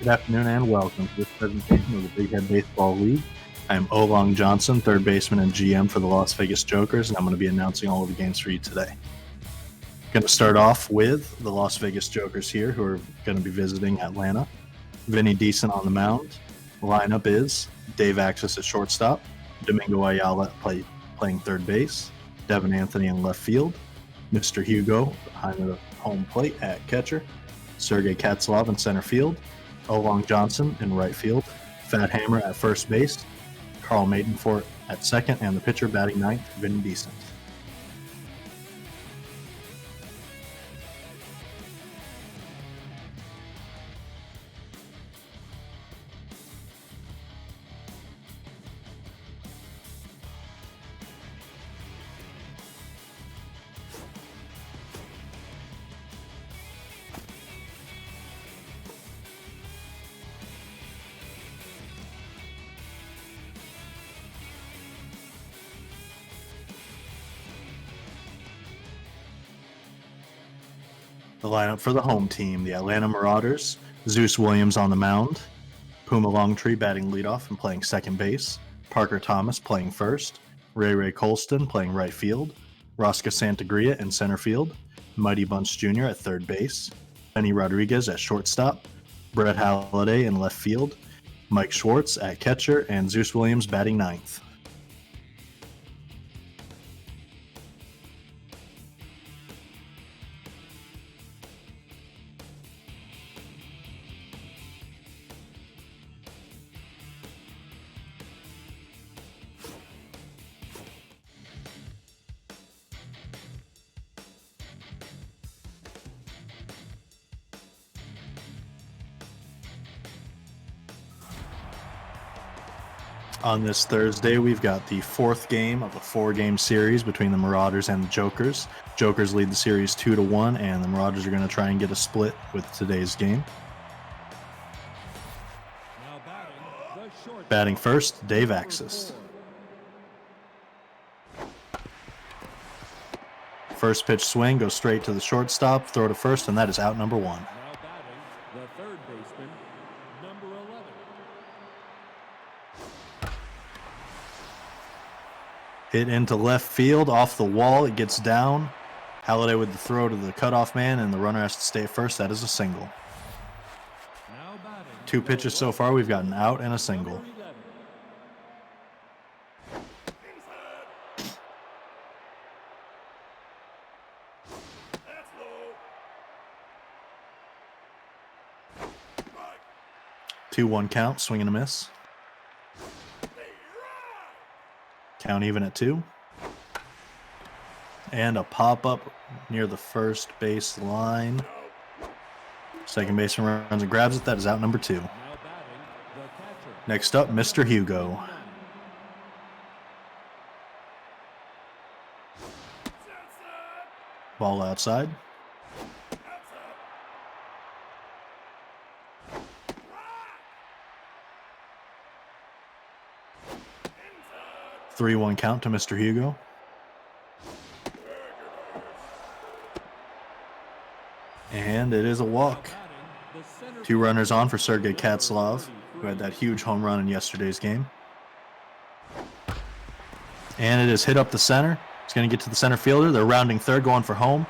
Good afternoon and welcome to this presentation of the Big Head Baseball League. I am Olong Johnson, third baseman and GM for the Las Vegas Jokers, and I'm going to be announcing all of the games for you today. Going to start off with the Las Vegas Jokers here, who are going to be visiting Atlanta. Vinny Decent on the mound. The lineup is Dave Axis at shortstop, Domingo Ayala playing third base, Devin Anthony in left field, Mr. Hugo behind the home plate at catcher, Sergey Katzlov in center field, Olong Johnson in right field, Fat Hammer at first base, Carl Maidenfort at second, and the pitcher batting ninth, Vinny Decent. The lineup for the home team, the Atlanta Marauders, Zeus Williams on the mound, Puma Longtree batting leadoff and playing second base, Parker Thomas playing first, Ray Colston playing right field, Rosca Santagria in center field, Mighty Bunce Jr. at third base, Benny Rodriguez at shortstop, Brett Halliday in left field, Mike Schwartz at catcher, and Zeus Williams batting ninth. On this Thursday, we've got the fourth game of a four-game series between the Marauders and the Jokers. Jokers lead the series 2-1, and the Marauders are going to try and get a split with today's game. Batting first, Dave Axis. First pitch swing goes straight to the shortstop, throw to first, and that is out number one. Now batting, the third baseman, number 11. Hit into left field, off the wall, it gets down. Halliday with the throw to the cutoff man, and the runner has to stay at first. That is a single. Now batting, Two pitches so far, we've got an out and a single. number 11. 2-1 count, swing and a miss. Count even at 2. And a pop-up near the first base line. Second baseman runs and grabs it. That is out number 2. Now batting, the catcher. Next up, Mr. Hugo. Ball outside. Three 3-1 count to Mr. Hugo. And it is a walk. The center 2 runners on for Sergey Katzlov, who had that huge home run in yesterday's game. And it is hit up the center. It's going to get to the center fielder. They're rounding third, going for home.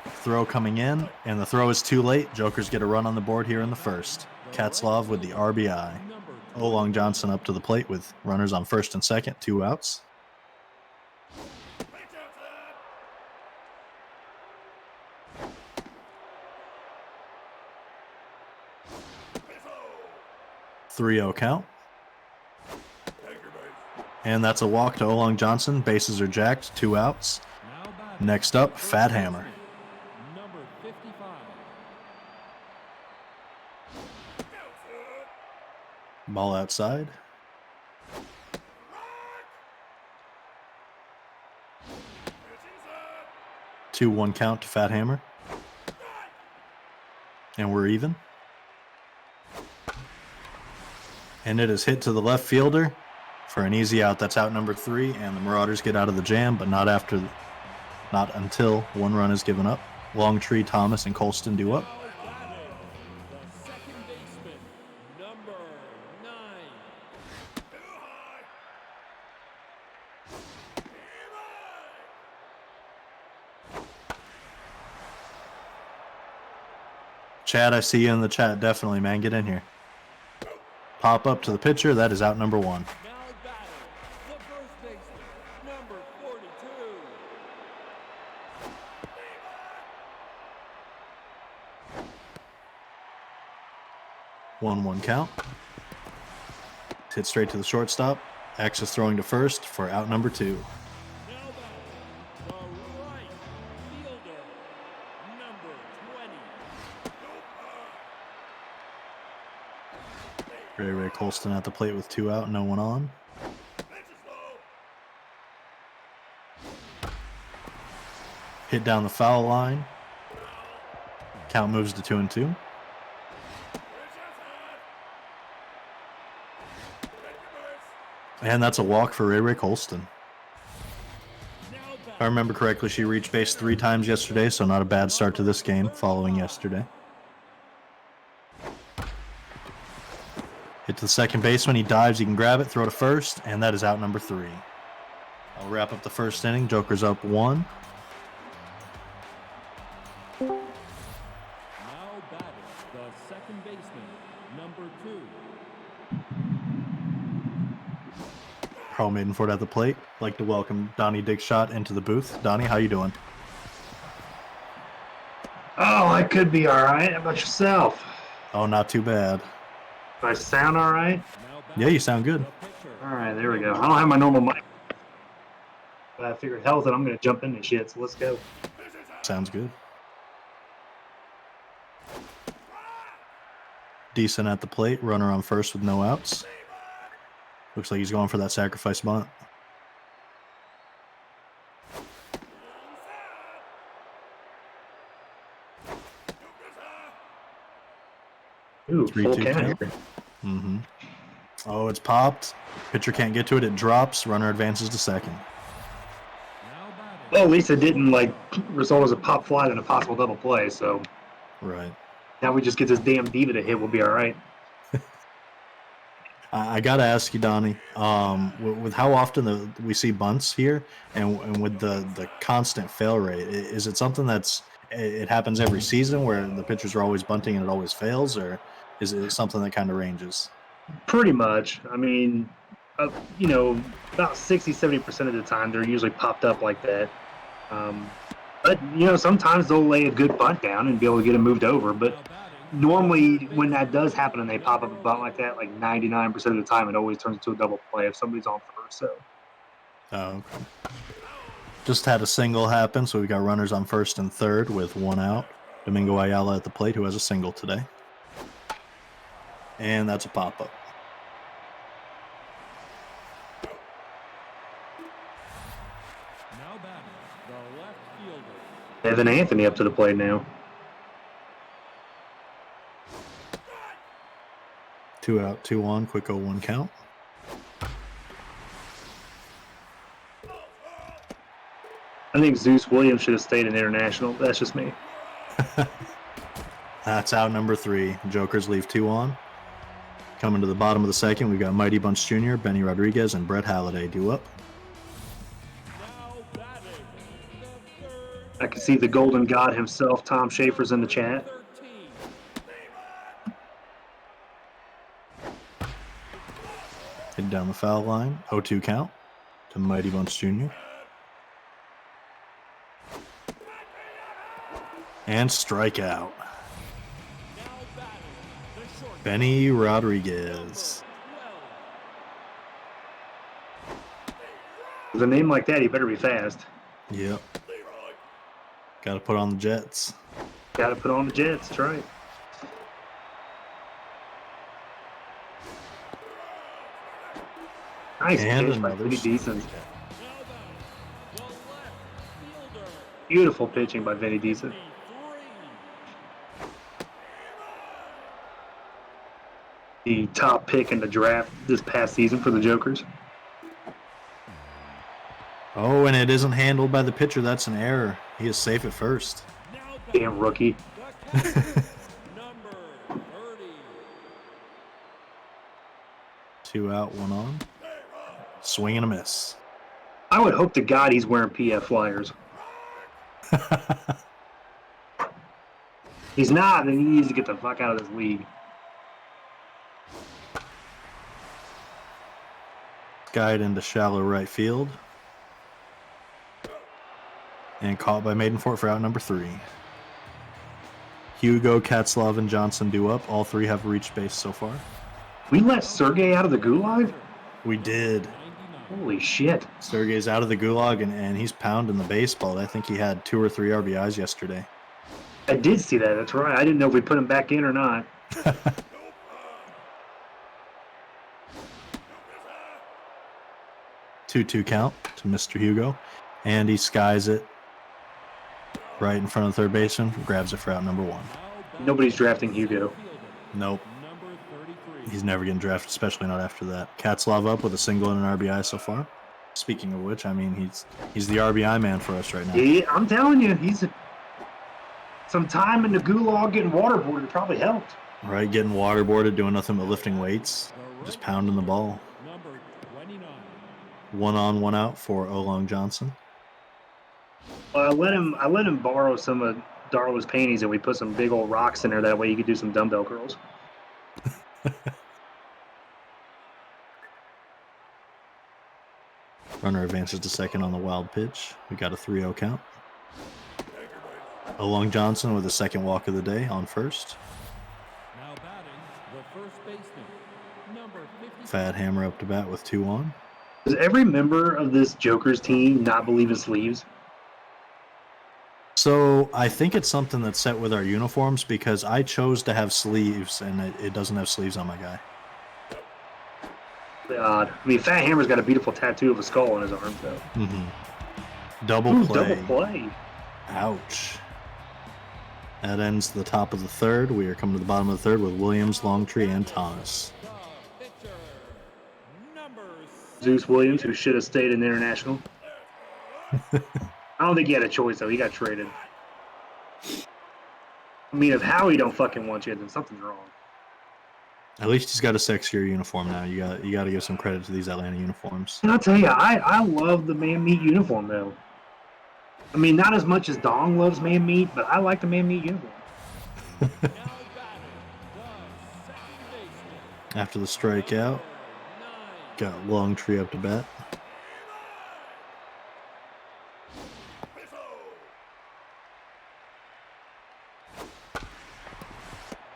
Throw coming in, and the throw is too late. Jokers get a run on the board here in the first. Katzlov with the RBI. number Olong Johnson up to the plate with runners on first and second, 2 outs. Three 3-0 count. And that's a walk to Olong Johnson. Bases are jacked, 2 outs. now batting, Next up, Fat Hammer. number 55. Ball outside. 2-1 count to Fat Hammer. And we're even. And it is hit to the left fielder for an easy out. That's out number 3, and the Marauders get out of the jam, but not until one run is given up. Longtree, Thomas, and Colston do up. Now batting, the second baseman, Chad, I see you in the chat. Definitely, man. Get in here. Pop up to the pitcher. That is out number 1. Now batting, the first baseman, number 42. 1-1 count. Hit straight to the shortstop. X is throwing to first for out number 2. Now batting, the right fielder, number 20. Ray Colston at the plate with 2 out, no one on. Hit down the foul line. Count moves to 2-2. And that's a walk for Ray Colston. If I remember correctly, she reached base 3 times yesterday, so not a bad start to this game following yesterday. Hit to the second baseman. He dives. He can grab it, throw to first, and that is out number 3. I'll wrap up the first inning. Joker's up 1. Now batting, the second baseman, number 2. Carl Maidenford at the plate. I'd like to welcome Donnie Dickshot into the booth. Donnie, how you doing? Oh, I could be all right. How about yourself? Oh, not too bad. Do I sound all right? Now Yeah, you sound good. the pitcher, All right, there we go. I don't have my normal mic. But I figured, hell with it, I'm going to jump into shit, so let's go. Sounds good. Decent at the plate. Runner on first with no outs. Looks like he's going for that sacrifice bunt. Ooh, 3-2 full count count. here. Mm-hmm. Oh, it's popped. Pitcher can't get to it. It drops. Runner advances to second. now batting, Well, at least it didn't, result as a pop fly than a possible double play, so Right. now we just get this damn diva to hit, we'll be all right. I got to ask you, Donnie, with how often we see bunts here and with the constant fail rate, is it something it happens every season where the pitchers are always bunting and it always fails, or is it something that kind of ranges? Pretty much. I mean, about 60, 70% of the time, they're usually popped up like that. But, sometimes they'll lay a good bunt down and be able to get it moved over. But now batting, normally, when that does happen and they pop up a bunt like that, 99% of the time, it always turns into a double play if somebody's on first. So, Oh, okay. Just had a single happen, so we got runners on first and third with 1 out. Domingo Ayala at the plate, who has a single today. And that's a pop-up. now batting, the left fielder, Evan Anthony up to the plate now. 2 out, 2 on, quick 0-1 count. I think Zeus Williams should have stayed in international. That's just me. That's out number 3. Jokers leave 2 on. Coming to the bottom of the second, we've got Mighty Bunch Jr., Benny Rodriguez, and Brett Halliday due up. now batting, the third, I can see the golden god himself, Tom Schaefer's in the chat. 13. Hit down the foul line, 0-2 count to Mighty Bunch Jr. And strikeout. Now batting, the short, Benny Rodriguez. 12. With a name like that, he better be fast. Yep. Got to put on the Jets. Got to put on the Jets. That's right. Nice And pitch by another Vinny Decent. Now batting, the left fielder, Beautiful pitching by Vinny Decent. 3. The top pick in the draft this past season for the Jokers. Oh, and it isn't handled by the pitcher. That's an error. He is safe at first. Now batting, Damn rookie. the catcher, number 30. 2 out, 1 on. Swing and a miss. I would hope to God he's wearing PF flyers. He's not, then he needs to get the fuck out of this league. Guide into shallow right field. And caught by Maidenfort for out number 3. Hugo, Katzlov, and Johnson do up. All 3 have reached base so far. We let Sergey out of the gulag? We did. Holy shit. Sergey's out of the gulag, and he's pounding the baseball. I think he had 2 or 3 RBIs yesterday. I did see that. That's right. I didn't know if we put him back in or not. 2-2 count to Mr. Hugo. And he skies it right in front of the third baseman. Grabs it for out number 1. Nobody's drafting Hugo. Nope. He's never getting drafted, especially not after that. Katzlov up with a single and an RBI so far. Speaking of which, I mean, he's the RBI man for us right now. Yeah, I'm telling you, some time in the gulag getting waterboarded probably helped. Right, getting waterboarded, doing nothing but lifting weights, just pounding the ball. 1 on, 1 out for Olong Johnson. I let him borrow some of Darla's panties, and we put some big old rocks in there. That way, he could do some dumbbell curls. Runner advances to second on the wild pitch. We got a 3-0 count. Olong Johnson with the second walk of the day on first. Now batting, the first baseman, number 50. Fat Hammer up to bat with 2 on. Does every member of this Joker's team not believe in sleeves? So I think it's something that's set with our uniforms because I chose to have sleeves and it doesn't have sleeves on my guy. Odd. I mean, Fat Hammer's got a beautiful tattoo of a skull on his arm, though. Mm-hmm. Double play. Double play. Ouch. That ends the top of the third. We are coming to the bottom of the third with Williams, Longtree, and Thomas. Pitcher, number Zeus Williams, who should have stayed in the international. I don't think he had a choice, though. He got traded. I mean, if Howie don't fucking want you, then something's wrong. At least he's got a sexier uniform now. You got to give some credit to these Atlanta uniforms. And I'll tell you, I love the man meat uniform, though. I mean, not as much as Dong loves man meat, but I like the man meat uniform. now batting, the second baseman, After the strikeout, 9. got Longtree up to bat.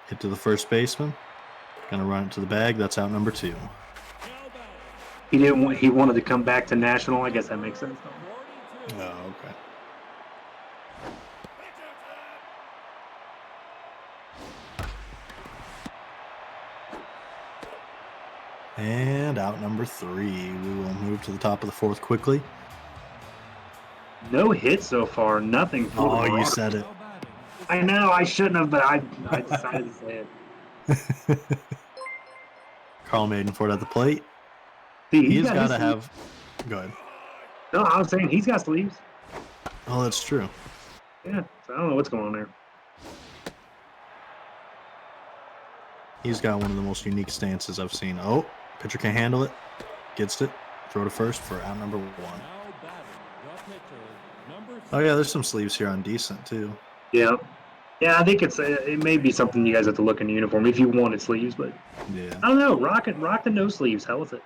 Hit to the first baseman. Gonna run it to the bag. That's out number 2. He wanted to come back to national. I guess that makes sense. Oh, okay. And out number 3. We will move to the top of the 4th quickly. No hits so far. Nothing. Oh, you said it. I know. I shouldn't have, but I decided to say it. Carl Maidenford at the plate. See, He's got his to sleeves. have. Go ahead. No, I was saying he's got sleeves. Oh, that's true. Yeah, so I don't know what's going on there. He's got one of the most unique stances I've seen. Oh, pitcher can't handle it. Gets it. Throw to first for out number 1. Now batting, the pitcher, number Oh, yeah, there's some sleeves here on decent, too. Yeah. Yeah, I think it may be something you guys have to look in the uniform if you wanted sleeves, but Yeah. I don't know. Rock the no sleeves. Hell with it.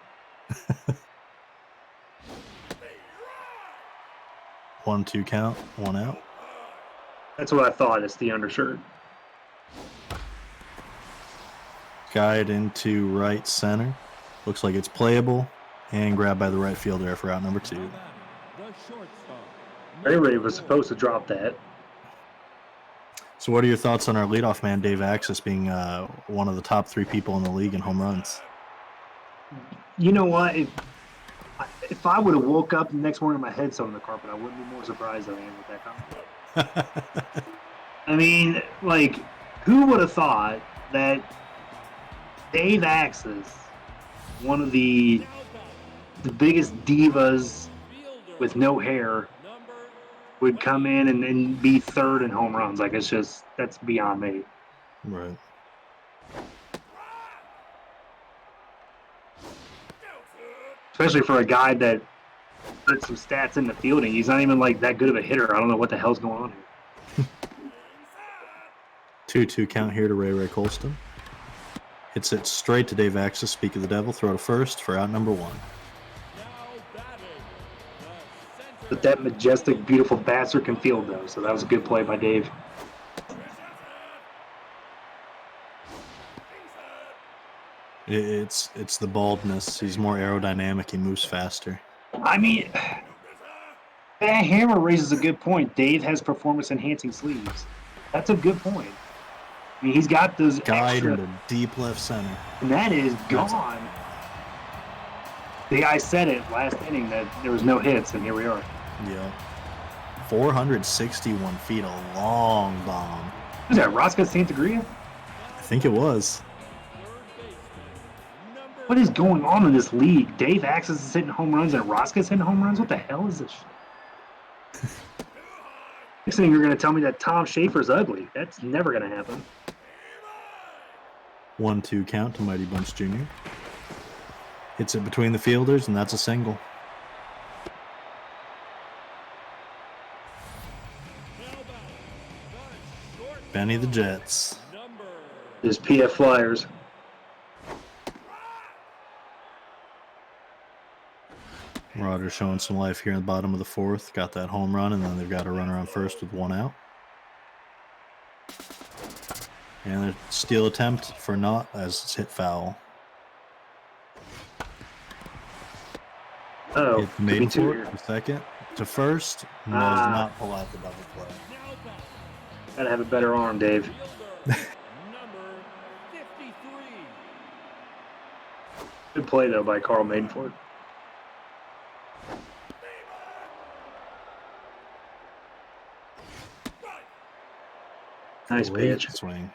1-2 count. 1 out. That's what I thought. It's the undershirt. Guide into right center. Looks like it's playable. And grabbed by the right fielder for out number 2. the shortstop, Ray was supposed to drop that. So what are your thoughts on our leadoff man, Dave Axis, being one of the top 3 people in the league in home runs? You know what? If I would have woke up the next morning and my head's on the carpet, I wouldn't be more surprised than I am with that comment. I mean, like, who would have thought that Dave Axis, one of the biggest divas with no hair, would come in and be 3rd in home runs? Like, that's beyond me. Right. Especially for a guy that put some stats in the fielding. He's not even like that good of a hitter. I don't know what the hell's going on here. 2-2 count here to Ray Colston. Hits it straight to Dave Axis. Speak of the devil. Throw to first for out number 1. But that majestic, beautiful bastard can field, though. So that was a good play by Dave. It's the baldness. He's more aerodynamic. He moves faster. I mean, that hammer raises a good point. Dave has performance-enhancing sleeves. That's a good point. I mean, he's got those Guide extra, into deep left center. and that is gone. The guy said it last inning that there was no hits, and here we are. Yeah. 461 feet, a long bomb. Who's that, Rosca Santagria? I think it was. What is going on in this league? Dave Axis is hitting home runs and Rosca's hitting home runs? What the hell is this? Next thing you're going to tell me that Tom Schaefer's ugly. That's never going to happen. 1-2 count to Mighty Bunch Jr. Hits it between the fielders, and that's a single. Benny the Jets. His PF Flyers. Marauders showing some life here in the bottom of the 4th. Got that home run, and then they've got a runner on first with 1 out. And a steal attempt for naught as it's hit foul. Oh, Hit made for it to second. To first. Does not pull out the double play. Gotta have a better arm, Dave. Number 53. Good play, though, by Carl Maidenford. Nice Great pitch. swing.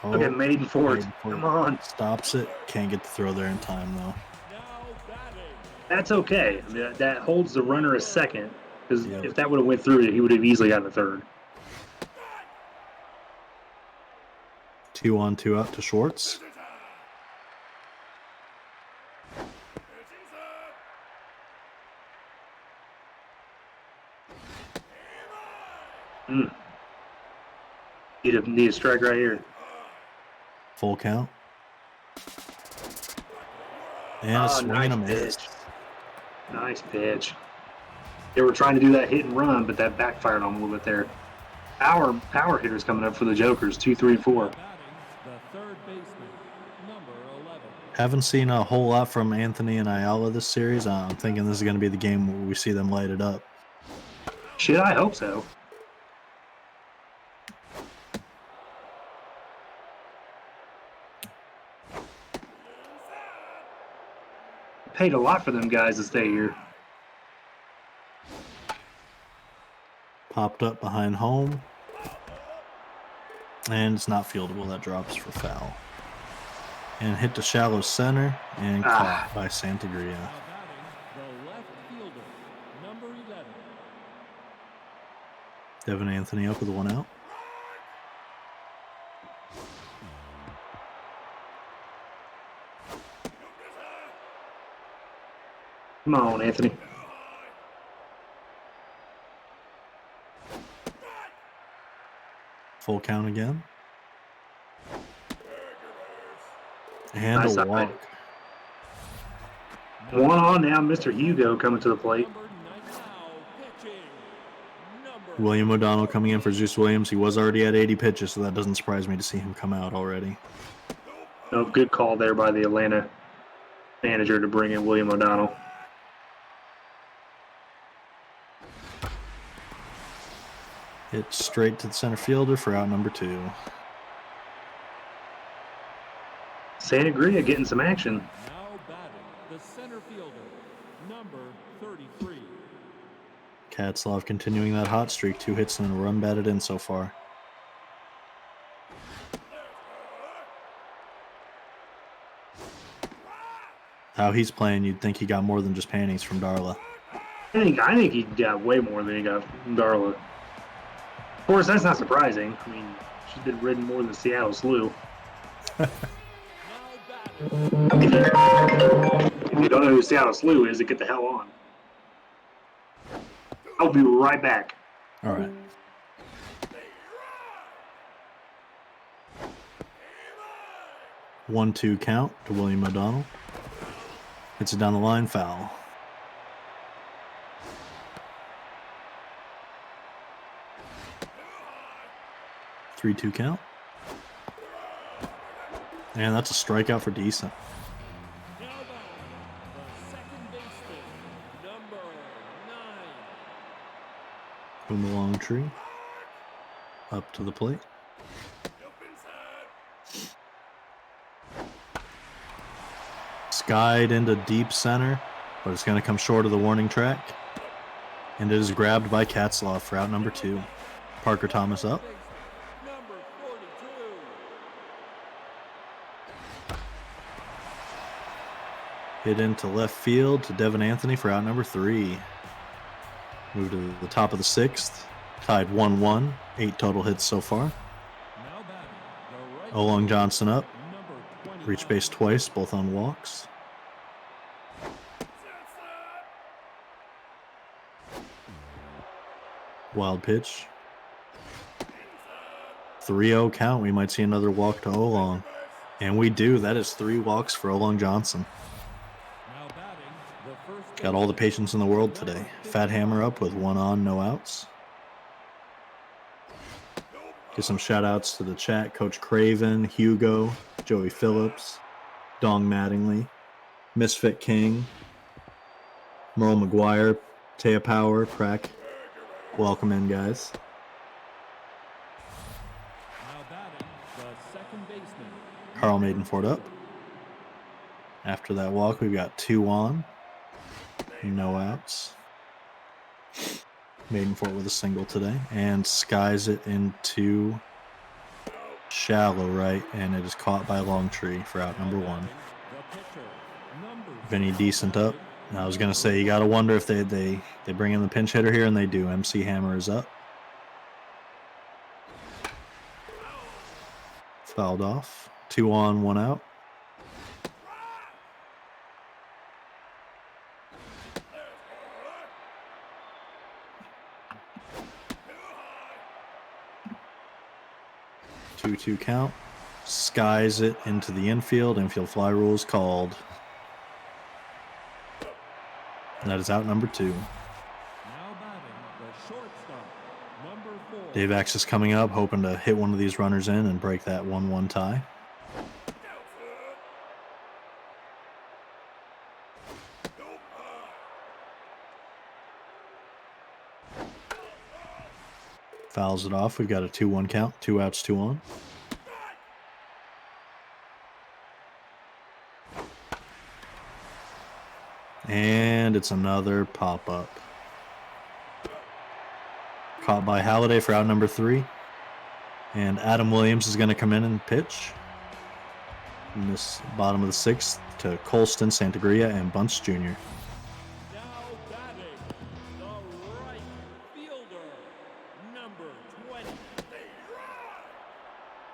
Look at Maidenford. Maidenford Come on. Stops it. Can't get the throw there in time, though. Now batting. That's okay. I mean, that holds the runner a second. Because Yep. if that would have went through, he would have easily gotten a third. 2 on, 2 out to Schwartz. Need a strike right here. Full count. And a swing and a miss. pitch. Nice pitch. They were trying to do that hit and run, but that backfired on them a little bit there. Power hitters coming up for the Jokers, 2, 3, and 4. Batting, the third baseman, number 11. Haven't seen a whole lot from Anthony and Ayala this series. I'm thinking this is going to be the game where we see them light it up. Shit, I hope so. Paid a lot for them guys to stay here. Popped up behind home. And it's not fieldable. That drops for foul. And hit to shallow center and caught by Santagria. Now batting, the left fielder, number 11. Devin Anthony up with 1 out. Come on, Anthony. Full count again. And Nice a eye. walk. 1 on now, Mr. Hugo coming to the plate. Number 9 now, pitching. Number William O'Donnell coming in for Zeus Williams. He was already at 80 pitches, so that doesn't surprise me to see him come out already. No, good call there by the Atlanta manager to bring in William O'Donnell. Hit straight to the center fielder for out number 2. Santagria getting some action. now batting, the center fielder, number 33. Katzlov continuing that hot streak. 2 hits and a run batted in so far. How he's playing, you'd think he got more than just panties from Darla. I think he got way more than he got from Darla. Of course, that's not surprising. I mean, she's been ridden more than Seattle Slew. Now batting, If you don't know who Seattle Slew is, then get the hell on. I'll be right back. All right. 1-2 count to William O'Donnell. Hits it down the line, foul. Three-two count. And that's a strikeout for Decent. Now the second baseman, number 9. From the long tree. Up to the plate. Skied into deep center, but it's going to come short of the warning track. And it is grabbed by Katzloff for out number 2. Parker Thomas up. Number 42. Hit into left field to Devin Anthony for out number 3. Move to the top of the 6th. Tied 1-1. 8 total hits so far. Now batting, the right Olong Johnson up. number 20. Reached base twice, both on walks. Wild pitch. 3-0 count. We might see another walk to Olong. And we do. That is 3 walks for Olong Johnson. Now batting, the first Got all the patience in the world today. Fat Hammer up with 1 on, no outs. Give some shout outs to the chat. Coach Craven, Hugo, Joey Phillips, Dong Mattingly, Misfit King, Merle McGuire, Taya Power, Prack. Welcome in, guys. Now batting, the second baseman. Carl Maidenford up. After that walk, we've got 2 on, no outs. Maidenford with a single today, and skies it into shallow right, and it is caught by Longtree for out number 1. The pitcher, number Vinny Decent up. And I was going to say, you got to wonder if they bring in the pinch hitter here, and they do. MC Hammer is up. Fouled off. 2 on, 1 out. Two count. Skies it into the infield. Infield fly rule is called. And that is out number 2. Now batting, the shortstop, number 4. Dave X is coming up, hoping to hit one of these runners in and break that 1-1 tie. Fouls it off. We've got a 2-1 count. 2 outs, 2 on. And it's another pop-up. Caught by Halliday for out number 3. And Adam Williams is going to come in and pitch. In this bottom of the 6th to Colston, Santagria, and Bunce Jr. Now batting, the right fielder, number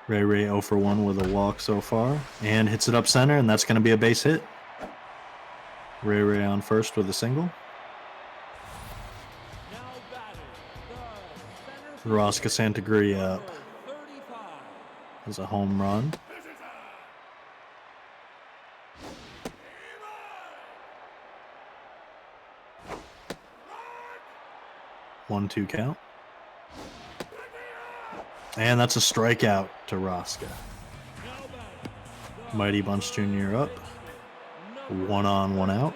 20. Ray 0 for 1 with a walk so far. And hits it up center, and that's going to be a base hit. Ray on first with a single. Now batting, the Rosca Santagria up 35. as a home run. One, 2 count. And that's a strikeout to Rosca. Now batting, Mighty Bunce Jr. up. 1 on, 1 out.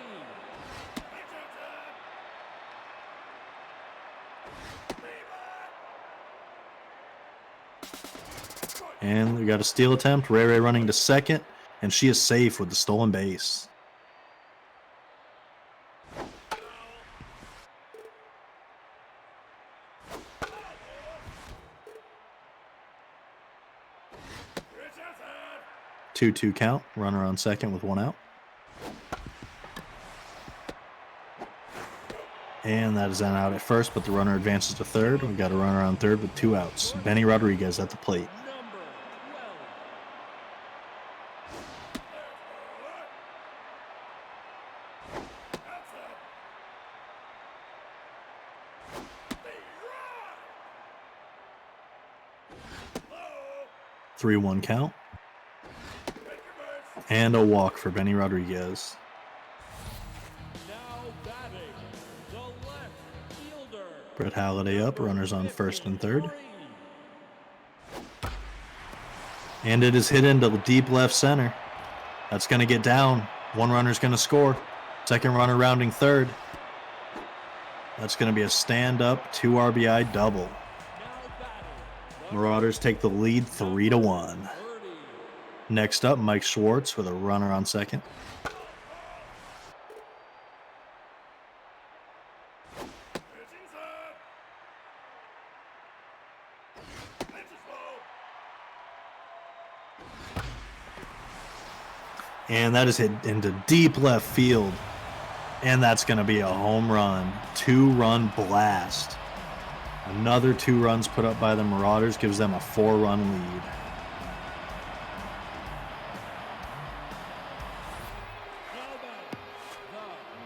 And we got a steal attempt. Ray running to second, and she is safe with the stolen base. Two count. Runner on second with 1 out. And that is an out at first, but the runner advances to third. We've got a runner on third with 2 outs. Benny Rodriguez at the plate. number 3-1 count. And a walk for Benny Rodriguez. Now batting, the left fielder. Brett Halliday up, runners on first and third. 53. And it is hit into deep left center. That's going to get down. One runner's going to score. Second runner rounding third. That's going to be a stand-up 2 RBI double. Now batting, Marauders take the lead 3-1. 30. Next up, Mike Schwartz with a runner on second. And that is hit into deep left field. And that's going to be a home run. 2-run blast. Another 2 runs put up by the Marauders gives them a 4-run lead.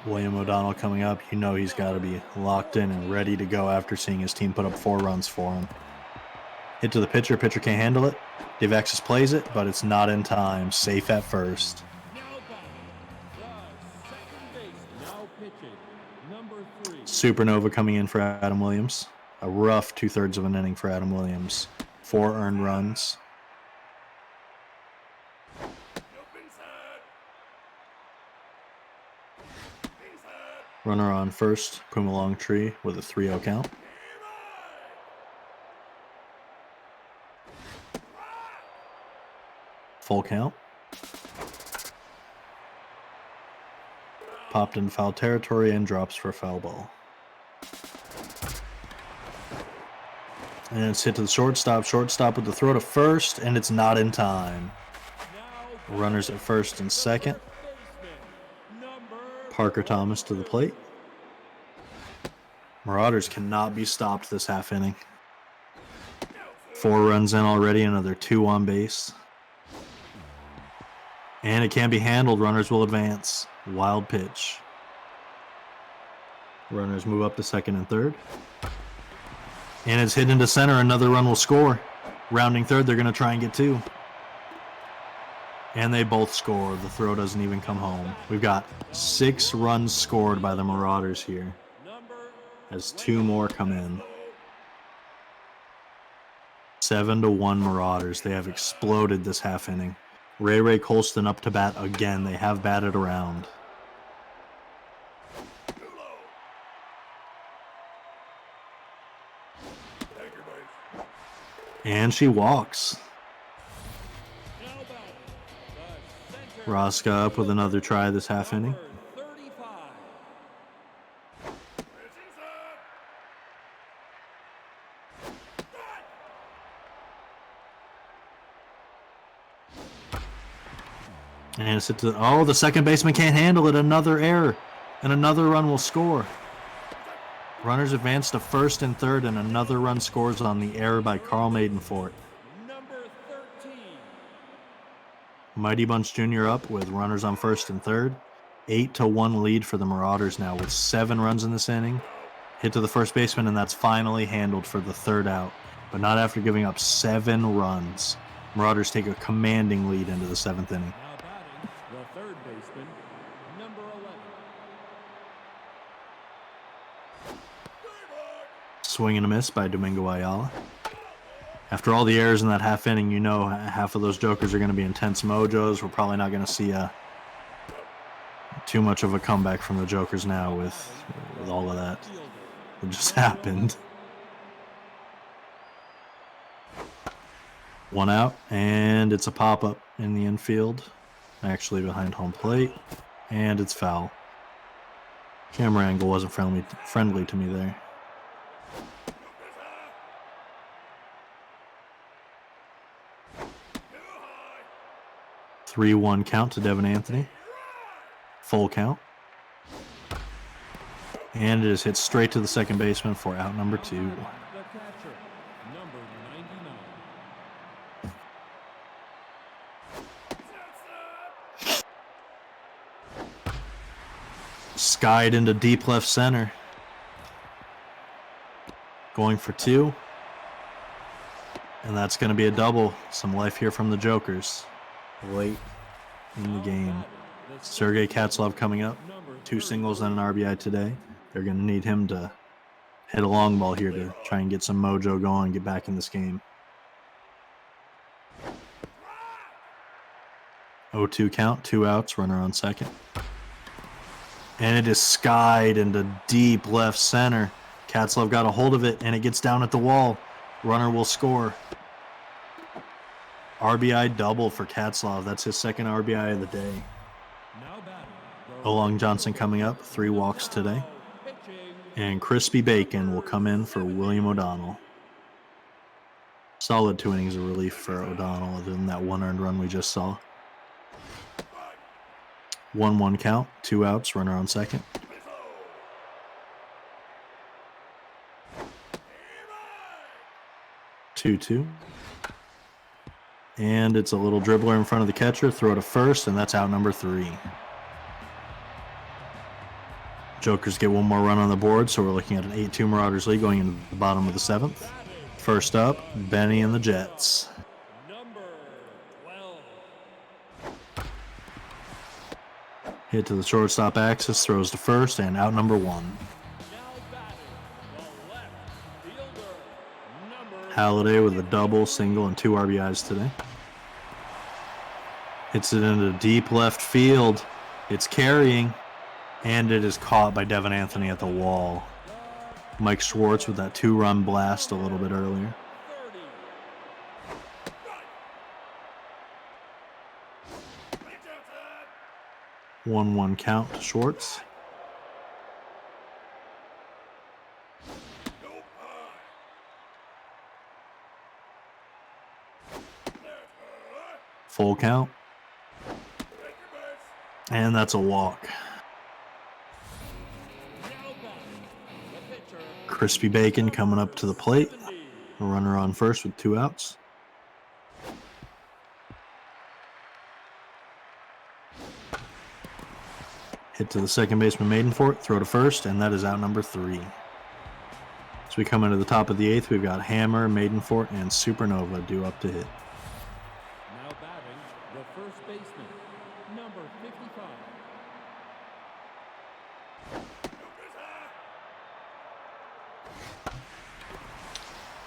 William O'Donnell coming up. You know he's got to be locked in and ready to go after seeing his team put up 4 runs for him. Hit to the pitcher. Pitcher can't handle it. DeVexis plays it, but it's not in time. Safe at first. Now batting, the second base. Now pitching, number 3. Supernova coming in for Adam Williams. A rough 2/3 of an inning for Adam Williams. 4 earned runs. Runner on first, Puma Longtree with a 3-0 count. Full count. Popped in foul territory and drops for a foul ball. And it's hit to the shortstop. Shortstop with the throw to first, and it's not in time. Runners at first and second. Parker Thomas to the plate. Marauders cannot be stopped this half inning. 4 runs in already, another 2 on base. And it can be handled. Runners will advance. Wild pitch. Runners move up to second and third. And it's hit into center. Another run will score. Rounding third, they're going to try and get 2. And they both score. The throw doesn't even come home. We've got 6 runs scored by the Marauders here, as 2 more come in. 7-1 Marauders. They have exploded this half inning. Ray Colston up to bat again. They have batted around. And she walks. Rosca up with another try this half inning. 35. And it's hit to, oh, the second baseman can't handle it. Another error. And another run will score. Runners advance to first and third, and another run scores on the error by Carl Maidenfort. Number 13. Mighty Bunch Jr. up with runners on first and third. 8-1 lead for the Marauders now with 7 runs in this inning. Hit to the first baseman, and that's finally handled for the 3rd out, but not after giving up 7 runs. Marauders take a commanding lead into the 7th inning. Now batting, the third baseman, number 11. Swing and a miss by Domingo Ayala. After all the errors in that half inning, you know half of those jokers are going to be intense mojos. We're probably not going to see too much of a comeback from the jokers now with all of that that just happened. 1 out, and it's a pop-up in the infield, actually behind home plate, and it's foul. Camera angle wasn't friendly to me there. 3-1 count to Devin Anthony. Full count. And it is hit straight to the second baseman for out number 2. The catcher, number 99. Skied into deep left center. Going for 2. And that's going to be a double. Some life here from the Jokers. Late in the game. Sergei Katzlov coming up. 2 singles and an RBI today. They're going to need him to hit a long ball here to try and get some mojo going, get back in this game. 0-2 count, 2 outs, runner on second. And it is skied into deep left center. Katzlov got a hold of it, and it gets down at the wall. Runner will score. RBI double for Katzlov. That's his second RBI of the day. Olong Johnson coming up, 3 walks today. And Crispy Bacon will come in for William O'Donnell. Solid 2 innings of relief for O'Donnell, other than that 1 earned run we just saw. 1-1 count, 2 outs, runner on second. Two. And it's a little dribbler in front of the catcher, throw to first, and that's out number 3. Jokers get 1 more run on the board, so we're looking at an 8-2 Marauders lead going into the bottom of the 7th. First up, Benny and the Jets. Hit to the shortstop axis, throws to first, and out number 1. Halliday with a double, single, and 2 RBIs today. Hits it into deep left field. It's carrying, and it is caught by Devin Anthony at the wall. Mike Schwartz with that 2-run blast a little bit earlier. One count to Schwartz. Full count. And that's a walk. Crispy Bacon coming up to the plate. A runner on first with 2 outs. Hit to the second baseman Maidenfort, throw to first, and that is out number 3. As we come into the top of the 8th, we've got Hammer, Maidenfort, and Supernova due up to hit. Now batting, the first baseman, number 55.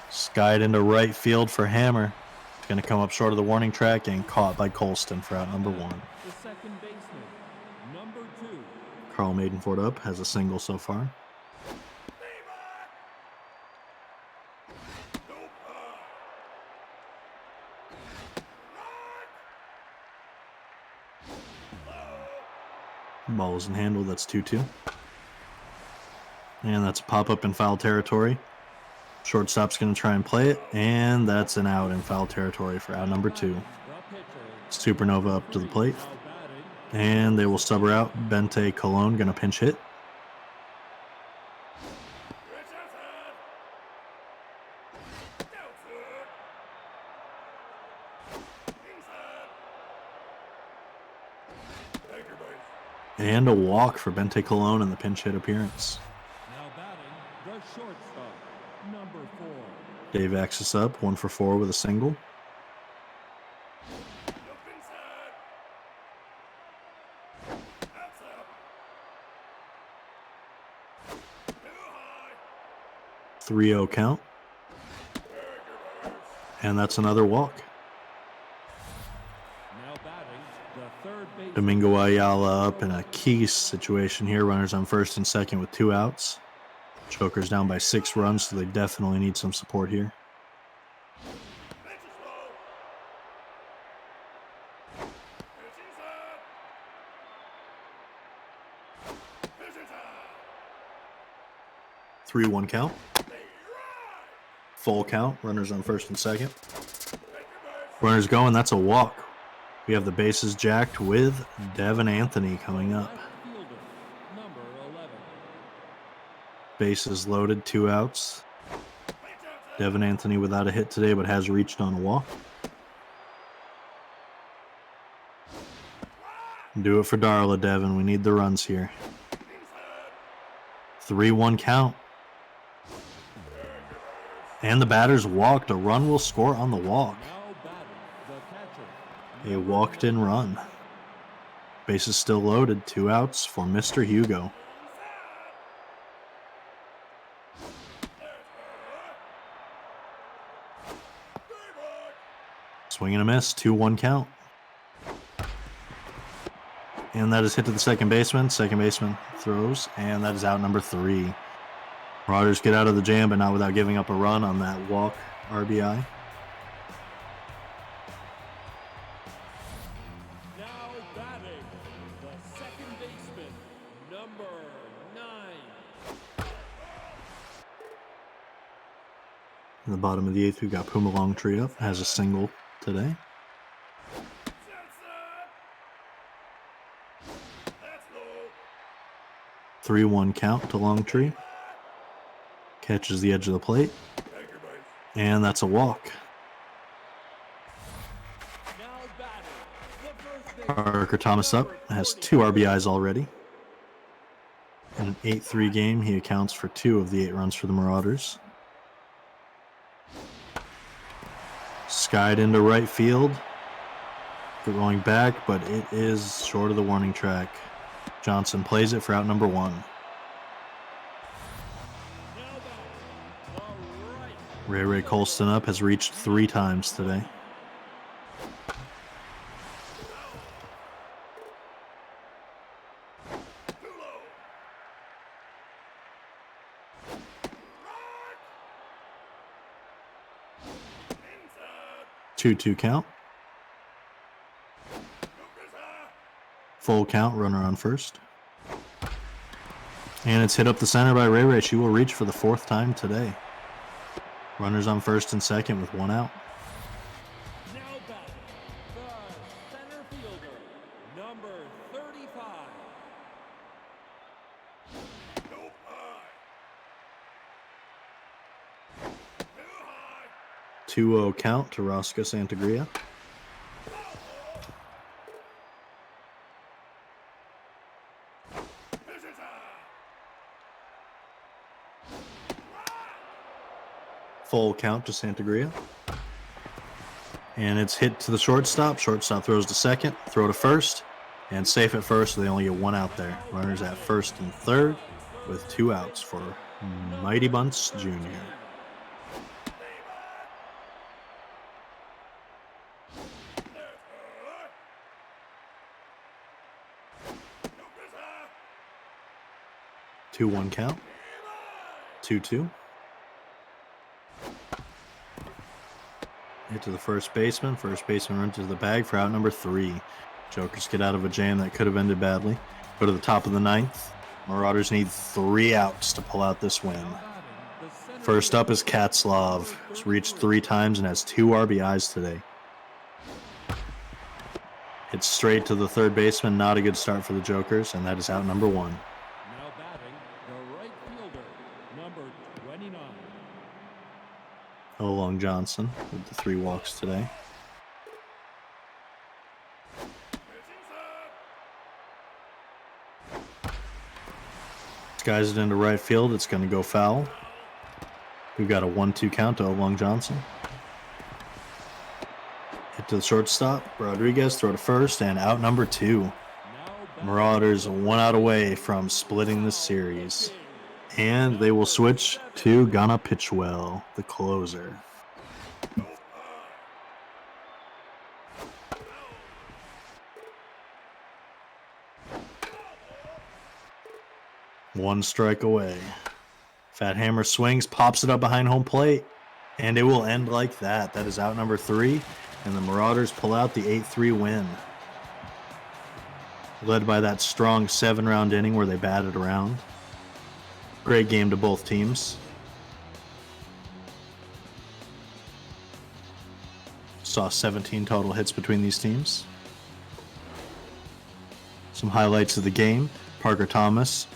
Skied into right field for Hammer. It's going to come up short of the warning track and caught by Colston for out number 1. The second baseman, number 2. Carl Maidenfort up, has a single so far. Ball isn't handled, that's 2-2. And that's a pop-up in foul territory. Shortstop's going to try and play it, and that's an out in foul territory for out number 2. Supernova up to the plate, and they will sub her out. Bente Colon going to pinch hit. And a walk for Bente Colon in the pinch hit appearance. Now batting, the shortstop, number 4. Dave Axis up, 1 for 4 with a single. Three-0 count. And that's another walk. Now batting, the third baseman. Domingo Ayala up in a key situation here. Runners on first and second with 2 outs. Chokers down by 6 runs, so they definitely need some support here. Three-one count. Full count. Runners on first and second. Runners going. That's a walk. We have the bases jacked with Devin Anthony coming up. Fielder, number 11. Bases loaded, 2 outs. Devin Anthony without a hit today, but has reached on a walk. Do it for Darla, Devin. We need the runs here. 3-1 count. And the batters walked. A run will score on the walk. Now batting, the catcher. A walked-in run. Bases still loaded. 2 outs for Mr. Hugo. Swing and a miss. 2-1 count. And that is hit to the second baseman. Second baseman throws, and that is out number 3. Marauders get out of the jam, but not without giving up a run on that walk RBI. Now batting, the second baseman, number 9. In the bottom of the 8th, we've got Puma Longtree up. Has a single today. 3-1 count to Longtree. Catches the edge of the plate. And that's a walk. Now batting, the first baseman, Parker Thomas up. Has 2 RBIs already. In an 8-3 game, he accounts for 2 of the 8 runs for the Marauders. Skied into right field. Going back, but it is short of the warning track. Johnson plays it for out number 1. now batting, the right. Ray Colston up has reached 3 times today. Inside. 2-2 count. Full count, runner on first. And it's hit up the center by Ray. She will reach for the 4th time today. Runners on first and second with 1 out. Now batting, the center fielder, number 35. 2-0 count to Rosca Santagria. Full count to Santagria. And it's hit to the shortstop. Shortstop throws to second, throw to first, and safe at first, so they only get 1 out there. Runners at first and third with 2 outs for Mighty Bunce Jr. Two 1 count. 2-2. Hit to the first baseman. First baseman runs to the bag for out number 3. Jokers get out of a jam that could have ended badly. Go to the top of the 9th. Marauders need 3 outs to pull out this win. First up is Katzlov, who's reached 3 times and has 2 RBIs today. Hits straight to the third baseman. Not a good start for the Jokers, and that is out number 1. Now batting, the right fielder, number 29. Olong Johnson with the 3 walks today. Skies it into right field. It's going to go foul. We've got a 1-2 count to Olong Johnson. Hit to the shortstop. Rodriguez throw to first and out number 2. Marauders 1 out away from splitting this series. And they will switch to Ghana Pitchwell, the closer. One strike away. Fat Hammer swings, pops it up behind home plate, and it will end like that. That is out number 3, and the Marauders pull out the 8-3 win. Led by that strong 7-round inning where they batted around. Great game to both teams. Saw 17 total hits between these teams. Some highlights of the game. Parker Thomas,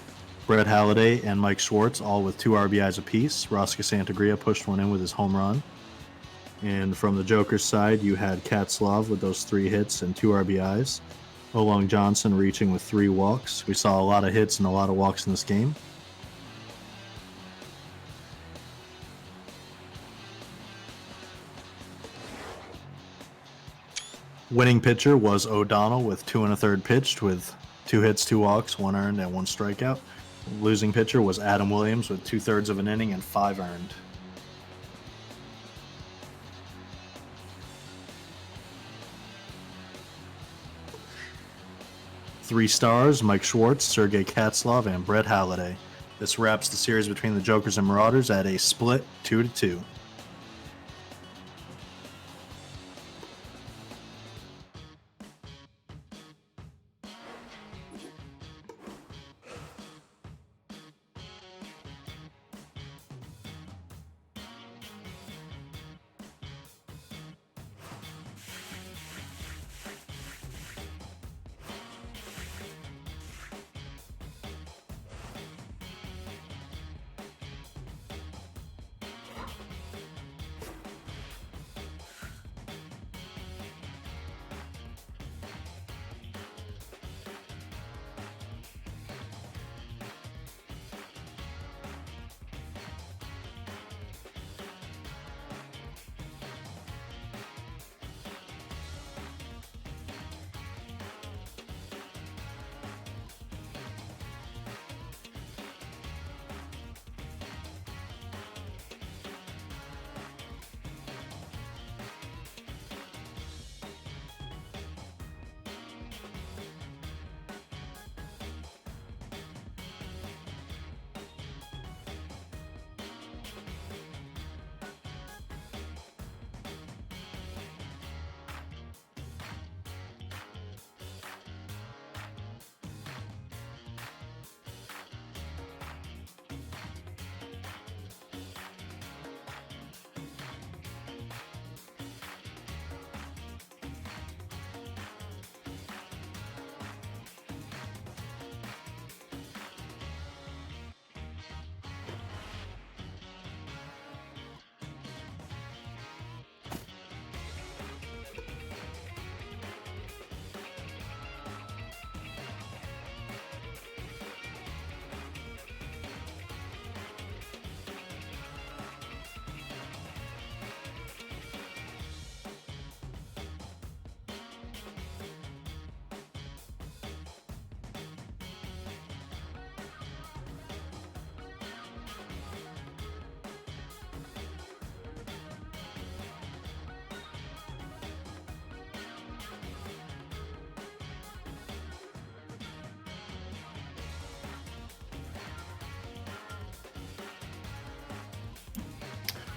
Brett Halliday, and Mike Schwartz, all with 2 RBIs apiece. Rosca Santagria pushed one in with his home run. And from the Joker's side, you had Katzlov with those 3 hits and 2 RBIs. Olong Johnson reaching with 3 walks. We saw a lot of hits and a lot of walks in this game. Winning pitcher was O'Donnell with 2 1/3 pitched with 2 hits, 2 walks, 1 earned, and 1 strikeout. Losing pitcher was Adam Williams with 2/3 of an inning and 5 earned. Three stars, Mike Schwartz, Sergei Katzlov, and Brett Halliday. This wraps the series between the Jokers and Marauders at a split 2-2.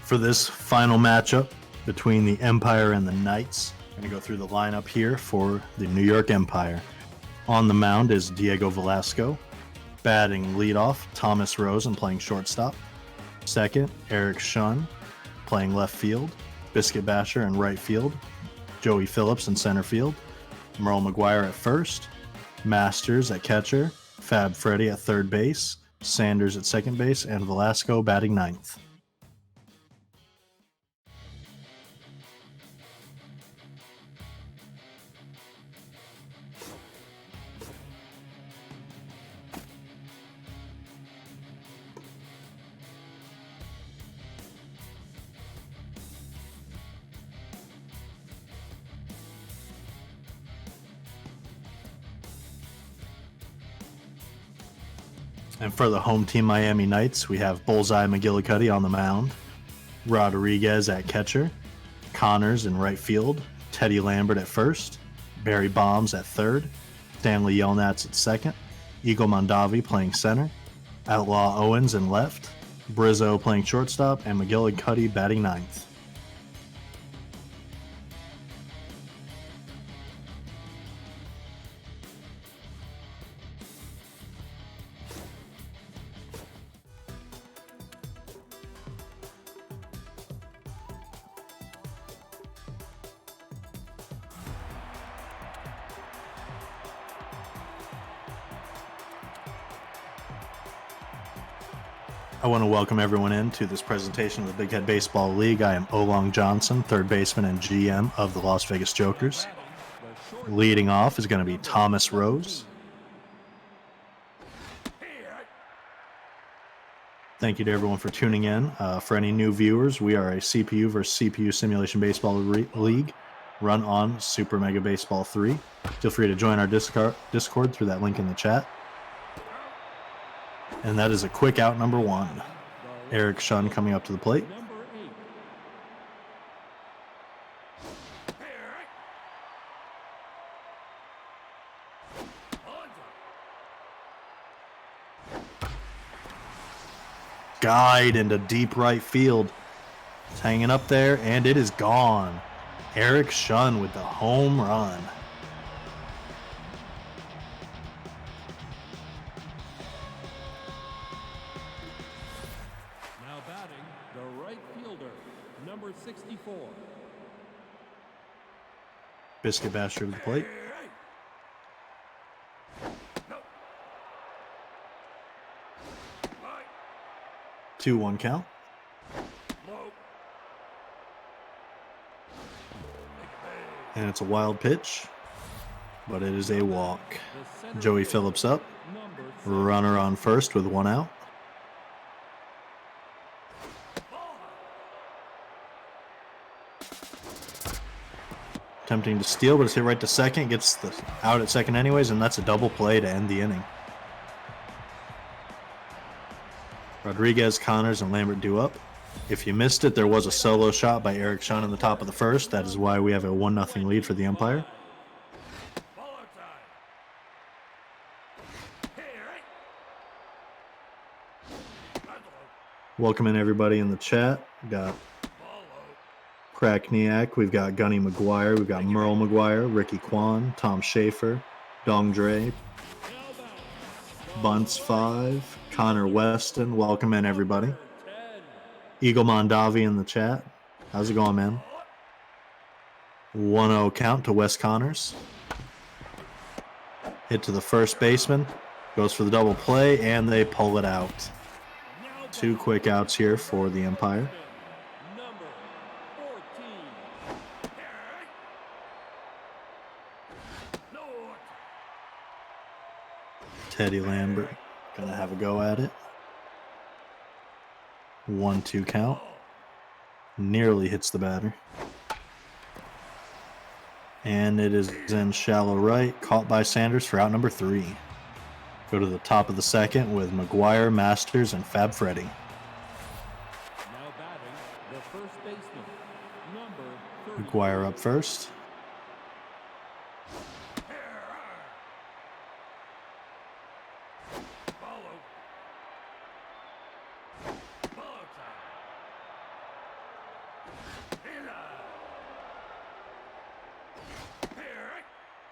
For this final matchup between the Empire and the Knights, I'm going to go through the lineup here for the New York Empire. On the mound is Diego Velasco. Batting leadoff, Thomas Rose and playing shortstop. Second, Eric Shun playing left field. Biscuit Basher in right field. Joey Phillips in center field. Merle McGuire at first. Masters at catcher. Fab Freddy at third base. Sanders at second base. And Velasco batting ninth. And for the home team Miami Knights, we have Bullseye McGillicuddy on the mound, Rodriguez at catcher, Connors in right field, Teddy Lambert at first, Barry Bombs at third, Stanley Yelnats at second, Eagle Mondavi playing center, Outlaw Owens in left, Brizzo playing shortstop, and McGillicuddy batting ninth. I want to welcome everyone into this presentation of the Big Head Baseball League. I am Olong Johnson, third baseman and GM of the Las Vegas Jokers. Leading off is going to be Thomas Rose. Thank you to everyone for tuning in. For any new viewers, we are a CPU versus CPU simulation baseball league. run on Super Mega Baseball 3. Feel free to join our Discord through that link in the chat. And that is a quick out number 1. Eric Shun coming up to the plate. Number 8. Guide into deep right field. It's hanging up there, and it is gone. Eric Shun with the home run. Now batting, the right fielder, number 64. Biscuit Basher to the plate. 2-1 count. And it's a wild pitch, but it is a walk. Joey Phillips up. Runner on first with 1 out. Attempting to steal, but it's hit right to second. Gets the out at second anyways, and that's a double play to end the inning. Rodriguez, Connors, and Lambert due up. If you missed it, there was a solo shot by Eric Shun in the top of the first. That is why we have a 1-0 lead for the umpire. Welcome in everybody in the chat. We got Crackniak, we've got Gunny McGuire, we've got Merle McGuire, Ricky Kwan, Tom Schaefer, Dong Dre, Bunts 5, Connor Weston. Welcome in everybody. Eagle Mondavi in the chat. How's it going, man? 1-0 count to Wes Connors. Hit to the first baseman. Goes for the double play, and they pull it out. 2 quick outs here for the umpire. Number 14. Teddy Lambert gonna have a go at it. 1-2 count. Nearly hits the batter. And it is in shallow right. Caught by Sanders for out number 3. Go to the top of the second with McGuire, Masters, and Fab Freddy. Now batting, the first baseman, number 30. McGuire up first.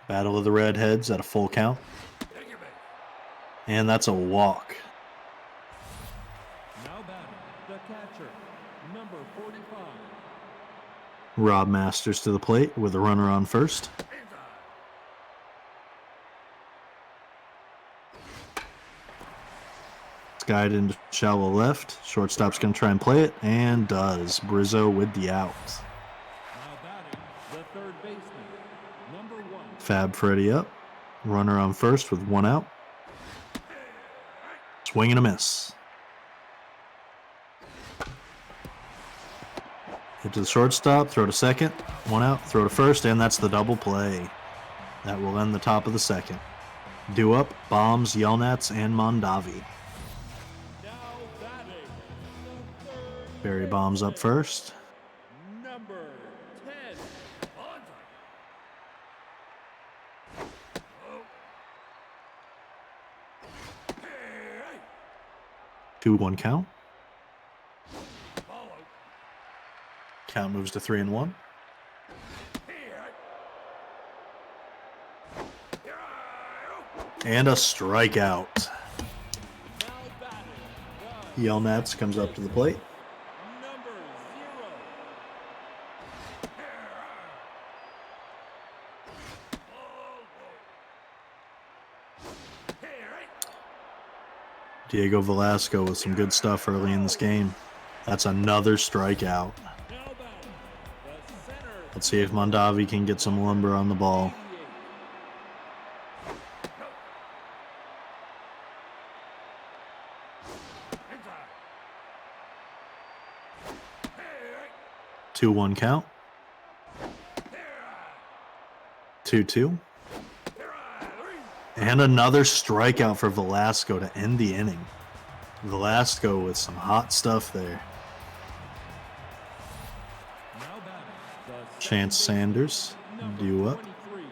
Battle of the Redheads at a full count. And that's a walk. Now batting, the catcher, number 45. Rob Masters to the plate with a runner on first. It's guided into shallow left. Shortstop's going to try and play it, and does. Brizzo with the out. Now batting, the third baseman, number 1. Fab Freddy up. Runner on first with 1 out. Swing and a miss. Hit to the shortstop, throw to second, 1 out, throw to first, and that's the double play. That will end the top of the second. Due up, Bombs, Yelnats, and Mondavi. Now batting, the third Barry Bombs up first. number 10. 2-1 count. Count moves to 3-1. And a strikeout. Yelnats comes up to the plate. Number 0. Diego Velasco with some good stuff early in this game. That's another strikeout. Now batting, the center. Let's see if Mondavi can get some lumber on the ball. 2-1 count. 2-2. And another strikeout for Velasco to end the inning. Velasco with some hot stuff there. Now batting, the Chance second Sanders baseman, number due up. 23.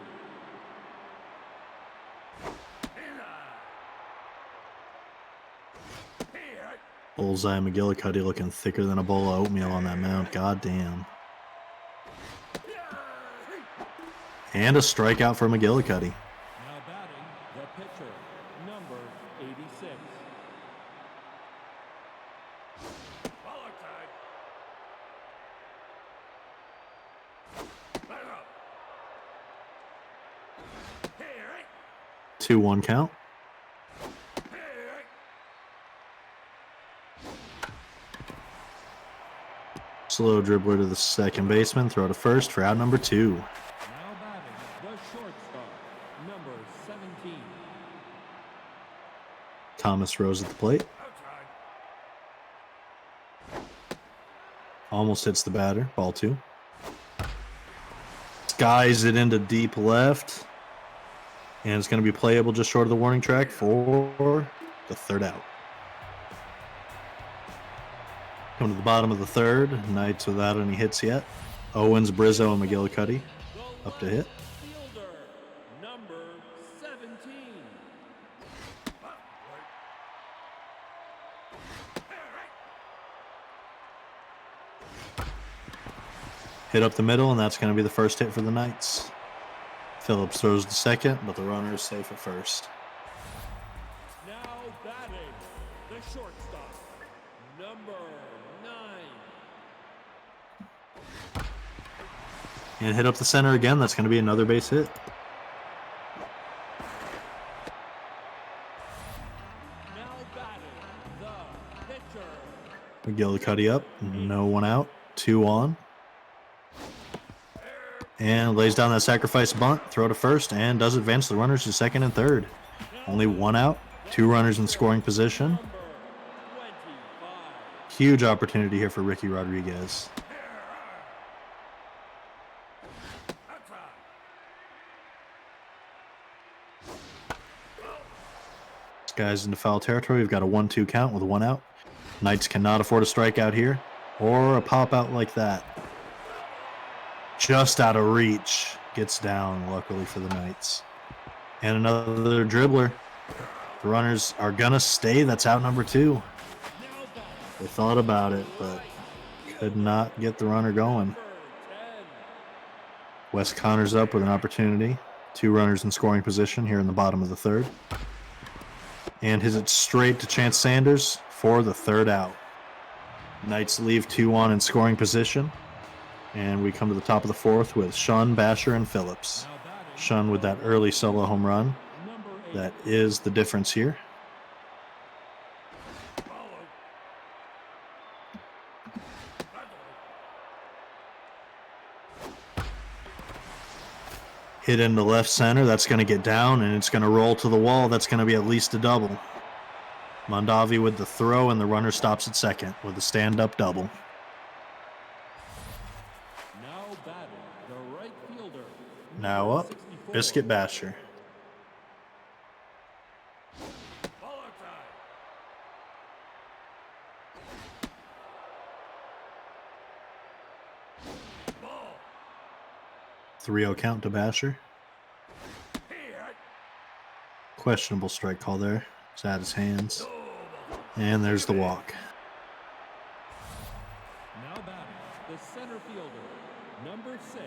Bullseye McGillicuddy looking thicker than a bowl of oatmeal on that mound. God damn. And a strikeout for McGillicuddy. Now batting, the pitcher, number 86. Ball time. 2-1 count. Slow dribbler to the second baseman. Throw to first for out number 2. Now batting, the shortstop, number 17. Thomas Rose at the plate. Almost hits the batter. Ball 2. Skies it into deep left. And it's going to be playable just short of the warning track for the third out. Come to the bottom of the third. Knights without any hits yet. Owens, Brizzo, and McGillicuddy up to hit. Fielder, number 17. Hit up the middle, and that's going to be the first hit for the Knights. Phillips throws to second, but the runner is safe at first. Now batting, the shortstop, number 9. And hit up the center again. That's going to be another base hit. Now batting, the pitcher, McGillicuddy up. No one out. 2 on. And lays down that sacrifice bunt. Throw to first and does advance the runners to second and third. Only 1 out. 2 runners in scoring position. number 25. Huge opportunity here for Ricky Rodriguez. This guy's into foul territory. We've got a 1-2 count with 1 out. Knights cannot afford a strikeout here or a pop out like that. Just out of reach. Gets down, luckily for the Knights. And another dribbler. The runners are going to stay. That's out number 2. They thought about it, but could not get the runner going. Wes Connor's up with an opportunity. 2 runners in scoring position here in the bottom of the third. And hits it straight to Chance Sanders for the third out. Knights leave 2 on in scoring position. And we come to the top of the fourth with Sean, Basher, and Phillips. Sean with that early solo home run. That is the difference here. Hit into left center. That's going to get down, and it's going to roll to the wall. That's going to be at least a double. Mondavi with the throw, and the runner stops at second with a stand-up double. Now batting, the right fielder, Now up, 64. Biscuit Basher. Ball time. 3-0 count to Basher. Questionable strike call there. It's out his hands. And there's the walk. Now batting, the center fielder, number 6.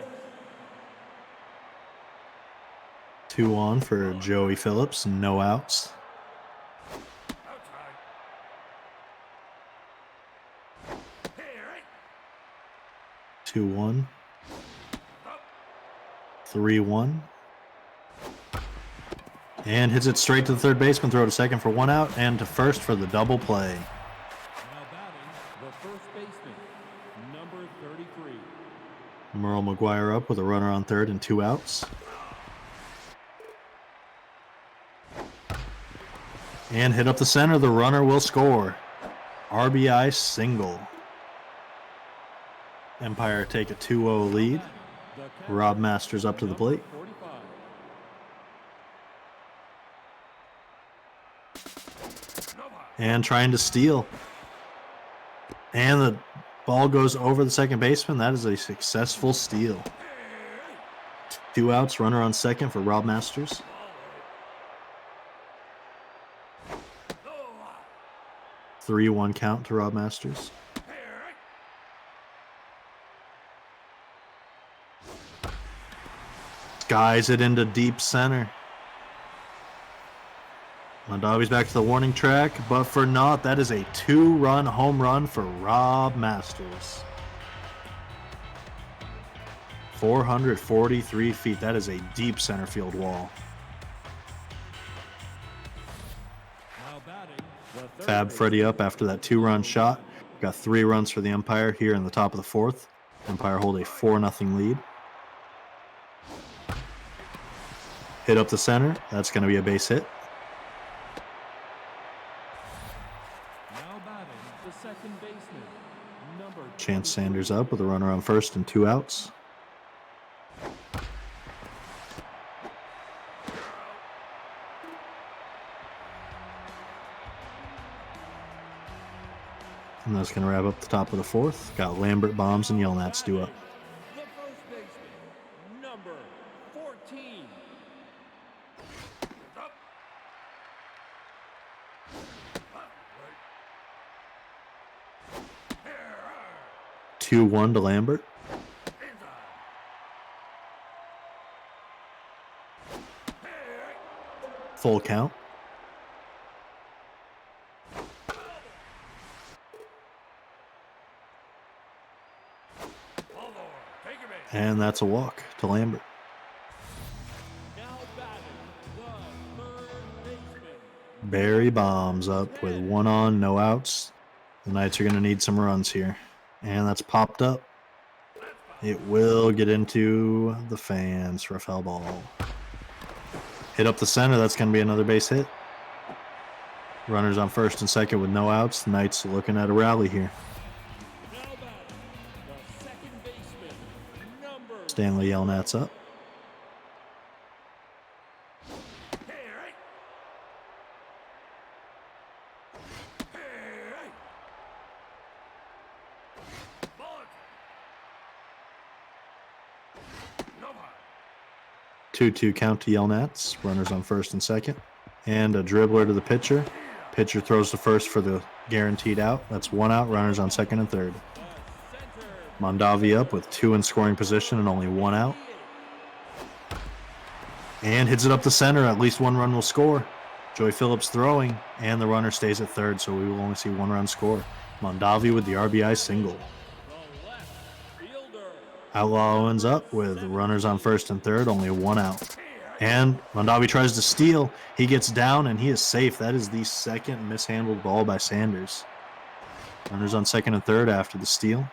2 on for Joey Phillips. No outs. Outside. 2-1. 3-1. And hits it straight to the third baseman. Throw to second for 1 out and to first for the double play. Now batting, the first baseman, number 33. Merle McGuire up with a runner on third and 2 outs. And hit up the center. The runner will score. RBI single. Empire take a 2-0 lead. The catcher, Rob Masters up to the plate. number 45. and trying to steal. And the ball goes over the second baseman. That is a successful steal. 2 outs, runner on second for Rob Masters. – 3-1 count to Rob Masters. Skies it into deep center. Mondavi's back to the warning track, but for naught. That is a 2-run home run for Rob Masters. 443 feet. That is a deep center field wall. Fab Freddy up after that 2-run shot. Got 3 runs for the umpire here in the top of the 4th. Umpire hold a 4-0 lead. Hit up the center. That's going to be a base hit. Chance Sanders up with a runner on first and 2 outs. And that's going to wrap up the top of the 4th. Got Lambert, Bombs, and Yelnats due up. The first baseman, number 14. 2-1 to Lambert. Full count. And that's a walk to Lambert. Now batting, the third baseman. Barry Bombs up with 1 on, no outs. The Knights are going to need some runs here. And that's popped up. It will get into the fans for a foul ball. Hit up the center. That's going to be another base hit. Runners on first and second with no outs. The Knights looking at a rally here. Now batting, the second baseman, number Stanley Yelnats up. No. 2-2 count to Yelnats. Runners on first and second. And a dribbler to the pitcher. Pitcher throws to first for the guaranteed out. That's 1 out. Runners on second and third. Mondavi up with 2 in scoring position and only 1 out. And hits it up the center. At least 1 run will score. Joey Phillips throwing. And the runner stays at third, so we will only see 1 run score. Mondavi with the RBI single. Outlaw ends up with runners on first and third, only 1 out. And Mondavi tries to steal. He gets down, and he is safe. That is the second mishandled ball by Sanders. Runners on second and third after the steal.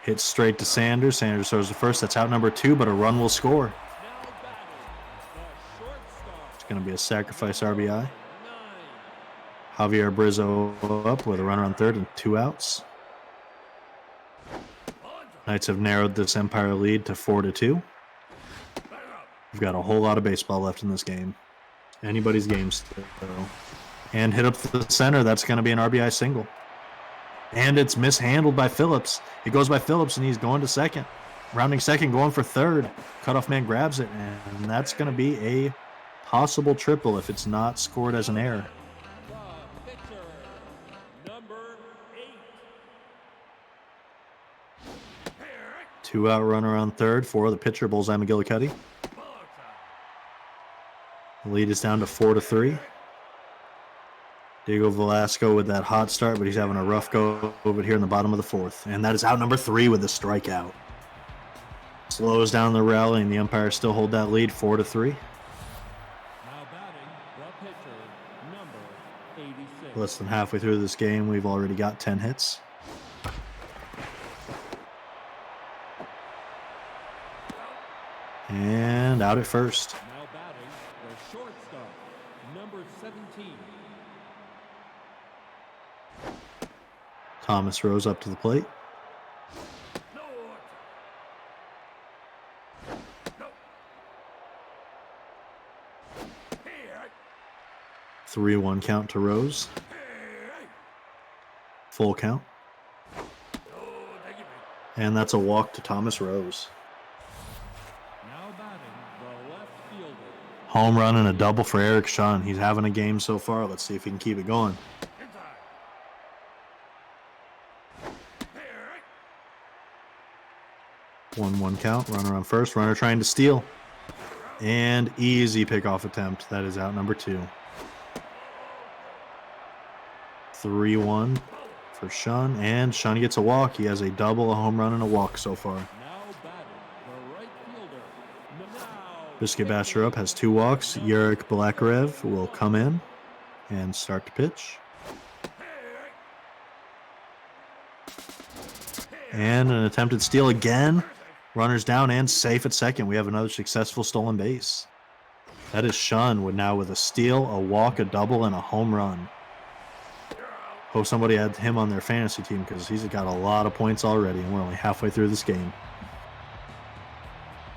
Hits straight to Sanders. Sanders throws to first. That's out number 2, but a run will score. It's going to be a sacrifice RBI. Javier Brizzo up with a runner on third and 2 outs. Knights have narrowed this Empire lead to 4-2. We've got a whole lot of baseball left in this game. Anybody's game still. And hit up the center. That's going to be an RBI single. And it's mishandled by Phillips. It goes by Phillips, and he's going to second. Rounding second, going for third. Cutoff man grabs it, and that's going to be a possible triple if it's not scored as an error. The pitcher, number 8. 2 out runner on third for the pitcher, Bullseye McGillicuddy. The lead is down to 4-3. Diego Velasco with that hot start, but he's having a rough go over here in the bottom of the 4th. And that is out number 3 with a strikeout. Slows down the rally, and the umpires still hold that lead 4-3. Now batting, the pitcher, number 86. Less than halfway through this game, we've already got 10 hits. And out at first. Now batting, the shortstop, number 17. Thomas Rose up to the plate. 3-1 count to Rose. Full count. And that's a walk to Thomas Rose. Now batting the left fielder. Home run and a double for Eric Shun. He's having a game so far. Let's see if he can keep it going. 1-1 count. Runner on first. Runner trying to steal. And easy pickoff attempt. That is out number 2. 3-1 for Shun. And Shun gets a walk. He has a double, a home run, and a walk so far. Now batting the right fielder. Now Biscuit Basher up has 2 walks. Yurik Balakarev will come in and start to pitch. And an attempted steal again. Runners down and safe at second. We have another successful stolen base. That is Shun with a steal, a walk, a double, and a home run. Hope somebody had him on their fantasy team because he's got a lot of points already, and we're only halfway through this game.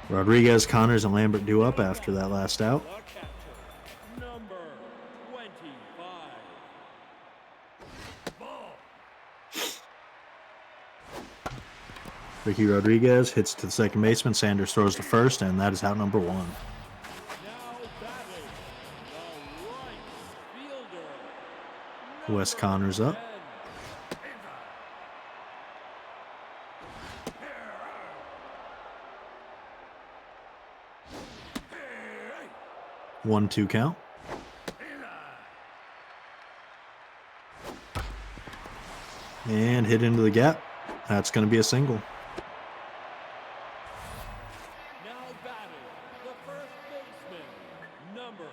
Rodriguez, Connors, and Lambert do up after that last out. the catcher. Number 25. Ball. Ricky Rodriguez hits to the second baseman. Sanders throws to first, and that is out number 1. Now batting the right fielder. Wes Connors up. 1-2 count. And hit into the gap. That's going to be a single. Now batting the first baseman, number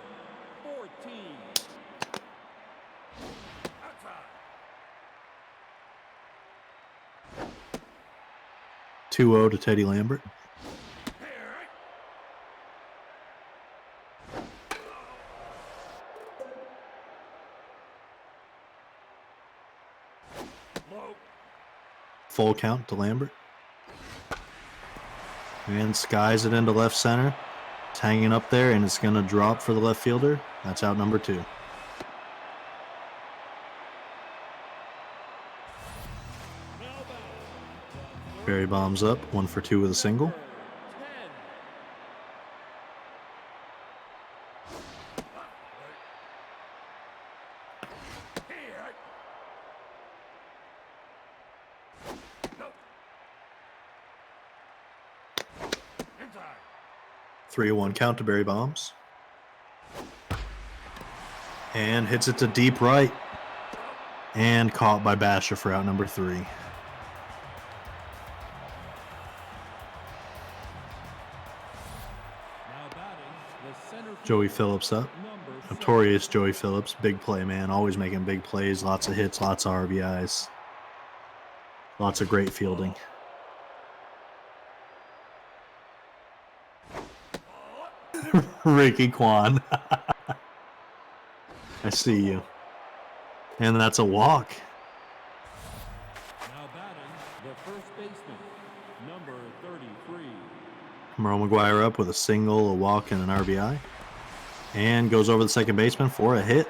14. Outside. 2-0 to Teddy Lambert. Low. Full count to Lambert. And skies it into left center. It's hanging up there, and it's going to drop for the left fielder. That's out number 2. Now batting Barry bombs up. 1 for 2 with a single. 10. 3-1 count to Barry bombs. And hits it to deep right. And caught by Basha for out number 3. Now batting the center Joey fielder, Phillips up. number 7. Notorious Joey Phillips. Big play man. Always making big plays. Lots of hits. Lots of RBIs. Lots of great fielding. Ricky Kwan. I see you. And that's a walk. Now batting the first baseman, number 33. Merle McGuire up with a single, a walk, and an RBI. And goes over the second baseman for a hit.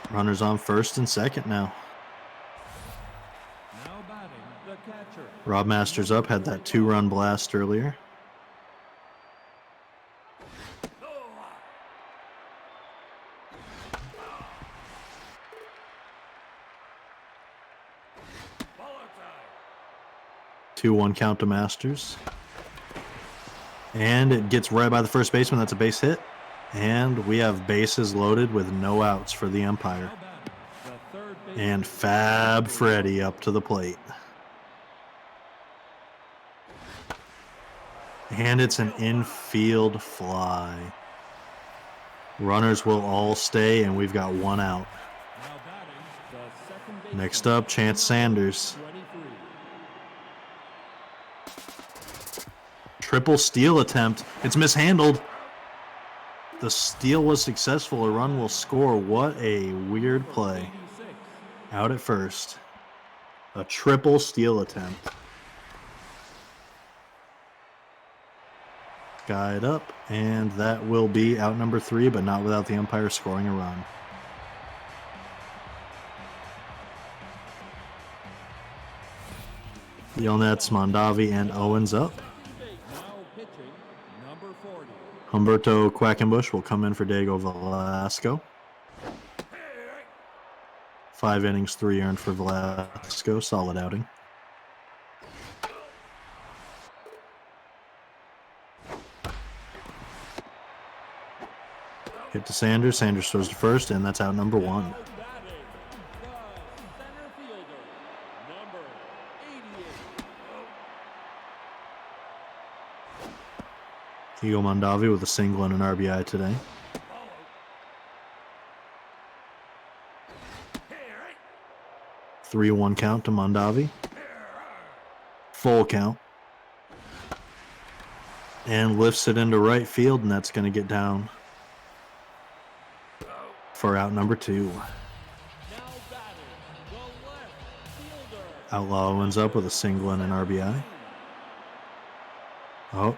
Runners on first and second now. Now batting the catcher. Rob Masters up, had that 2-run blast earlier. Ball outside. 2-1 count to Masters. And it gets right by the first baseman. That's a base hit. And we have bases loaded with no outs for the umpire. Now batting the third baseman. And Fab Freddy up to the plate. And it's an infield fly. Runners will all stay, and we've got 1 out. Now batting the second baseman. Next up, Chance Sanders. 23. Triple steal attempt. It's mishandled. The steal was successful. A run will score. What a weird play. 86. Out at first. A triple steal attempt. Skied up, and that will be out number 3, but not without the umpire scoring a run. Yelnats, Mondavi, and Owens up. Now pitching, number 40. Humberto Quackenbush will come in for Dago Velasco. 5 innings, 3 earned for Velasco. Solid outing. Hit to Sanders. Sanders throws to first, and that's out number 1. Now batting, the center fielder, number 88. Hugo Mondavi with a single and an RBI today. Follow. 3-1 count to Mondavi. Full count. And lifts it into right field, and that's going to get down for out number 2. Now batting, the left fielder. Outlaw Owens up with a single and an RBI. Oh,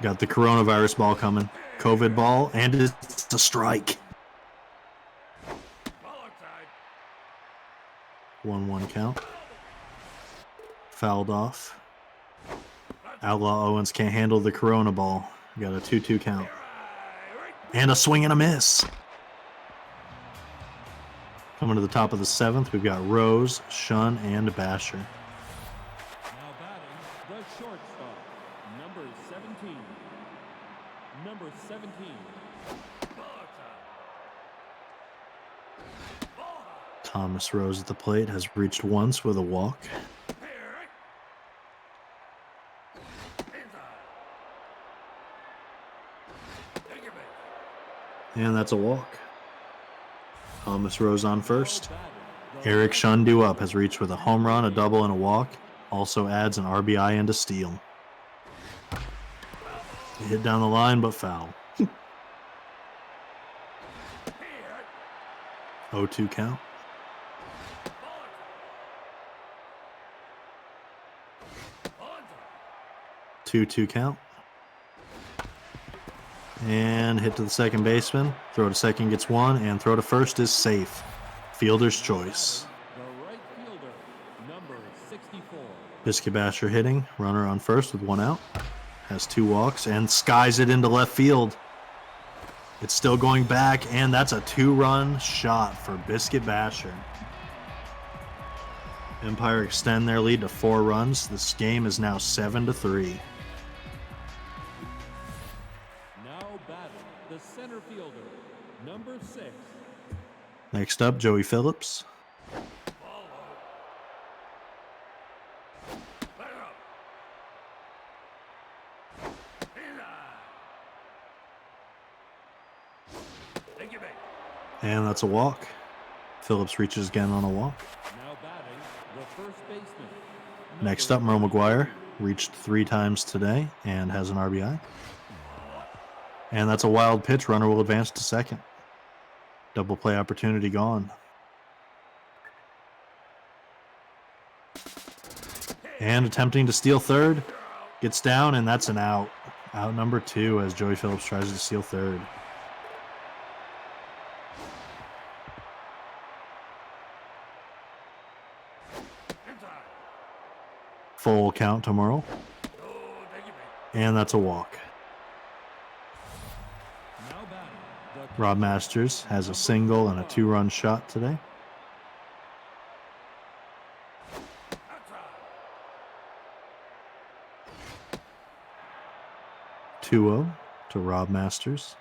got the coronavirus ball coming. COVID ball, and it's a strike. Follow side. 1-1 count. Fouled off. Outlaw Owens can't handle the corona ball. Got a 2-2 count. And a swing and a miss. Coming to the top of the 7th, we've got Rose, Shun, and Basher. Now batting, the shortstop, number 17. Number 17. Follow side. Thomas Rose at the plate has reached once with a walk. And that's a walk. Thomas Rose on first. Eric Shundu up has reached with a home run, a double, and a walk. Also adds an RBI and a steal. Hit down the line, but foul. 0-2 count. Two count. And hit to the second baseman. Throw to second gets 1, and throw to first is safe. Fielder's choice. The right fielder, number 64. Biscuit Basher hitting. Runner on first with 1 out. Has 2 walks and skies it into left field. It's still going back, and that's a 2-run shot for Biscuit Basher. Empire extend their lead to 4 runs. This game is now 7-3. Now batting, the center fielder, number 6. Next up, Joey Phillips. And that's a walk. Phillips reaches again on a walk. Now batting, the first baseman. Next up, Merle McGuire. Reached 3 times today and has an RBI. And that's a wild pitch. Runner will advance to second. Double play opportunity gone. And attempting to steal third. Gets down, and that's an out. Out number 2 as Joey Phillips tries to steal third. Full count to Merle. And that's a walk. Now batting, the Rob Masters has a single and a 2-run shot today. Two-0 to Rob Masters.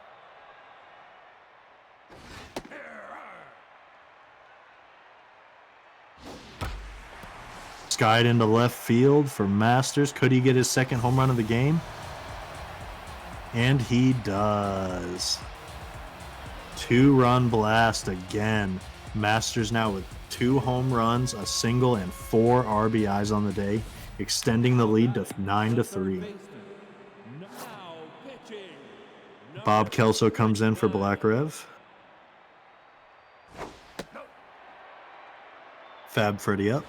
Skied into left field for Masters. Could he get his second home run of the game? And he does. 2-run blast again. Masters now with 2 home runs, a single, and 4 RBIs on the day, extending the lead to 9-3. baseman. Now pitching. Bob Kelso comes in for Black Rev. Fab Freddy up.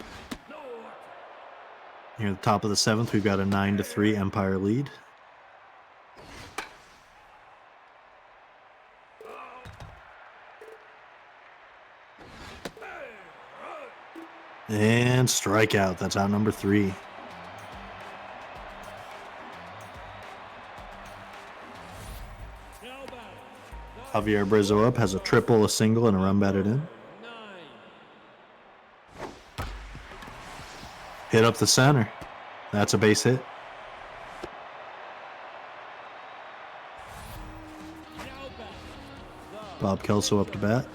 Here at the top of the 7th, we've got a 9-3 Empire lead. And strikeout. That's out number 3. Now batting, Javier Brizo up has a triple, a single, and a run batted in. 9. Hit up the center. That's a base hit. Now batting, Bob Kelso up to bat. now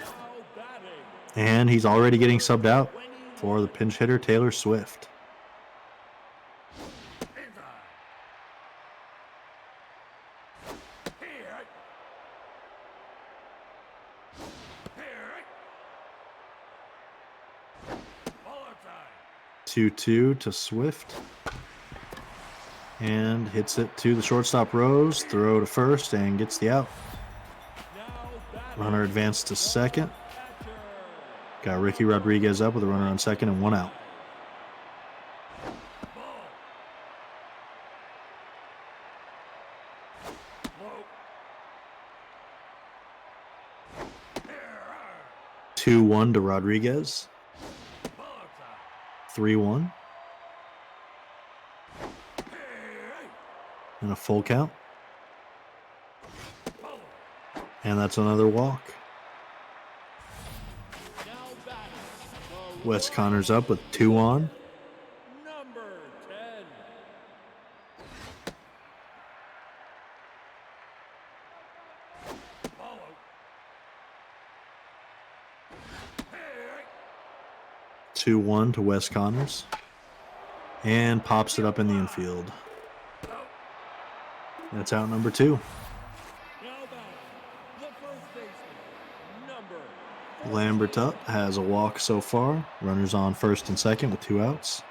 batting. And he's already getting subbed out for the pinch hitter, Taylor Swift. Inside. Here. Here. Ball outside. 2-2 to Swift. And hits it to the shortstop Rose. Throw to first and gets the out. Now batting, Runner advanced to second. catcher. Got Ricky Rodriguez up with a runner on second and 1 out. Ball. Low. Here. 2-1 to Rodriguez. Ball outside. 3-1. Here. And a full count. Ball. And that's another walk. Now batting, the Wes Connors up with 2 on. number 10. Follow. Hey. 2-1 to Wes Connors. And pops it up in the infield. That's out number 2. Now batting, the first baseman, number Lambert up has a walk so far. Runners on first and second with 2 outs.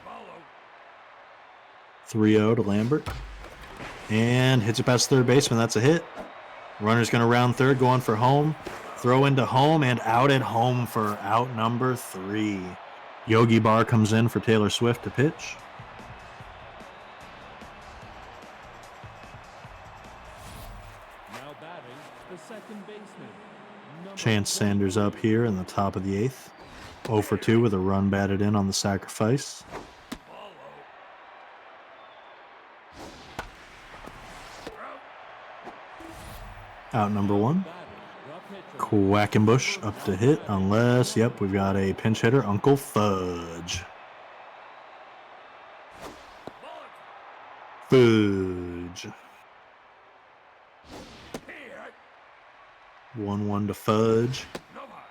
Follow. 3-0 to Lambert. And hits it past third baseman. That's a hit. Runner's going to round third, going for home. Throw into home and out at home for out number 3. Yogi Bar comes in for Taylor Swift to pitch. Now batting, the second baseman, number Chance Sanders up here in the top of the 8th. 0 for 2 with a run batted in on the sacrifice. Follow. Out number 1. Batting, the pitcher, Quackenbush up to hit unless, yep, we've got a pinch hitter, Uncle Fudge. Fudge. here. 1-1 to Fudge. No high.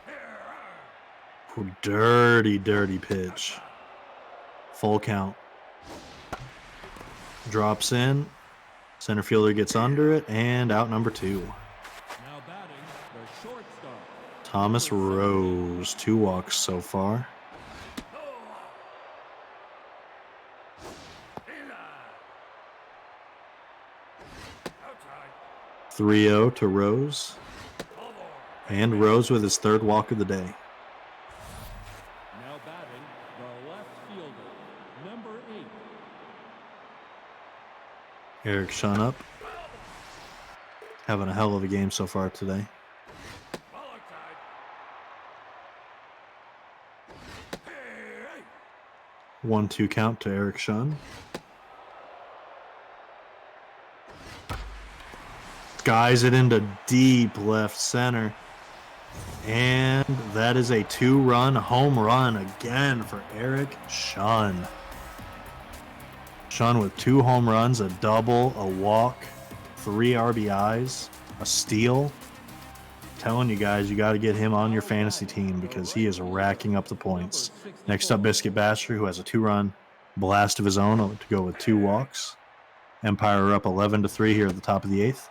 Here. Ooh, dirty, dirty pitch. Full count. Drops in. Center fielder gets under it, and out number 2. Now batting, the shortstop, Thomas Rose, 2 walks so far. outside. 3-0 to Rose. And Rose with his 3rd walk of the day. Now batting, the left fielder, number 8. Eric Shun up. Having a hell of a game so far today. Ball outside. Hey. 1-2 count to Eric Shun. Guys it into deep left center. And that is a 2-run home run again for Eric Shun. Shun with 2 home runs, a double, a walk, 3 RBIs, a steal. Telling you guys, you got to get him on your fantasy team because he is racking up the points. Next up, Biscuit Basher, who has a 2-run blast of his own to go with 2 walks. Empire are up 11-3 here at the top of the 8th.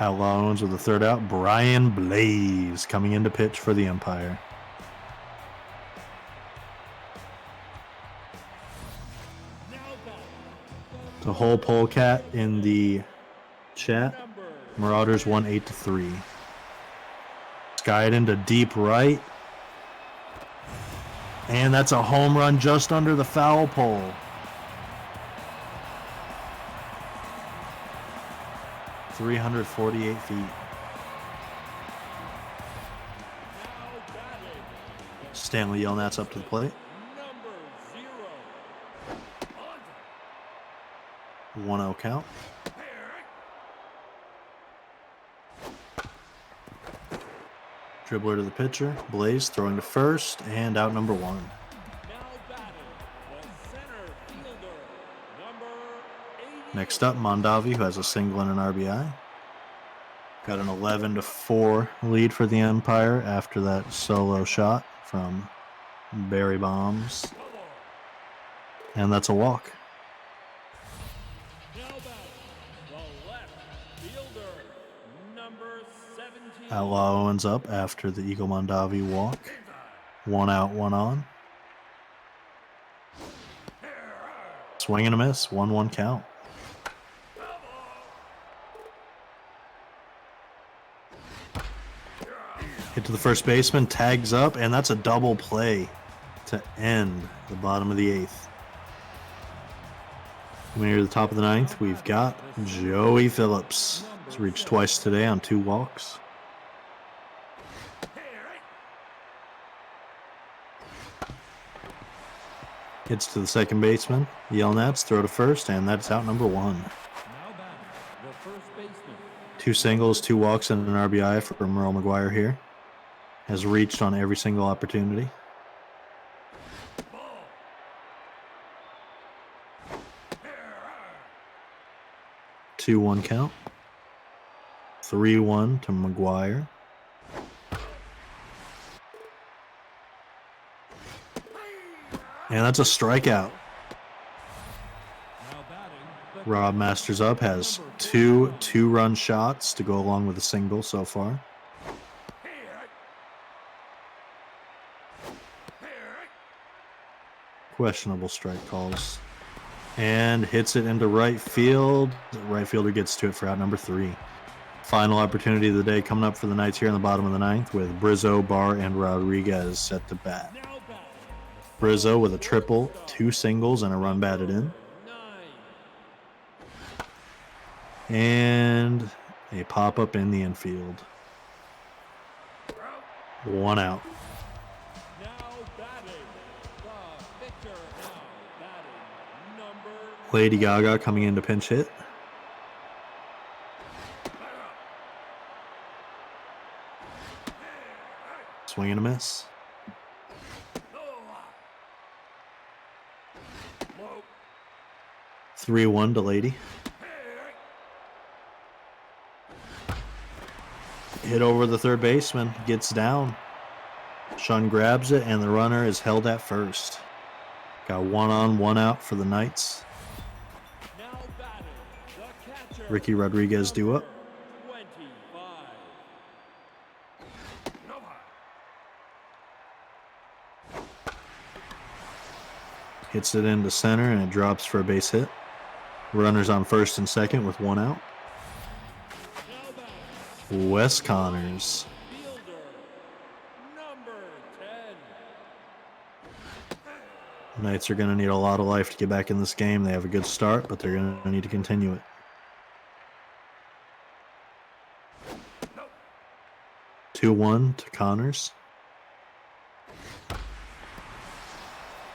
Outlaw owns with a 3rd out. Brian Blaze coming in to pitch for the Empire. Now batting, The whole polecat in the chat. Number Marauders won 8-3. Skied into deep right. And that's a home run just under the foul pole. .348 feet. now batting. Stanley Yelnats up to the plate. Number 0. 1-0 count. Dribbler to the pitcher. Blaze throwing to first and out number 1. Now batting. The center fielder. Number 80. Next up, Mondavi, who has a single and an RBI. Got an 11-4 lead for the Empire after that solo shot from Barry Bombs. And that's a walk. Now batting. The left fielder. Number 17. Outlaw Owens up after the Eagle Mondavi walk. 1 out, 1 on. Swing and a miss. 1-1 count. Hit to the first baseman, tags up, and that's a double play to end the bottom of the 8th. Coming here to the top of the 9th, we've got Joey Phillips. He's reached twice today on 2 walks. Hits to the second baseman. Yelnats throw to first, and that's out number 1. Now batting. The first baseman. 2 singles, 2 walks, and an RBI for Merle McGuire here. Has reached on every single opportunity. Two 1 count. 3-1 to McGuire. And that's a strikeout. Now batting. The Rob Masters up has 2 2-run shots to go along with a single so far. Questionable strike calls. And hits it into right field. The right fielder gets to it for out number 3. Final opportunity of the day coming up for the Knights here in the bottom of the 9th with Brizzo, Barr, and Rodriguez set to bat. now batting. Brizzo with a triple, 2 singles, and a run batted in. 9. And a pop-up in the infield. 1 out. Now batting. The pitcher. Now batting. Number Lady Gaga coming in to pinch hit. Swing and a miss. 3-1 to Lady. Hit over the third baseman. Gets down. Sean grabs it, and the runner is held at first. Got 1 on, 1 out for the Knights. now batting. The catcher. Ricky Rodriguez due up. 25. Hits it into center, and it drops for a base hit. Runners on first and second with 1 out. Now batting. Wes Connors. Fielder. Number 10. Knights are going to need a lot of life to get back in this game. They have a good start, but they're going to need to continue it. No. 2-1 to Connors.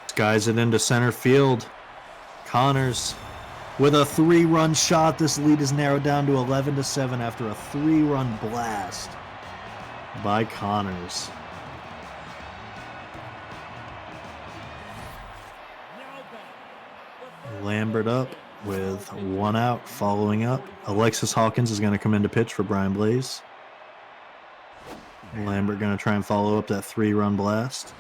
Skies it into center field. Connors with a 3-run shot. This lead is narrowed down to 11-7 after a 3-run blast by Connors. Now batting. Lambert up with 1 out. Following up, Alexis Hawkins is going to come in to pitch for Brian Blaze. Lambert going to try and follow up that 3-run blast.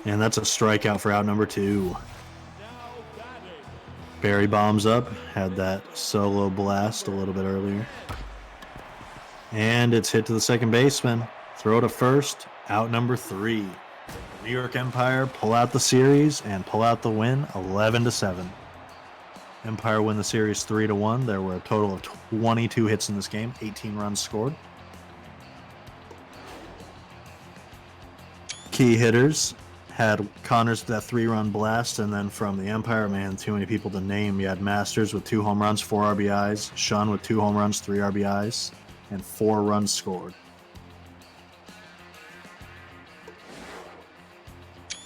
And that's a strikeout for out number 2. Now batting. Barry bombs up. Had that solo blast a little bit earlier. And it's hit to the second baseman. Throw to first. Out number 3. New York Empire pull out the series and pull out the win 11-7. Empire win the series 3-1. There were a total of 22 hits in this game, 18 runs scored. Key hitters had Connors with that 3-run blast, and then from the Empire, man, too many people to name. You had Masters with 2 home runs, 4 RBIs, Sean with 2 home runs, 3 RBIs, and 4 runs scored.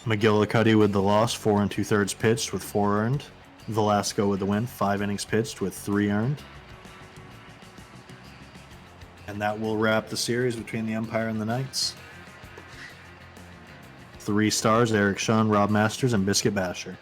McGillicuddy with the loss, 4 2/3 pitched with 4 earned. Velasco with the win, 5 innings pitched with 3 earned. And that will wrap the series between the Empire and the Knights. 3 stars, Eric Sean, Rob Masters, and Biscuit Basher.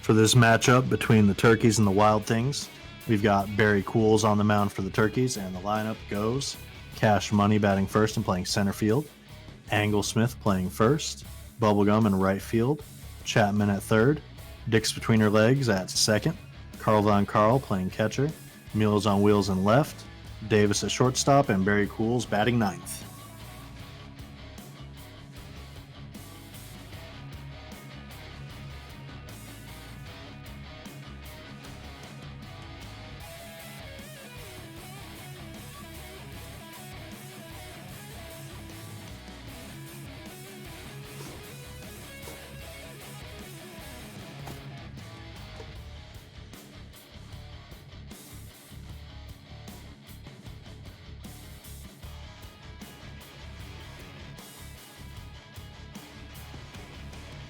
For this matchup between the Turkeys and the Wild Things, we've got Barry Cools on the mound for the Turkeys, and the lineup goes Cash Money batting first and playing center field, Angle Smith playing first, Bubblegum in right field, Chapman at third, Dix between her legs at second, Carl Von Carl playing catcher, Meals on Wheels in left, Davis at shortstop, and Barry Cools batting ninth.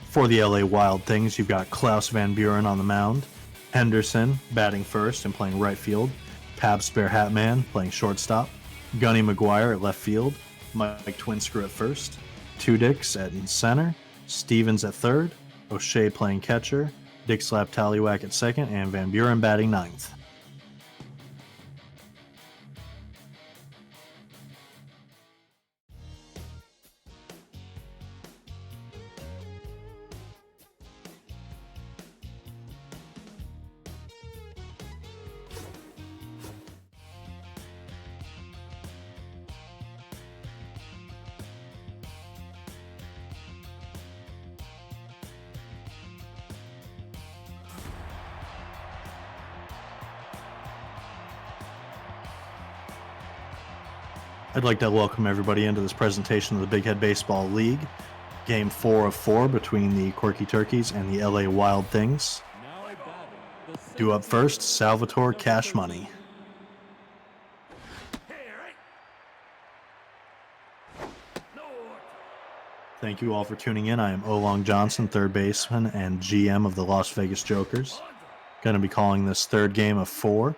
For the LA Wild Things, you've got Klaus Van Buren on the mound, Henderson batting first and playing right field, Pab Spare Hatman playing shortstop, Gunny McGuire at left field, Mike Twinscrew at first, Tudix at center, Stevens at third, O'Shea playing catcher, Dick Slap Tallywhack at second, and Van Buren batting ninth. I'd like to welcome everybody into this presentation of the Big Head Baseball League. Game 4 of 4 between the Quirky Turkeys and the LA Wild Things. Due up first, Salvatore Cash Money. Thank you all for tuning in. I am Olong Johnson, third baseman and GM of the Las Vegas Jokers. Going to be calling this third game of 4.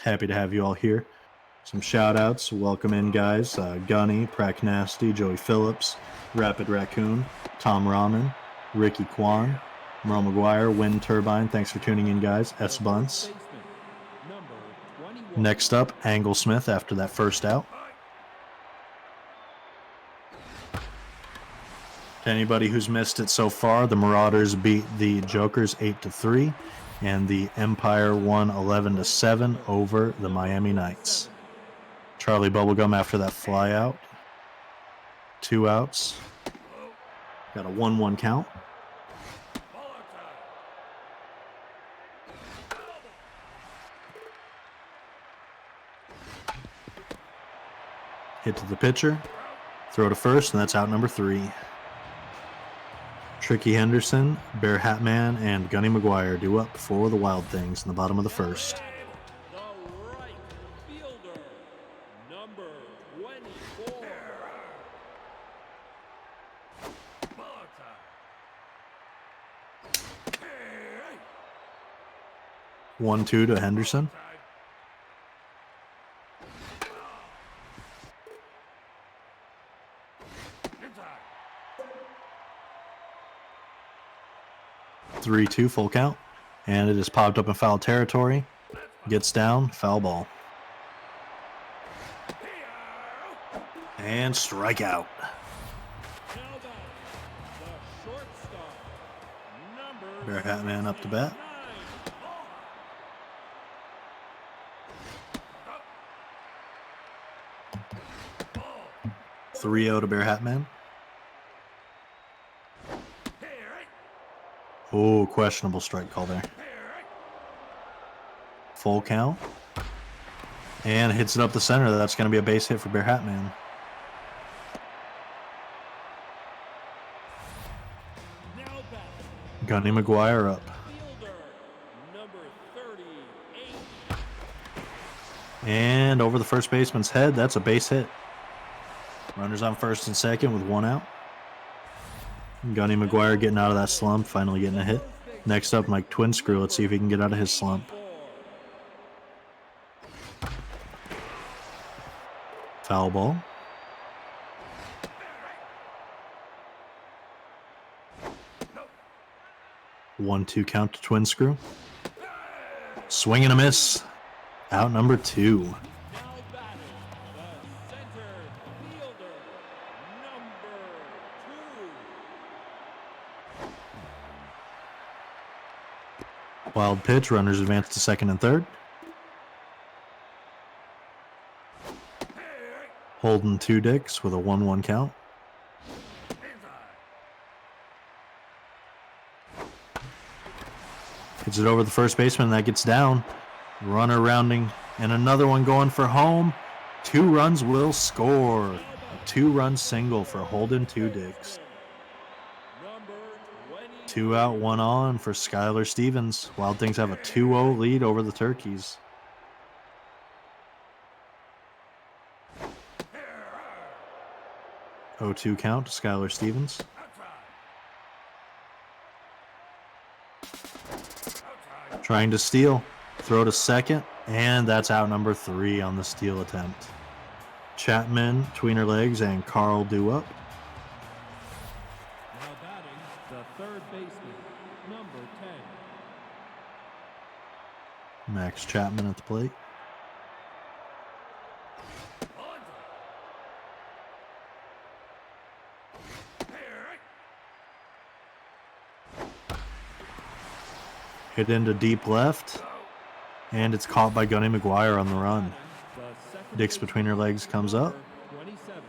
Happy to have you all here. Some shout outs. Welcome in, guys. Gunny, Prack Nasty, Joey Phillips, Rapid Raccoon, Tom Rahman, Ricky Kwan, Merle McGuire, Wind Turbine. Thanks for tuning in, guys. S Bunce. Next up, Angle Smith after that first out. To anybody who's missed it so far, the Marauders beat the Jokers 8-3, and the Empire won 11-7 over the Miami Knights. Charlie Bubblegum after that fly out. 2 outs. Got a 1-1 count. Hit to the pitcher. Throw to first, and that's out number 3. Tricky Henderson, Bear Hatman, and Gunny McGuire due up for the Wild Things in the bottom of the first. The right fielder, number 24. 1-2 to Henderson. Three, 2 full count, and it is popped up in foul territory. Gets down, foul ball, and strikeout. Bear Hatman up to bat. 3-0 to Bear Hatman. Oh, questionable strike call there. Full count. And hits it up the center. That's going to be a base hit for Bear Hatman. Gunny McGuire up. And over the first baseman's head, that's a base hit. Runners on first and second with 1 out. Gunny McGuire getting out of that slump, finally getting a hit. Next up, Mike Twinscrew. Let's see if he can get out of his slump. Foul ball. One, 2 count to Twinscrew. Swing and a miss. Out number 2. Wild pitch, runners advance to second and third. Holding 2 dicks with a 1-1 count. Hits it over the first baseman, and that gets down. Runner rounding, and another one going for home. 2 runs will score. A 2-run single for Holden 2 dicks. 2 out, 1 on for Skylar Stevens. Wild Things have a 2-0 lead over the Turkeys. Oh-2 count to Skylar Stevens. Trying to steal. Throw to second, and that's out number 3 on the steal attempt. Chapman, tweener legs, and Carl due up. Now batting, the third baseman, number 10. Max Chapman at the plate. Hit into deep left, and it's caught by Gunny McGuire on the run. Dicks between her legs comes up. 27.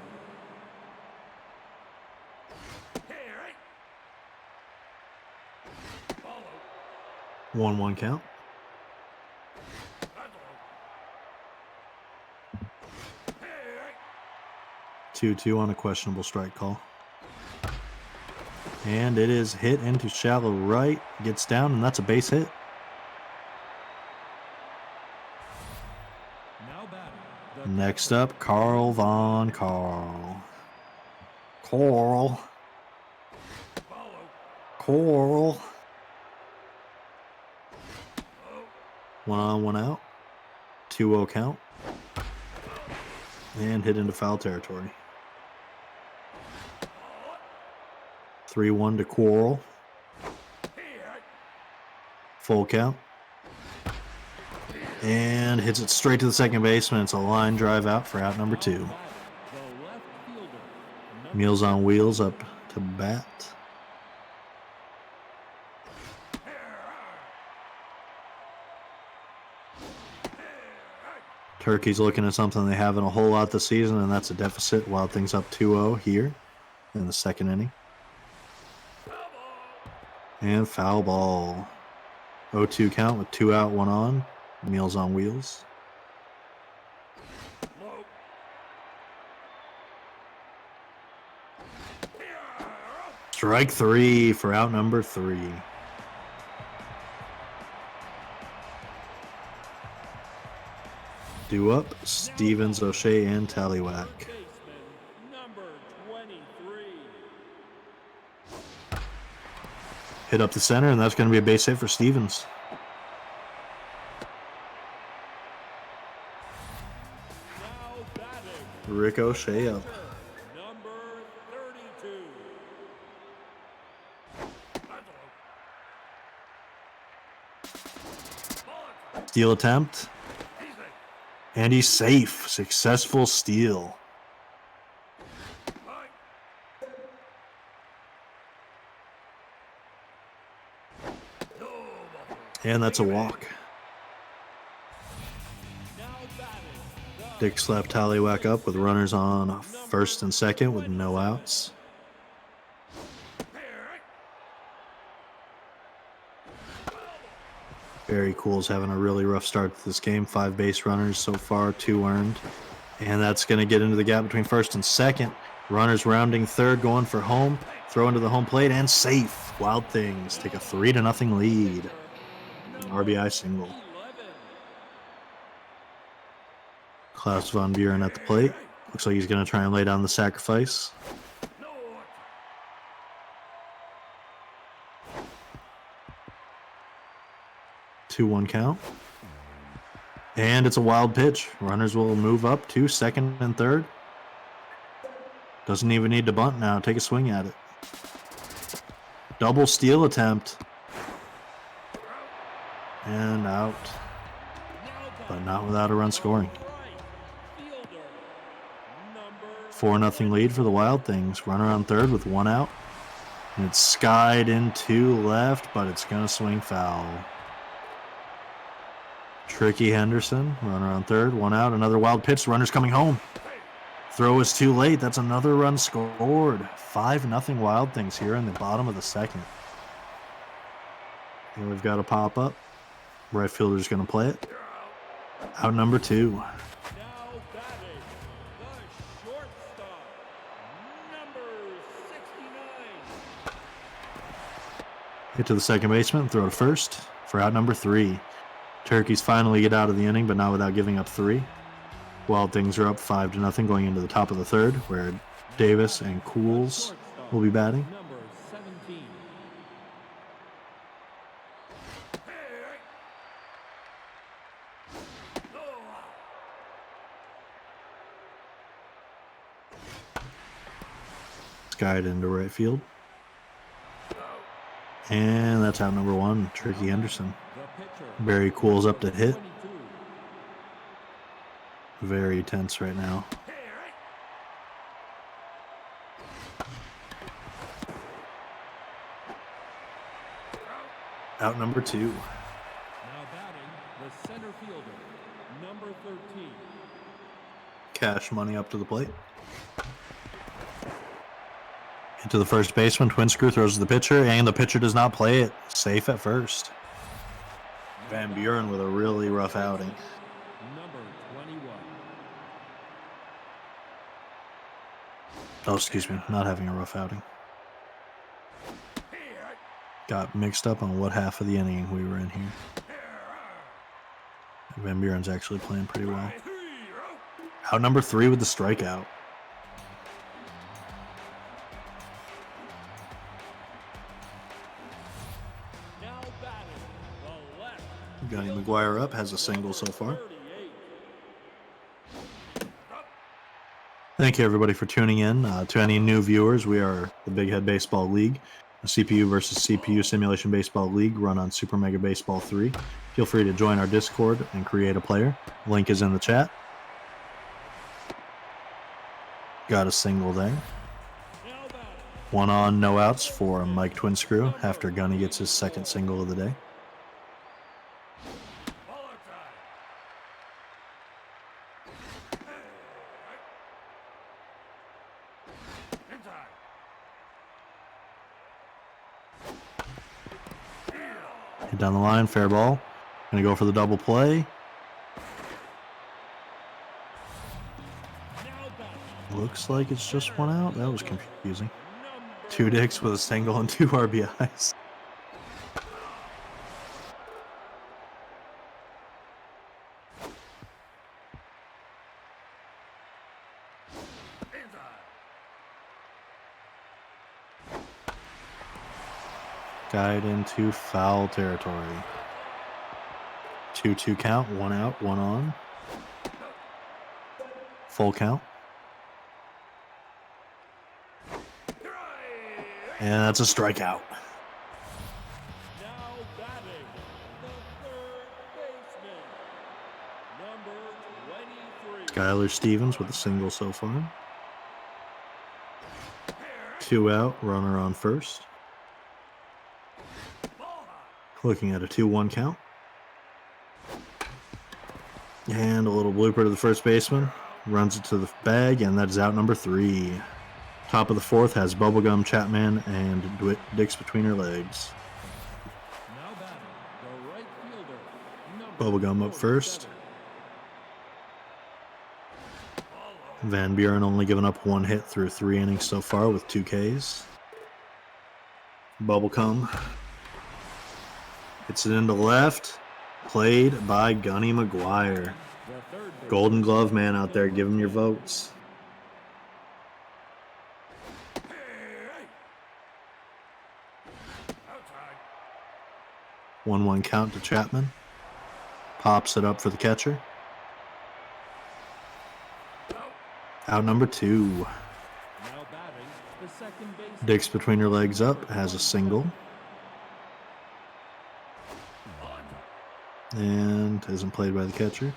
1-1 count. Two on a questionable strike call. And it is hit into shallow right. Gets down, and that's a base hit. Now batting, the Next up, Carl Von Carl. Coral. 1 on, 1 out. 2-0 count. And hit into foul territory. 3-1 to Coral. Full count. And hits it straight to the second baseman. It's a line drive out for out number 2. the left fielder, number Meals on Wheels up to bat. Turkey's looking at something they haven't a whole lot this season, and that's a deficit. Wild Things up 2-0 here in the second inning. And foul ball. 0-2 count with 2 out, 1 on. Meals on Wheels. Strike 3 for out number 3. Due up, Stevens, O'Shea, and Tallywhack. Number 23. Hit up the center, and that's going to be a base hit for Stevens. Now batting. Rick O'Shea up. Number 32. Steal attempt. And he's safe. Successful steal. And that's a walk. Dick slapped Tallywhack up with runners on first and second with no outs. Very Cool's having a really rough start to this game. 5 base runners so far, 2 earned. And that's going to get into the gap between first and second. Runners rounding third, going for home. Throw into the home plate and safe. Wild Things take a 3-0 lead. RBI single. Klaus von Buren at the plate. Looks like he's going to try and lay down the sacrifice. Two 2-1 count. And it's a wild pitch. Runners will move up to second and third. Doesn't even need to bunt now. Take a swing at it. Double steal attempt. And out. But not without a run scoring. 4-0 lead for the Wild Things. Runner on third with 1 out. And it's skied into left, but it's going to swing foul. Tricky Henderson, runner on third, 1 out. Another wild pitch. Runner's coming home. Throw is too late. That's another run scored. 5-0 Wild Things here in the bottom of the second. And we've got a pop up. Right fielder's going to play it. Out number 2. Now batting, the shortstop, number 69. Hit to the second baseman, throw to first for out number 3. Turkeys finally get out of the inning, but not without giving up 3. Wild Things are up 5-0 going into the top of the third, where Davis and Cools will be batting. Number 17. Skied into right field. And that's out number 1, Tricky Henderson. The pitcher, Very Cool's up to hit. 22. Very tense right now. Out number 2. Now batting, the center fielder, number 13. Cash Money up to the plate. Into the first baseman. Twin screw throws to the pitcher, and the pitcher does not play it. Safe at first. Van Buren with a really rough outing. Number 21. Oh, excuse me. Not having a rough outing. Got mixed up on what half of the inning we were in here. Van Buren's actually playing pretty well. Out number 3 with the strikeout. Now batting, the left. Johnny McGuire up, has a single so far. 38. Thank you, everybody, for tuning in. To any new viewers, we are the Big Head Baseball League, a CPU versus CPU simulation baseball league run on Super Mega Baseball 3. Feel free to join our Discord and create a player. Link is in the chat. Got a single there. Now batting, 1 on, no outs for Mike Twinscrew after Gunny gets his second single of the day. Hit down the line, fair ball. Gonna go for the double play. Looks like it's just 1 out. That was confusing. 2 dicks with a single and 2 RBIs. Guide into foul territory. 2-2 count, 1 out, 1 on. Full count. And that's a strikeout. Now batting, the third baseman, number 23. Skylar Stevens with a single so far. 2 out, runner on first. Looking at a 2-1 count. And a little blooper to the first baseman. Runs it to the bag, and that is out number 3. Top of the 4th has Bubblegum, Chapman, and Dicks between her legs. Now batting, the right fielder, Bubblegum up first. Van Buren only given up 1 hit through 3 innings so far with 2 Ks. Bubblegum hits it into left. Played by Gunny McGuire. Golden Glove man out there. Give him your votes. Outside. 1-1 count to Chapman. Pops it up for the catcher. Out number 2. Now batting, the second baseman. Dicks between her legs up. Has a single. And isn't played by the catcher.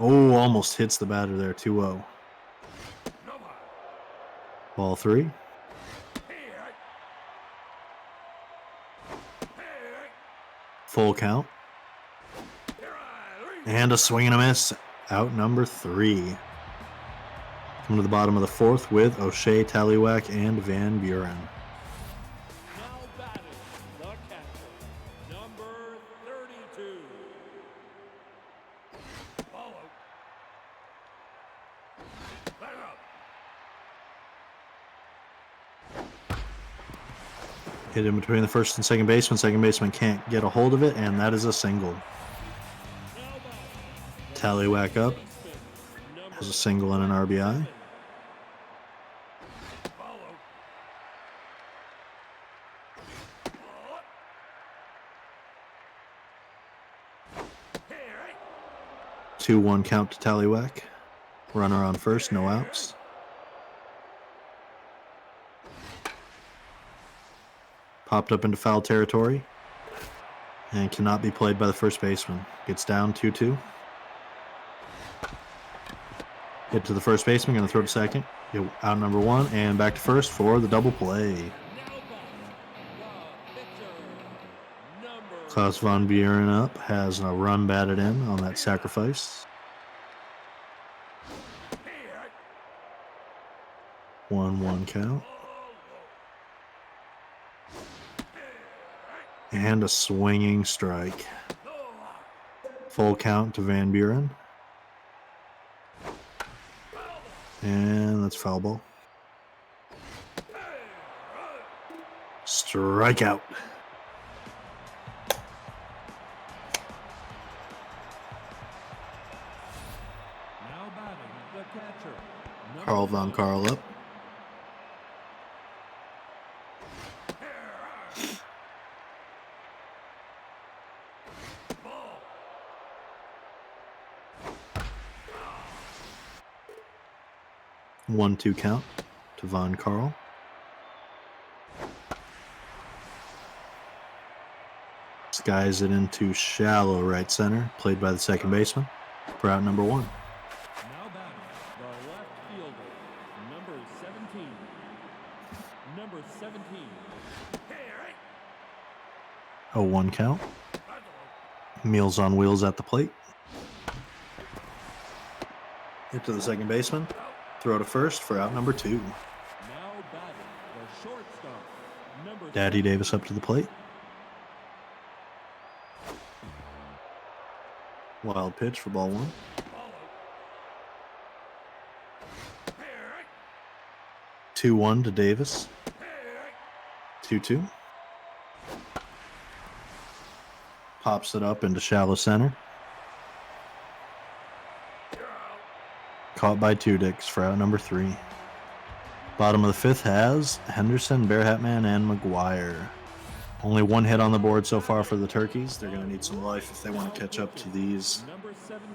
Oh, almost hits the batter there. 2-0. Ball 3. Full count. And a swing and a miss. Out number 3. Come to the bottom of the 4th with O'Shea, Tallywhack, and Van Buren. Now batting, the catcher, number 32. Follow. Let up. Hit in between the first and second baseman. Second baseman can't get a hold of it, and that is a single. Now batting, Tallywhack up. number Has a single and an RBI. follow. 2-1 count to Tallywhack. Runner on first, no outs. Popped up into foul territory. And cannot be played by the first baseman. Gets down 2-2. Hit to the first baseman, going to throw to second. Get out number 1, and back to first for the double play. Now batting, the pitcher, number Klaus Von Buren up, has a run batted in on that sacrifice. 1-1 count. And a swinging strike. Full count to Van Buren. And that's foul ball. Strikeout. now batting, the catcher, number Carl Von Carl up. ball. 1-2 count to Von Carl. Skies it into shallow right center, played by the second baseman for out number 1. Now batting, the left fielder, number 17. Number 0-1 count. Meals on Wheels at the plate. Hit to the second baseman. Throw to first for out number 2. Now batting the shortstop, number Daddy Davis up to the plate. Wild pitch for ball 1. 2-1 to Davis. 2-2. Pops it up into shallow center. Caught by Two Dicks for out number 3. Bottom of the 5th has Henderson, Bear Hat Man, and McGuire. Only 1 hit on the board so far for the Turkeys. They're going to need some life if they want to catch up to these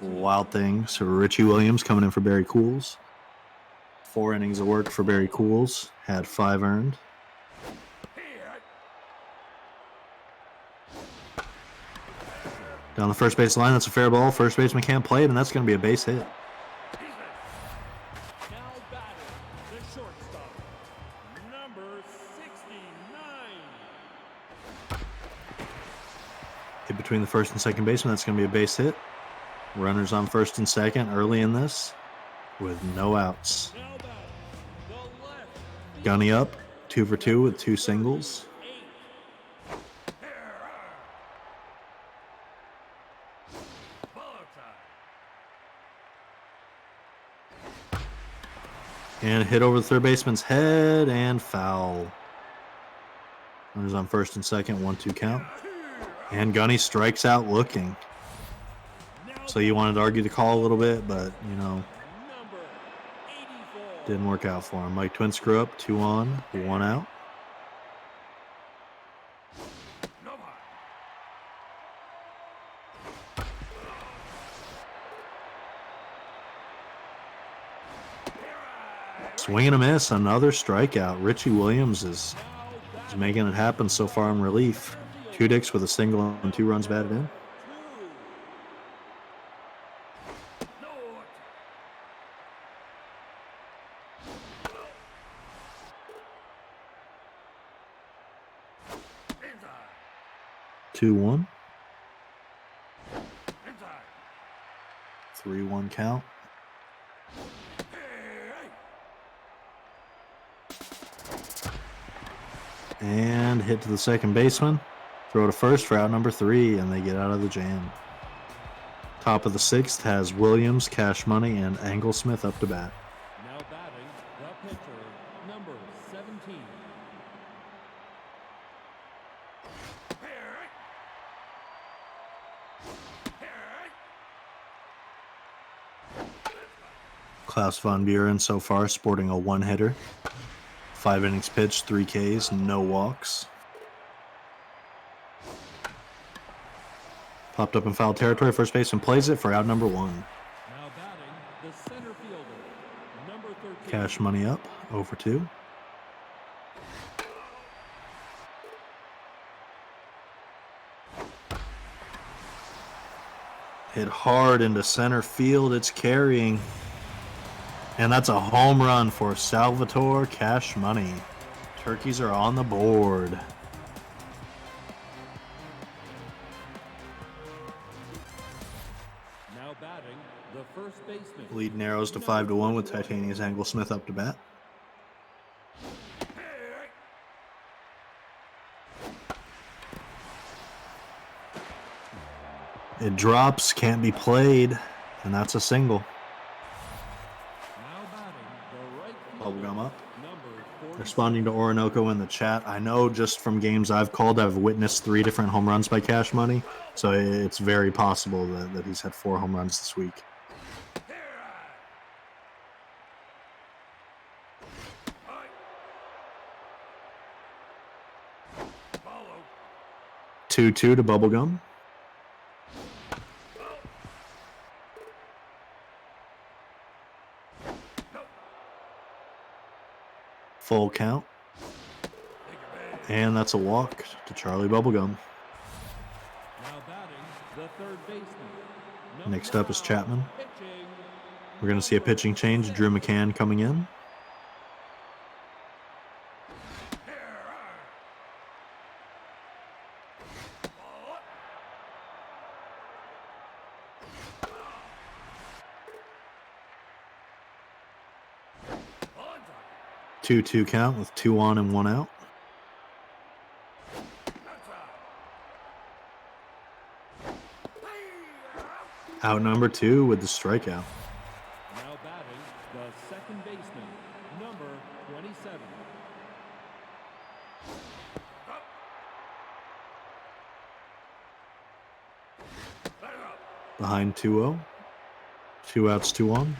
wild things. So Richie Williams coming in for Barry Cools. 4 innings of work for Barry Cools. Had 5 earned. Down the first base line, that's a fair ball. First baseman can't play it, and that's going to be a base hit. Now batting the shortstop, number 69. Hit between the first and second baseman, that's going to be a base hit. Runners on first and second early in this with no outs. Now batting the left. Gunny up, 2 for 2 with 2 singles. And hit over the third baseman's head and foul. Runners on first and second, 1-2 count. And Gunny strikes out looking. So you wanted to argue the call a little bit, but, you know, Number 84. didn't work out for him. Mike Twin screw up, 2 on, 1 out. Swing and a miss, another strikeout. Richie Williams is making it happen so far in relief. Two Dicks with a single and 2 runs batted in. Two one. 3-1 count. And hit to the second baseman. Throw to first for out number 3, and they get out of the jam. Top of the 6th has Williams, Cash Money, and Anglesmith up to bat. Now batting the pitcher, number 17. Klaus von Buren so far sporting a 1-hitter. 5 innings pitched, 3 Ks, no walks. Popped up in foul territory. First baseman plays it for out number 1. Now batting the center fielder, number 13. Cash Money up, 0 for 2. Hit hard into center field. It's carrying. And that's a home run for Salvatore Cash Money. Turkeys are on the board. Now batting the first baseman. Lead narrows to 5-1 with Titania's Anglesmith up to bat. It drops, can't be played, and that's a single. Now batting the right Bubblegum up. number 40. Responding to Orinoco in the chat, I know just from games I've called, I've witnessed 3 different home runs by Cash Money, so it's very possible that he's had 4 home runs this week. Follow. 2-2 to Bubblegum. Full count. And that's a walk to Charlie Bubblegum. Now batting the third baseman. Number Next up is Chapman. pitching. We're going to see a pitching change. Drew McCann coming in. 2-2 count with 2 on and 1 out. Out number 2 with the strikeout. Now batting, the second baseman, number 27. Behind 2-0. 2 outs, 2 on.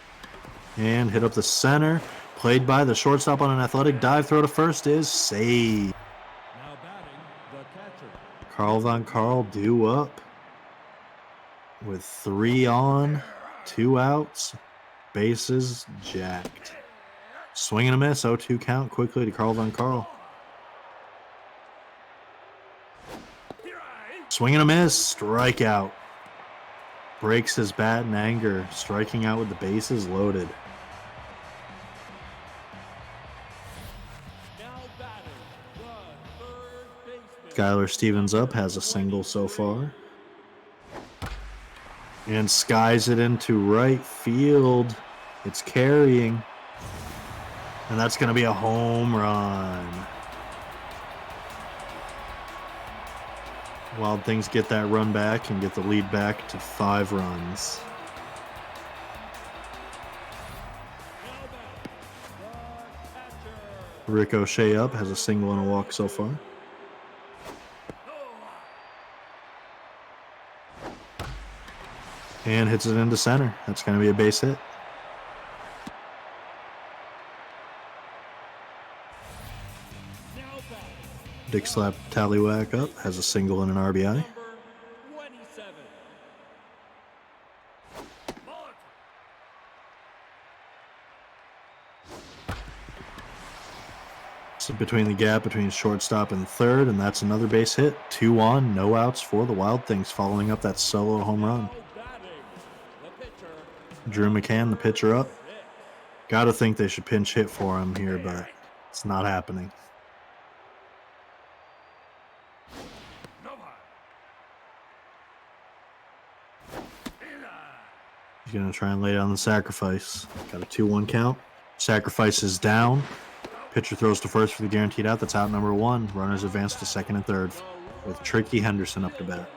And hit up the center. Played by the shortstop on an athletic dive throw to first is saved. Now batting, the catcher. Carl Von Carl due up with 3 on, 2 outs, bases jacked. Swing and a miss, 0-2 count quickly to Carl Von Carl. Swing and a miss, strikeout. Breaks his bat in anger, striking out with the bases loaded. Now batting, the third baseman. Skylar Stevens up, has a single so far. And skies it into right field. It's carrying. And that's going to be a home run. Wild Things get that run back and get the lead back to 5 runs. Ricochet up, has a single and a walk so far. And hits it into center. That's going to be a base hit. Dick Slap Tallywhack up, has a single and an RBI. Number 27. So between the gap between shortstop and third, and that's another base hit. 2 on, no outs for the Wild Things, following up that solo home run. Now batting, the pitcher. Drew McCann, the pitcher, up. Gotta think they should pinch hit for him here, but it's not happening. He's going to try and lay down the sacrifice. Got a 2-1 count. Sacrifice is down. Pitcher throws to first for the guaranteed out. That's out number 1. Runners advance to second and third with Tricky Henderson up to bat.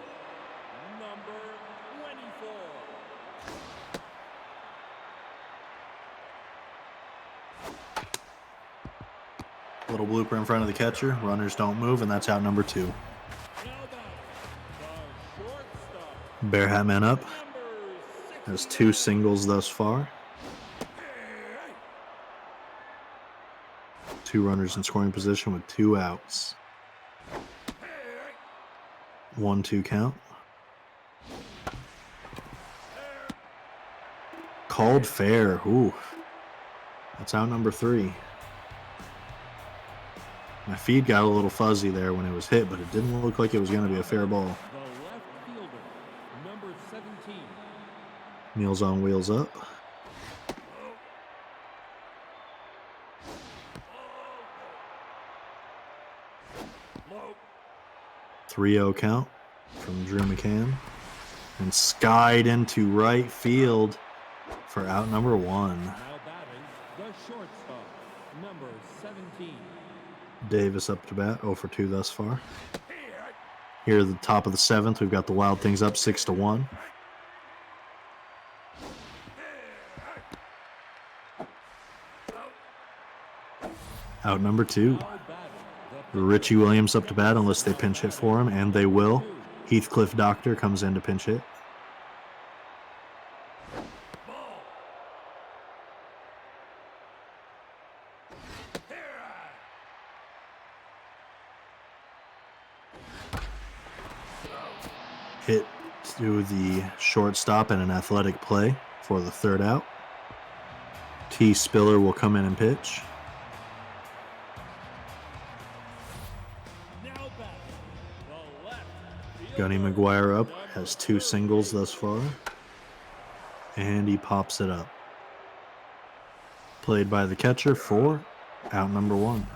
Number 24. Little blooper in front of the catcher. Runners don't move, and that's out number 2. Now batting, the shortstop. Bear Hat Man up. Number 6. Has 2 singles thus far. 2 runners in scoring position with 2 outs. 1-2 count. Called fair. Ooh. That's out number 3. My feed got a little fuzzy there when it was hit, but it didn't look like it was going to be a fair ball. The left fielder, number 17. Meals on Wheels up. 3-0 count from Drew McCann. And skied into right field for out number 1. Now batting, the shortstop, number 17. Davis up to bat, 0 for 2 thus far. Here at the top of the 7th, we've got the Wild Things up 6-1. Out number 2. Now batting, the Richie Williams up to bat unless they pinch hit for him, and they will. Heathcliff Doctor comes in to pinch hit. Hit to the shortstop and an athletic play for the 3rd out. T. Spiller will come in and pitch. now batting, the left fielder. Gunny McGuire up, has 2 singles thus far. And he pops it up. Played by the catcher for out number 1.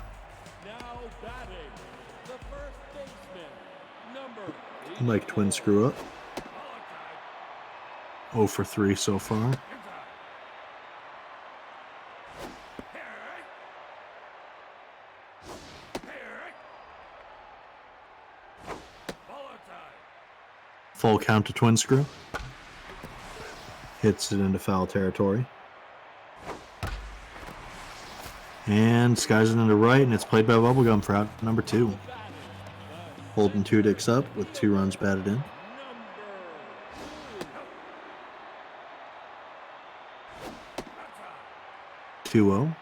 Now batting, the first baseman, number Mike Twin screw up. 0 for 3 so far. Full count to twin screw. Hits it into foul territory. And skies it into right, and it's played by Bubblegum for out number 2. Holding 2 dicks up with 2 runs batted in. Number 2-0.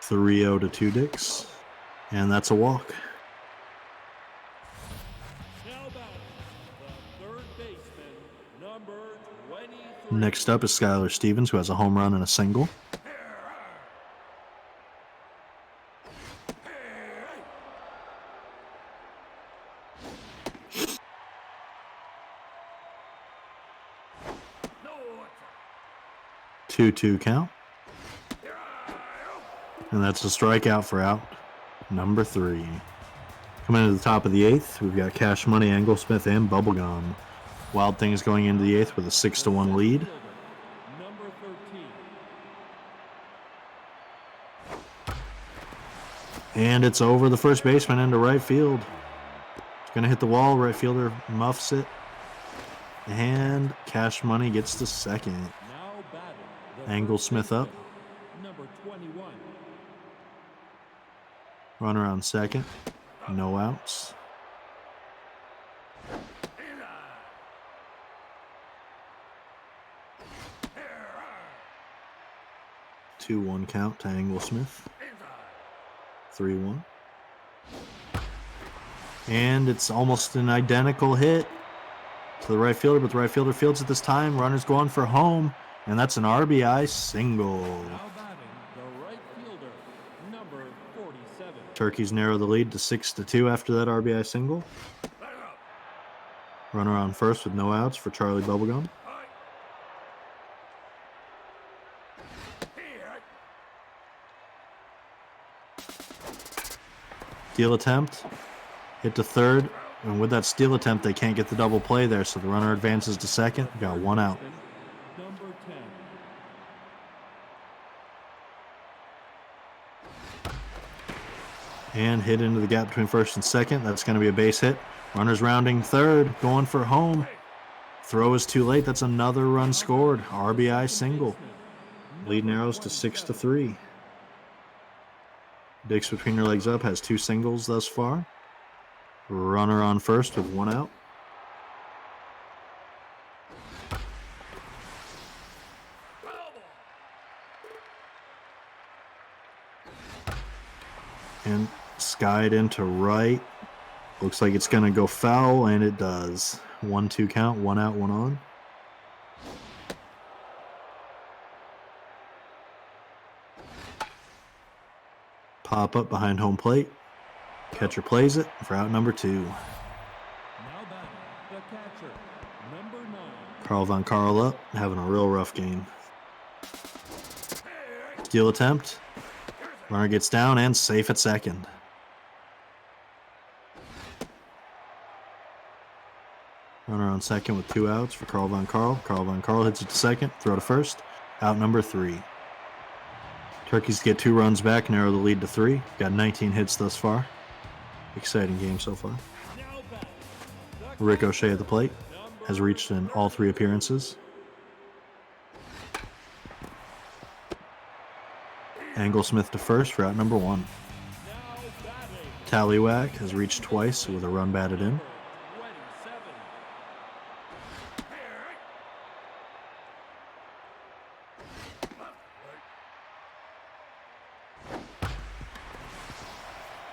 3-0 to 2 dicks. And that's a walk. Next up is Skylar Stevens, who has a home run and a single. Two count. And that's a strikeout for out number 3. Coming into the top of the 8th, we've got Cash Money, Anglesmith, and Bubblegum. Wild Things going into the 8th with a 6-1 lead. Number 13. And it's over the first baseman into right field. It's going to hit the wall. Right fielder muffs it. And Cash Money gets to second. Now batting, the Anglesmith up. number 21. Runner on second. No outs. Two 1 count to Anglesmith. 3-1. And it's almost an identical hit to the right fielder, but the right fielder fields it this time. Runner's going for home, and that's an RBI single. Now batting, the right fielder, number 47. Turkeys narrow the lead to 6-2 after that RBI single. Runner on first with no outs for Charlie Bubblegum. Steal attempt, hit to third, and with that steal attempt, they can't get the double play there, so the runner advances to second. Got 1 out. Number 10. And hit into the gap between first and second. That's going to be a base hit. Runner's rounding third, going for home. Throw is too late. That's another run scored. RBI single. Lead narrows to 6-3. Dicks between your legs up has 2 singles thus far. Runner on first with 1 out. And skied into right. Looks like it's going to go foul, and it does. 1-2 count, 1 out, 1 on. Pop up behind home plate. Catcher plays it for out number 2. Now batting, the catcher, number 9. Carl Von Carl up, having a real rough game. Steal attempt. Runner gets down and safe at second. Runner on second with 2 outs for Carl Von Carl. Carl Von Carl hits it to second, throw to first. Out number 3. Turkeys get 2 runs back, narrow the lead to 3. Got 19 hits thus far. Exciting game so far. Now batting, the Ricochet at the plate. number Has reached in all 3 appearances. Anglesmith to first for out number 1. now batting, Tallywhack has reached twice with a run batted in. 27.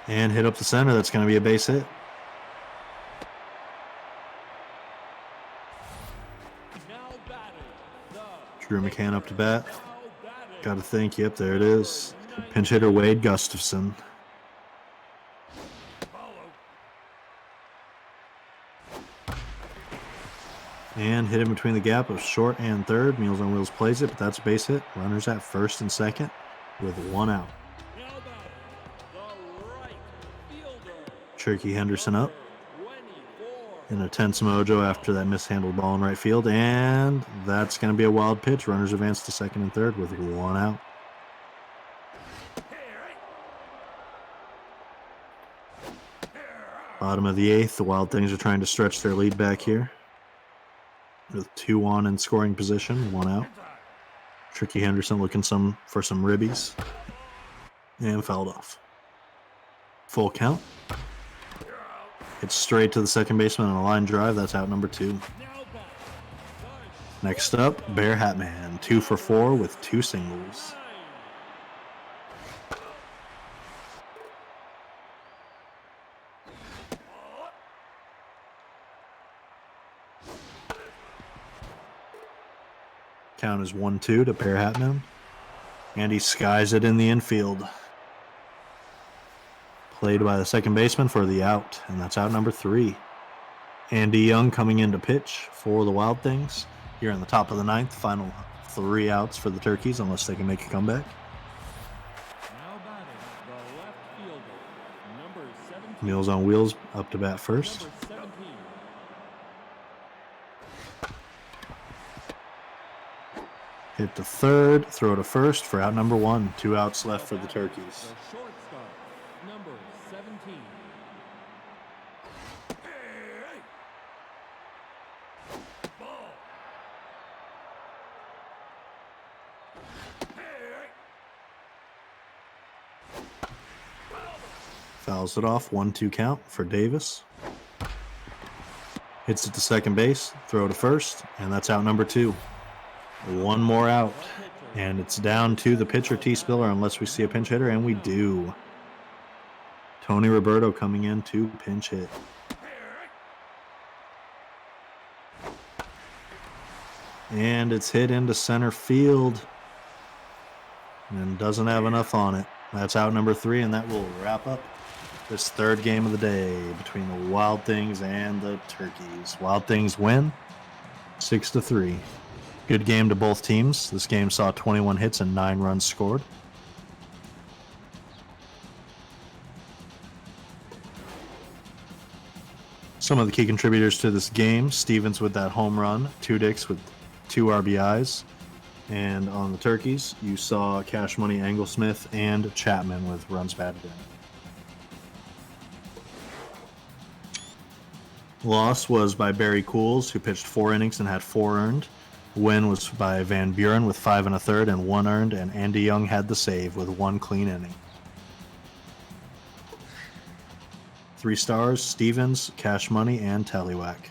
And hit up the center. That's going to be a base hit. Now batting, the Drew McCann up to bat. now batting, Got to think. Yep, there it is. Pinch hitter Wade Gustafson. And hit in between the gap of short and third. Meals on Wheels plays it, but that's a base hit. Runners at first and second with 1 out. now batting, the right fielder, Cherokee Henderson up 24. in a tense mojo after that mishandled ball in right field. And that's going to be a wild pitch. Runners advance to second and third with 1 out. Bottom of the 8th, the Wild Things are trying to stretch their lead back here. With 2 on in scoring position, 1 out. Tricky Henderson looking for some ribbies. And fouled off. Full count. It's straight to the second baseman on a line drive. That's out number 2. Next up, Bear Hatman, 2 for 4 with 2 singles. Count is 1-2 to Bear Hatman. And he skies it in the infield. Played by the second baseman for the out, and that's out number 3. Andy Young coming in to pitch for the Wild Things. Here in the top of the 9th, final 3 outs for the Turkeys, unless they can make a comeback. Now batting, the left fielder, number 17. Meals on Wheels up to bat first. Number 17. Hit to third, throw to first for out number 1. 2 outs left for the Turkeys. The shortstop, number 17. Fouls it off, 1-2 count for Davis. Hits it to second base, throw to first, and that's out number 2. 1 more out, and it's down to the pitcher T. Spiller unless we see a pinch hitter, and we do. Tony Roberto coming in to pinch hit. And it's hit into center field and doesn't have enough on it. That's out number 3, and that will wrap up this third game of the day between the Wild Things and the Turkeys. Wild Things win 6-3. Good game to both teams. This game saw 21 hits and 9 runs scored. Some of the key contributors to this game: Stevens with that home run, Tudix with 2 RBIs. And on the Turkeys, you saw Cash Money Anglesmith and Chapman with runs batted in. Loss was by Barry Cools, who pitched 4 innings and had 4 earned. Win was by Van Buren with 5 1/3 and 1 earned, and Andy Young had the save with 1 clean inning. 3 stars: Stevens, Cash Money, and Tallywhack.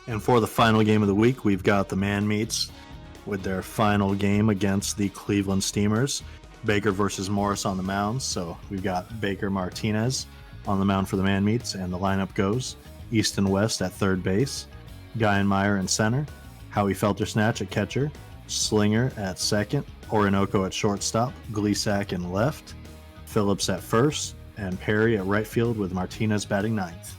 And for the final game of the week, we've got the Man Meats with their final game against the Cleveland Steamers. Baker versus Morris on the mound. So we've got Baker Martinez on the mound for the Man Meats, and the lineup goes Easton West at third base, Guyenmeyer in center, Howie Feltersnatch at catcher, Slinger at second, Orinoco at shortstop, Gleasack in left, Phillips at first, and Perry at right field with Martinez batting ninth.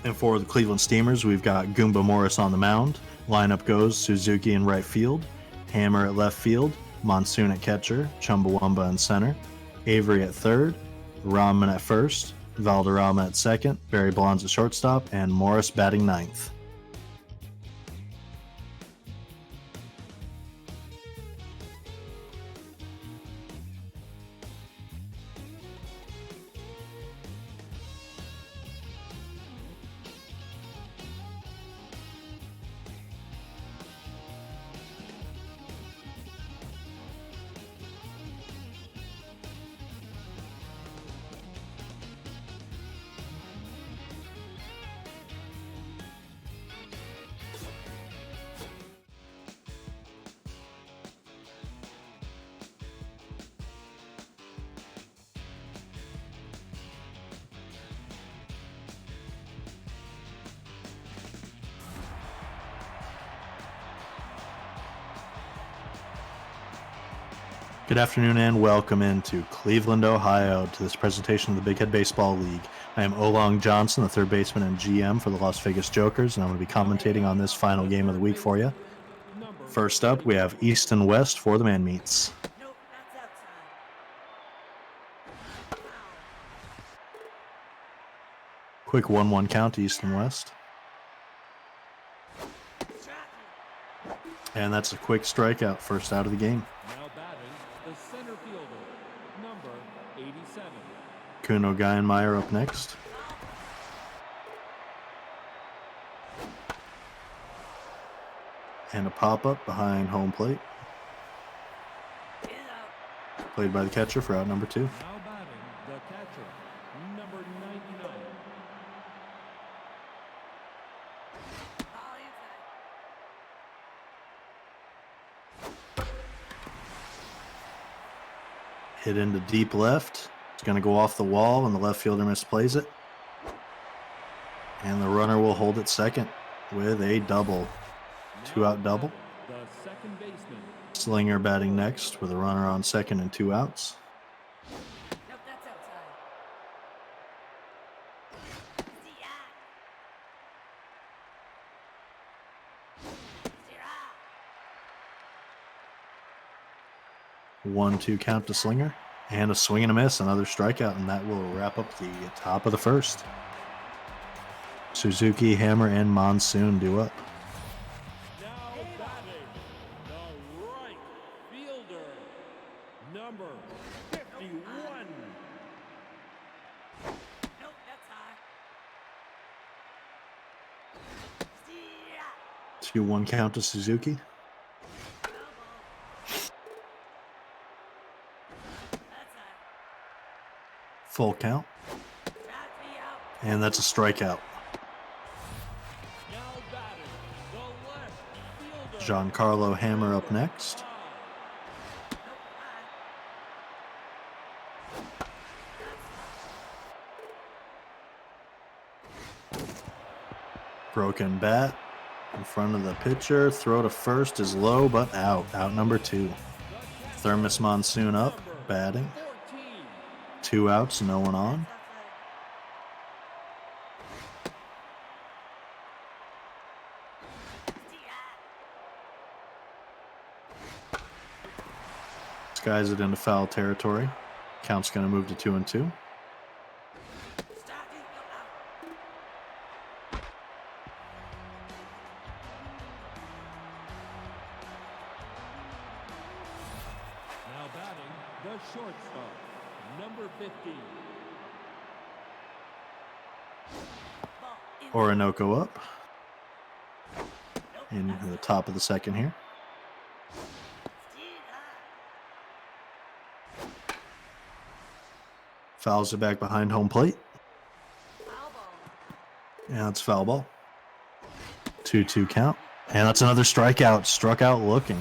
And for the Cleveland Steamers, we've got Goomba Morris on the mound. Lineup goes Suzuki in right field, Hammer at left field, Monsoon at catcher, Chumbawamba in center, Avery at third, Rahman at first, Valderrama at second, Barry Bonds at shortstop, and Morris batting ninth. Good afternoon and welcome into Cleveland, Ohio to this presentation of the Big Head Baseball League. I am Olong Johnson, the third baseman and GM for the Las Vegas Jokers, and I'm going to be commentating on this final game of the week for you. First up, we have East and West for the man meets. Quick 1-1 count to East and West. And that's a quick strikeout, first out of the game. Now batting, the center fielder, number 87. Kuno Geienmeyer up next. And a pop-up behind home plate. Played by the catcher for out number 2. Now batting, the catcher, number 99. Hit into deep left. It's going to go off the wall and the left fielder misplays it. And the runner will hold it second with a double. 2-out double. The second baseman, Slinger batting next with a runner on second and 2 outs. Nope, that's outside. Zero. 1-2 count to Slinger. And a swing and a miss, another strikeout, and that will wrap up the top of the first. Suzuki, Hammer, and Monsoon due up. now batting, the right fielder, number 51. Nope, that's high. 2-1 count to Suzuki. Full count. And that's a strikeout. Now batting, the left fielder, Giancarlo Hammer up next. Broken bat in front of the pitcher. Throw to first is low, but out. Out number 2. Thermos Monsoon up, batting. 14. 2 outs, no one on. Skies it into foul territory. Count's going to move to 2-2. Now batting, the shortstop, number 15. Orinoco up in the top of the second here. Fouls it back behind home plate. Yeah, that's foul ball. 2-2 count. And that's another strikeout. Struck out looking.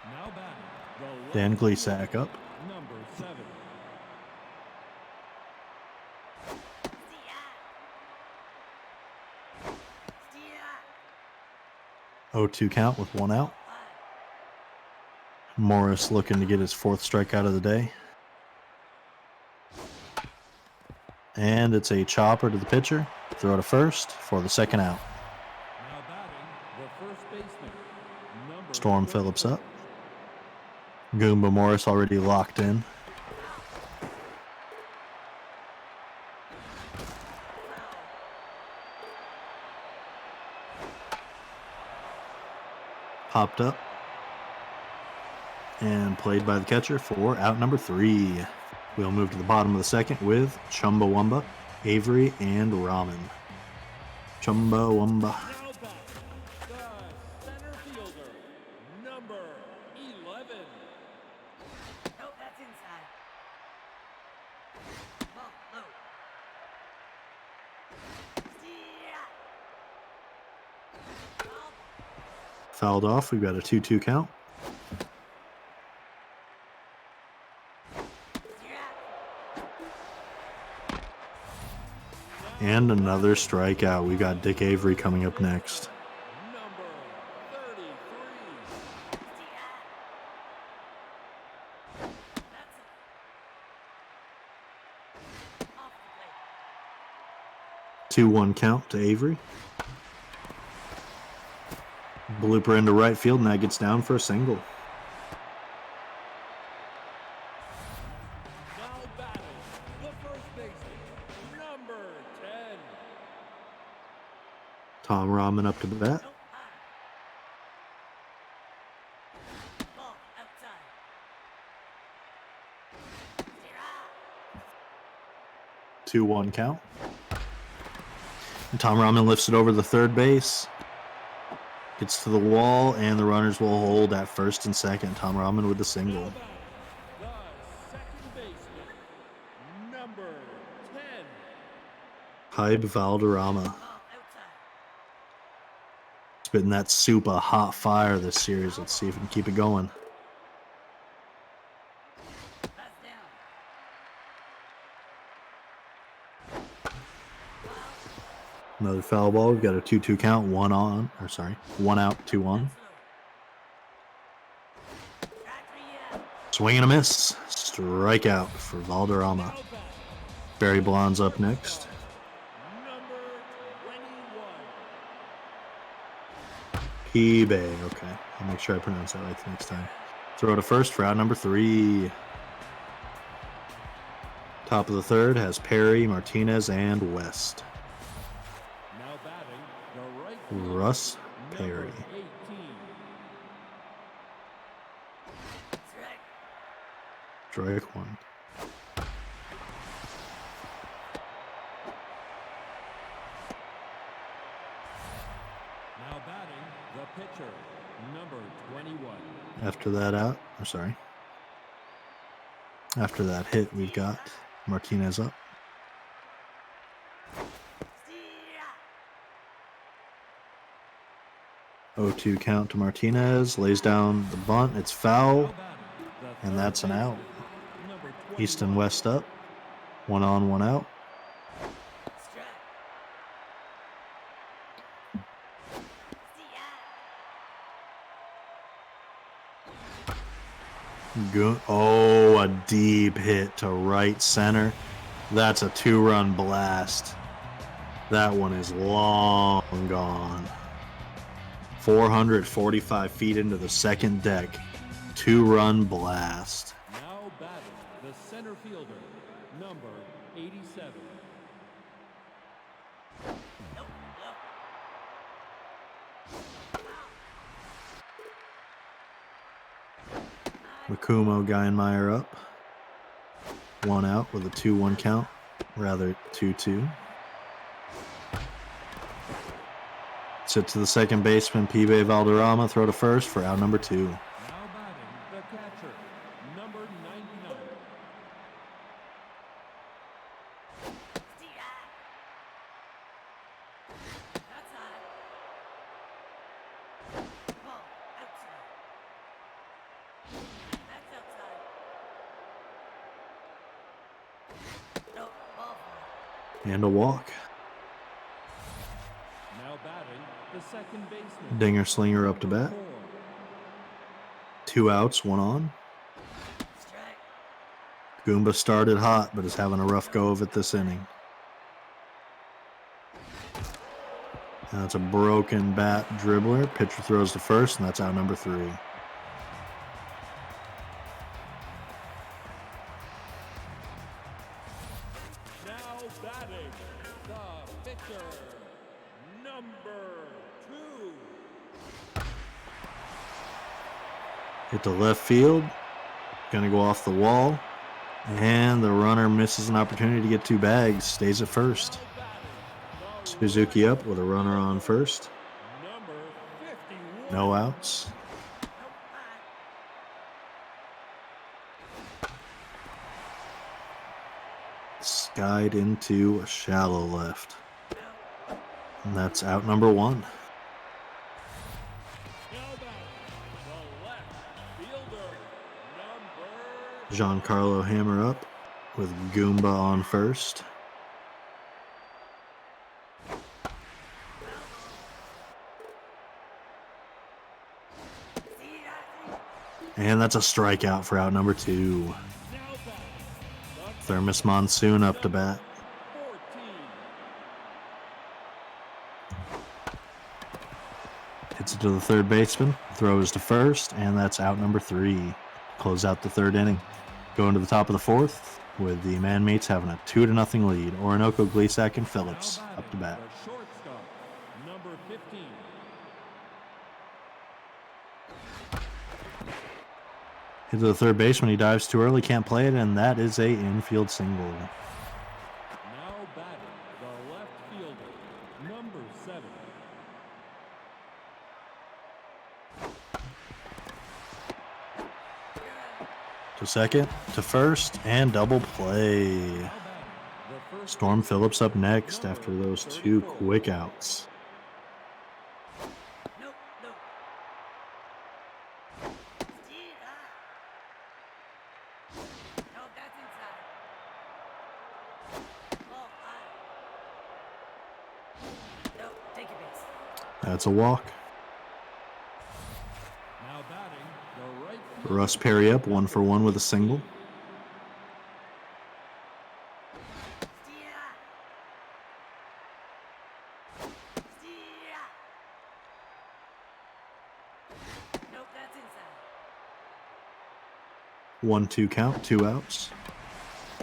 Now batting, the Dan left Gleasack fielder, up. number 7. 0-2 count with 1 out. Morris looking to get his 4th strikeout of the day. And it's a chopper to the pitcher. throw to first for the second out. Now batting, the first baseman, number Storm Phillips 24. up. Goomba Morris already locked in. Popped up and played by the catcher for out number 3. We'll move to the bottom of the second with Chumbawamba, Avery, and Ramen. Chumbawamba. Now batting, the center fielder, number 11. Nope, that's inside. Ball low. Yeah. Ball. Fouled off. We've got a 2-2 count. And another strikeout. We got Dick Avery coming up next. Number 33. That's off the plate. 2-1 count to Avery. Blooper into right field, and that gets down for a single. Now batting, the first baseman, number 10. Tom Rahman up to bat. Nope, high. Ball outside. Yeah. 2-1 count. And Tom Rahman lifts it over the third base. Gets to the wall, and the runners will hold at first and second. Tom Rahman with the Now single. batting, the second baseman, number 10. Hybe Valderrama. Ball outside. Spitting that super hot fire this series. Let's see if we can keep it going. That's down. Another foul ball. We've got a 2-2 count. One out, 2 on. Swing and a miss. Strikeout for Valderrama. Now batting, Barry Blonde's up next. number 21. P-Bay. Okay. I'll make sure I pronounce that right the next time. Throw to first for out number 3. Top of the third has Perry, Martinez, and West. Now batting, the right fielder, Russ number Perry. 18. Strike. Strike one. Now batting, the pitcher, number 21. After that out, after that hit, we've got Martinez up. Yeah. 0-2 count to Martinez. Lays down the bunt. It's foul, Now batting, the and third that's an out. baseman, number 21. East and West up. 1 on, 1 out. Strike. Yeah. Oh, a deep hit to right center. That's a 2-run blast. That one is long gone. 445 feet into the second deck. 2-run blast. Now batting, the center fielder, number 87. Nope. Makumo Geinmeyer up. 1 out with a 2-1 count. Rather 2-2. Sit to the second baseman, P-Bay Valderrama. Throw to first for out number 2. Now batting, the catcher, number 99. Yeah. That's high. Ball outside. That's outside. Nope. Ball four. And a walk. Now batting, the second baseman, Dinger Slinger up to bat. 4. 2 outs, 1 on. Strike. Goomba started hot, but is having a rough go of it this inning. And that's a broken bat dribbler. Pitcher throws to first, and that's out number 3. Now batting, the pitcher, number 2. Hit to left field. Gonna go off the wall. And the runner misses an opportunity to get 2 bags. Stays at first. Now batting, the Suzuki up with a runner on first. number 51. No outs. Nope. Skied into a shallow left. And that's out number 1. Now batting, the left fielder, number Giancarlo Hammer up with Goomba on first. And that's a strikeout for out number 2. now batting, Thermos Monsoon up to bat. 14. Hits it to the third baseman. Throws to first, and that's out number 3. Close out the 3rd inning. Going to the top of the 4th with the Man-Mates having a 2-0 lead. Orinoco, Gleasack, and Phillips Now up to batting, bat. the shortstop, number 15. Hit to the third baseman. He dives too early, can't play it, and that is a infield single. Now batting, the left fielder, number 7. To second, to first, and double play. Now batting, the first Storm Phillips up next after those 2 quick outs. Nope. Nope. Nope, that's inside. Ball high. Nope, take your base. That's a walk. now batting, the right fielder, Russ Perry up 1 for 1 with a single. Nope, that's inside. 1-2 count, 2 outs.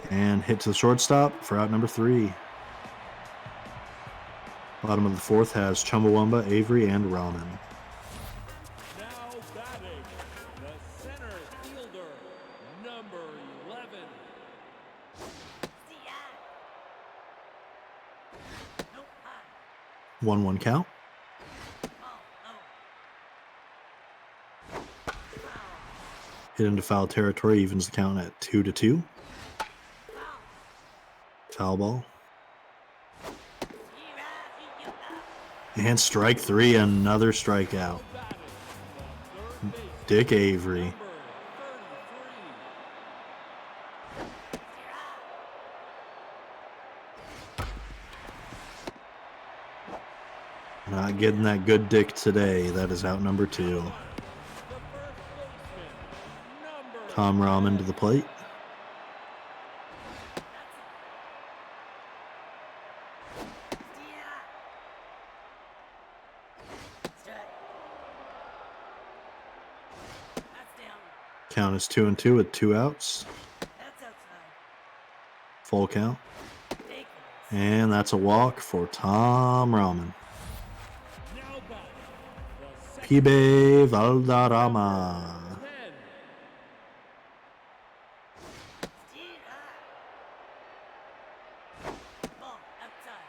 And hit to the shortstop for out number 3. Bottom of the 4th has Chumbawamba, Avery, and Ramen. now batting, the center fielder, number 11. Nope, high. 1-1 count. Ball low. Foul. Hit into foul territory, evens the count at 2-2. Foul. Foul ball. Yeah. And strike 3, another strikeout. Batting, the third base, Dick Avery. number 33. Not getting that good dick today. That is out number 2. The first baseman, number Tom Ramen to the plate. Strike. That's down. Count is 2-2 with 2 outs. That's outside. Full count. Take it. And that's a walk for Tom Ramen. now batting, the second Pibe Valderrama. 10. Ball outside.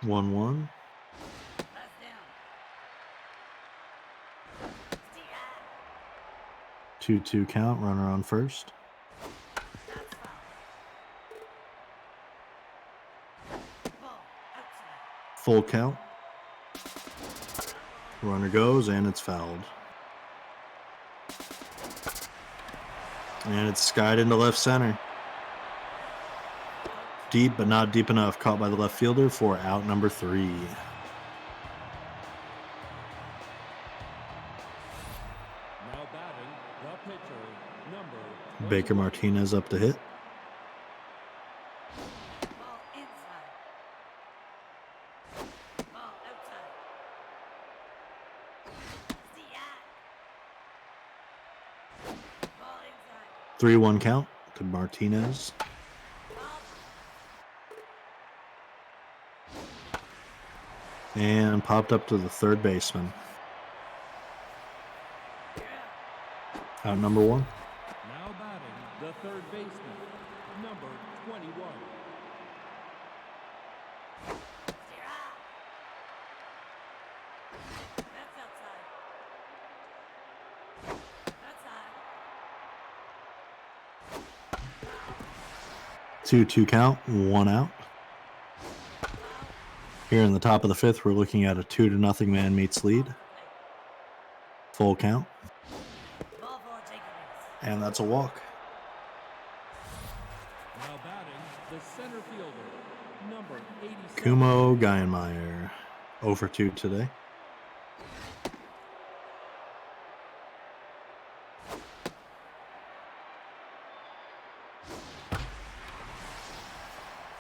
1-1. That's down. 2-2 count. Runner on first. That's foul. Ball outside. Full count. Runner goes, and it's fouled. And it's skied into left center. Deep, but not deep enough. Caught by the left fielder for out number 3. Now batting, the pitcher, number Baker Martinez up to hit. Ball inside. Ball outside. 3-1 count to Martinez. And popped up to the third baseman. Out number 1. Now batting the third baseman, number 21. That's outside. That's high. 2-2 count, 1 out. Here in the top of the 5th, we're looking at a 2-0 man meets lead. Full count. Ball for taking it. And that's a walk. Now batting the center fielder, number 87. Kumo Geinmeyer, 0 for 2 today.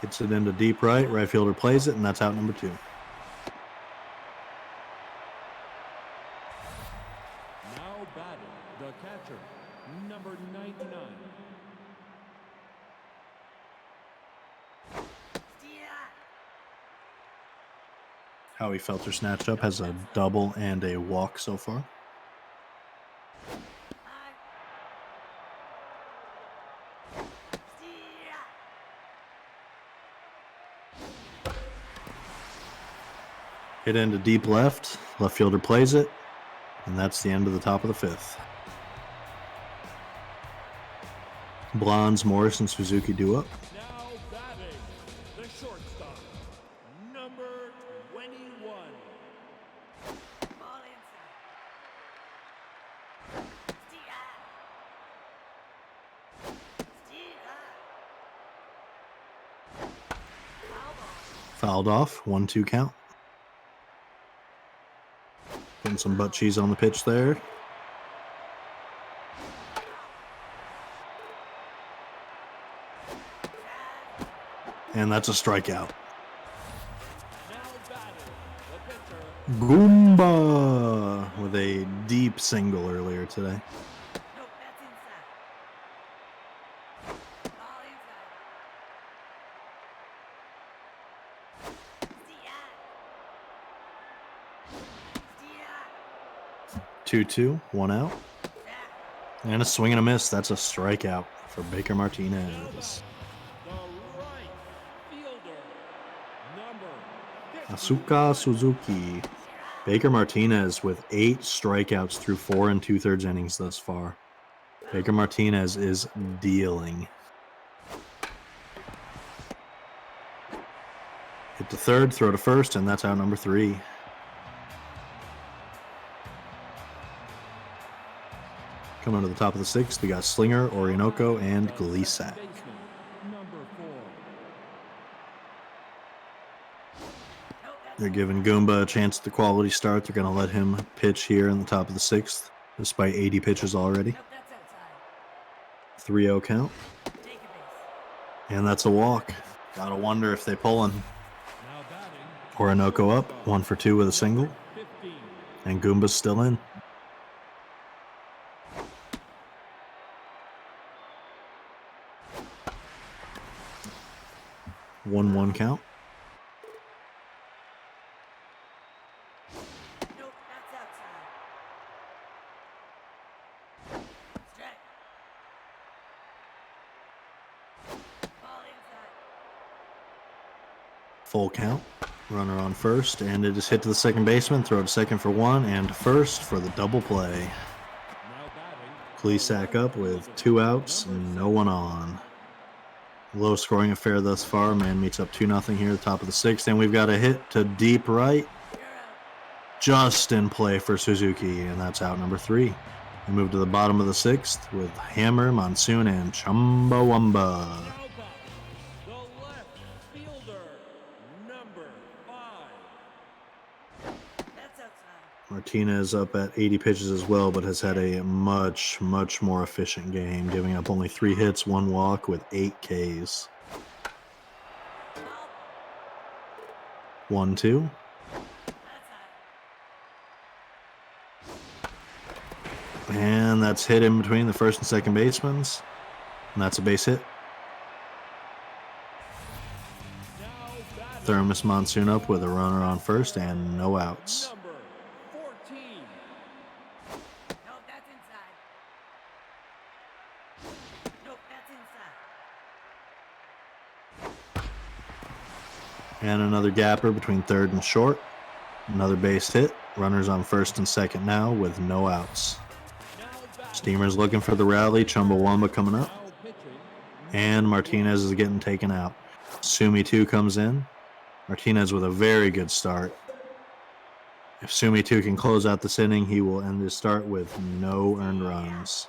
Hits it into deep right. Right fielder plays it, and that's out number 2. Now batting the catcher, number 99. Howie Felter snatched up, has a double and a walk so far. Hit into deep left. Left fielder plays it. And that's the end of the top of the 5th. Blondes, Morris, and Suzuki do up. Now batting the shortstop, number 21. Ball inside. Foul ball. Fouled off. 1-2 count. Putting some butt cheese on the pitch there. And that's a strikeout. Now batting the pitcher, Goomba with a deep single earlier today. Nope, that's inside. Ball inside. 2-2, 1 out. And a swing and a miss. That's a strikeout for Baker Martinez. the right fielder, number 50. Asuka Suzuki. Baker Martinez with 8 strikeouts through 4 2/3 innings thus far. Baker Martinez is dealing. Hit to third, throw to first, and that's out number 3. Coming to the top of the 6th, we got Slinger, Orinoco, and Glisak. Baseman, number 4. They're giving Goomba a chance at the quality start. They're going to let him pitch here in the top of the 6th, despite 80 pitches already. Nope, that's outside. 3-0 count, Take a base. and that's a walk. Gotta wonder if they pull him. Now batting Orinoco up, 1 for 2 with a single, 15. and Goomba's still in. One count. Nope, that's outside. Strike. Ball inside. Full count. Runner on first, and it is hit to the second baseman. Throw to second for 1, and to first for the double play. Now batting Glisak up with 2 outs, and no one on. Low scoring affair thus far. Man meets up 2-0 here at the top of the 6th, and we've got a hit to deep right. You're out. Just in play for Suzuki, and that's out number 3. We move to the bottom of the 6th with Hammer, Monsoon, and Chumbawamba. Now batting the left fielder, number 5. That's outside. Martinez up at 80 pitches as well, but has had a much more efficient game, giving up only 3 hits, 1 walk with 8 Ks. Foul ball. 1-2. That's high. And that's hit in between the first and second basemans. And that's a base hit. Now batting. Thermos Monsoon up with a runner on first and no outs. Number 14. Nope, that's inside. Nope, that's inside. And another gapper between third and short. Another base hit. Runners on first and second now with no outs. Now batting. Steamers looking for the rally. Chumbawamba coming up. Now pitching. And Martinez is getting taken out. Sumi 2 comes in. Martinez with a very good start. If Sumi 2 can close out this inning, he will end his start with no earned runs.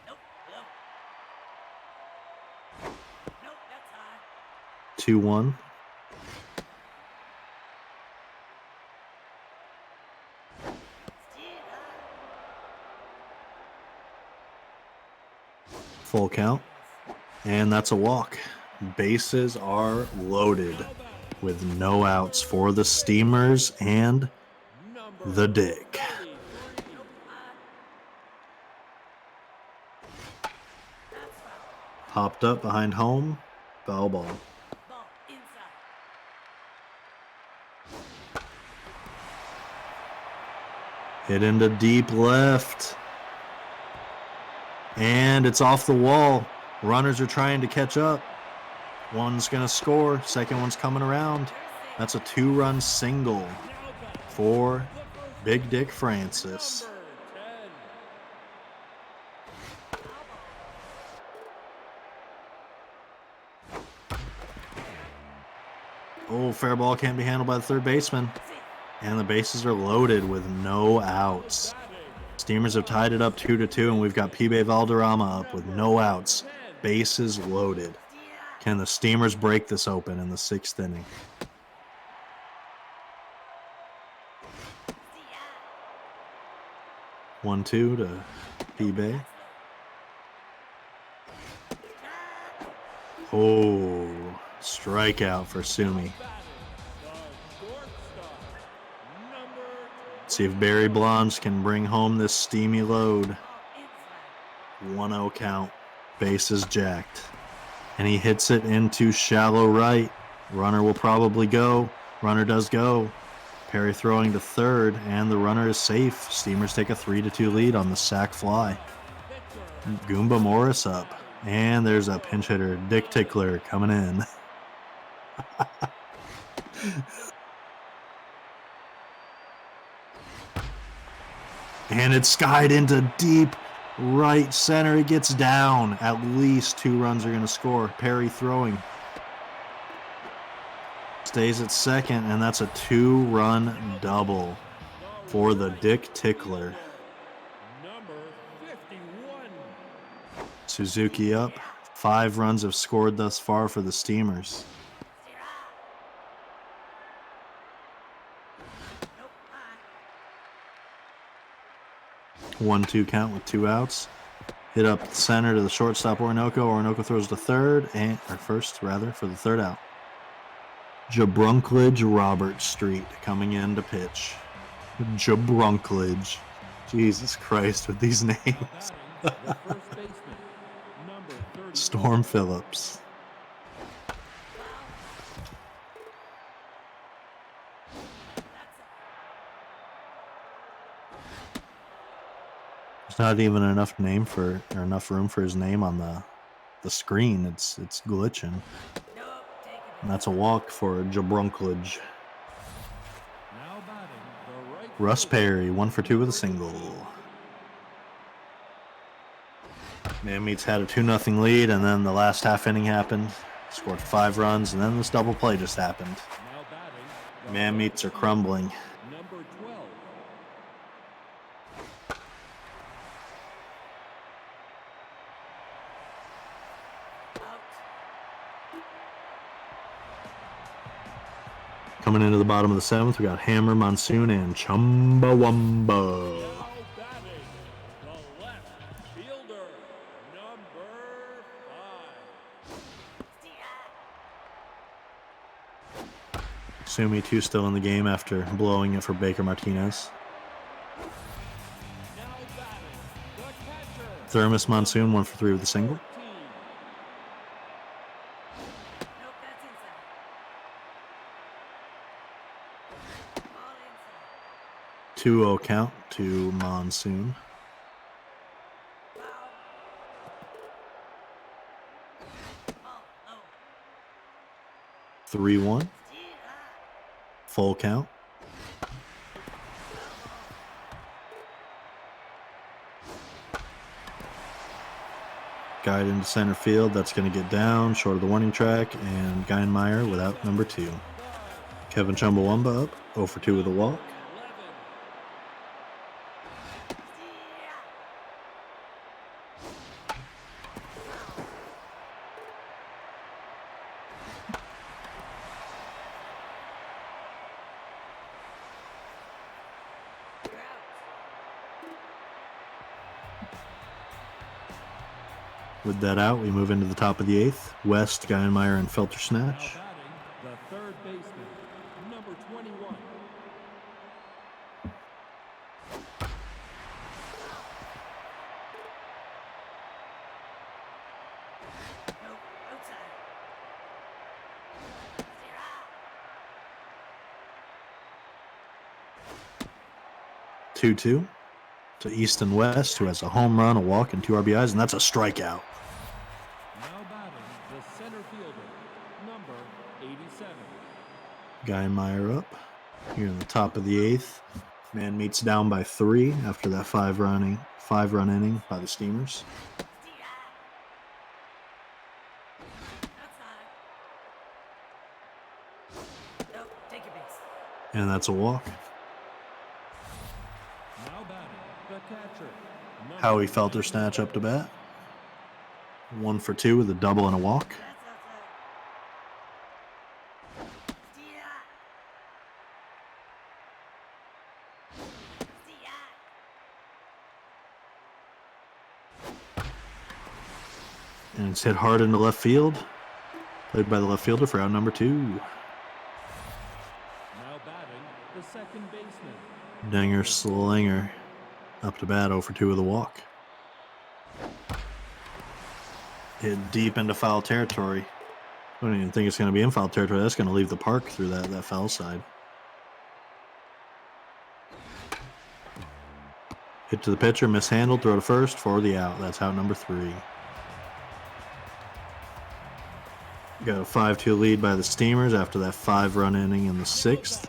Nope, nope. Nope, that's high. 2-1. Steer high. Full count. And that's a walk. Bases are loaded with no outs for the Steamers and Number the Dick. 33. Nope, high. That's foul. Popped up behind home. Foul ball. Ball inside. Hit into deep left. And it's off the wall. Runners are trying to catch up. One's going to score. Second one's coming around. You're safe. That's a 2-run single Now batting. for The first Big Dick Francis. number 10. Foul ball. Oh, fair ball can't be handled by the third baseman. Safe. And the bases are loaded with no outs. Batting. Steamers have tied it up 2-2, and we've got Pibe Valderrama up with no outs. Bases loaded. Steer. Can the Steamers break this open in the 6th inning? Steer. 1-2 to Pibe. Oh, strikeout for Sumi. Batting. The shortstop. Number See if Barry Blondes can bring home this steamy load. Ball inside. 1-0 count. Bases jacked. And he hits it into shallow right. Runner will probably go. Runner does go. Perry throwing to third, and the runner is safe. Steamers take a 3-2 lead on the sac fly. pitcher. Goomba Morris up. And there's a pinch hitter, Dick Tickler, coming in. And it's skied into deep right center. It gets down. At least 2 runs are going to score. Perry throwing. Stays at second, and that's a 2-run double for the Dick Tickler. Number 51. Suzuki up. 5 runs have scored thus far for the Steamers. Steer high. Nope, high. 1-2 count with 2 outs. Hit up the center to the shortstop Orinoco. Orinoco throws to third, or first rather, for the 3rd out. Jabrunkledge Robert Street coming in to pitch. Jabrunkledge. Jesus Christ with these names. Batting. The first baseman. Number 30. Storm Phillips. There's not even enough room for his name on the screen. It's glitching. Nope, take it. And that's a walk for Jabrunkledge. Now batting. The right Russ fielder. Perry, 1 for 2 with a single. Man Meats had a 2-0 lead, and then the last half inning happened. Scored 5 runs, and then this double play just happened. Now batting. The Man Meats are crumbling. Number 12. Out. Coming into the bottom of the 7th, we got Hammer, Monsoon, and Chumbawamba. Now batting. The left fielder. Number 5. Steer. Sumi 2 still in the game after blowing it for Baker Martinez. Now batting. The catcher. Thermos Monsoon, 1 for 3 with a single. 14. Nope, that's inside. Ball inside. 2-0 count to Monsoon. Foul. Ball low. 3-1. Steal. Full count. Guide into center field. That's going to get down short of the warning track. And Geinmeyer without number 2. Kevin Chumbawamba up 0 for 2 with a walk. 11. Steal. You're out. With that out, we move into the top of the 8th. West, Geinmeyer, and Felter Now Snatch. batting, the third baseman, number 21. Nope, outside. Steal. 2-2 to East and West, who has a home run, a walk, and 2 RBIs, and that's a strikeout. Now batting, the center fielder, number 87. Geinmeyer up here in the top of the 8th. Man meets down by 3 after that 5-run inning by the Steamers. Steal. Outside. Nope, take your base. And that's a walk. Now batting, the catcher, number Howie Felter Snatch up to bat. 1 for 2 with a double and a walk. That's outside. Steal. Steal. And it's hit hard into left field. Played by the left fielder for out number 2. Now batting, the second baseman, Dinger Slinger up to bat 0 for 2 with a walk. Hit deep into foul territory. I don't even think it's going to be in foul territory. That's going to leave the park through that foul side. Hit to the pitcher, mishandled, throw to first for the out. That's out number 3. Got a 5-2 lead by the Steamers after that 5-run inning in the 6th.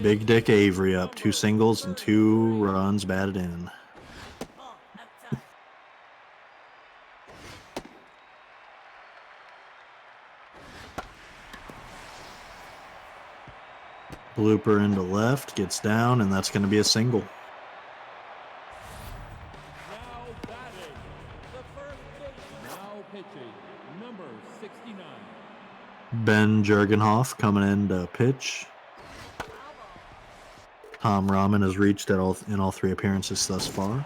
Big Dick Avery up 2 singles and 2 runs batted in. Ball outside. Blooper into left, gets down, and that's going to be a single. now batting, the first baseman, now pitching, number 69. Ben Jurgenhoff coming in to pitch. Foul ball. Tom Rahman has reached in all 3 appearances thus far.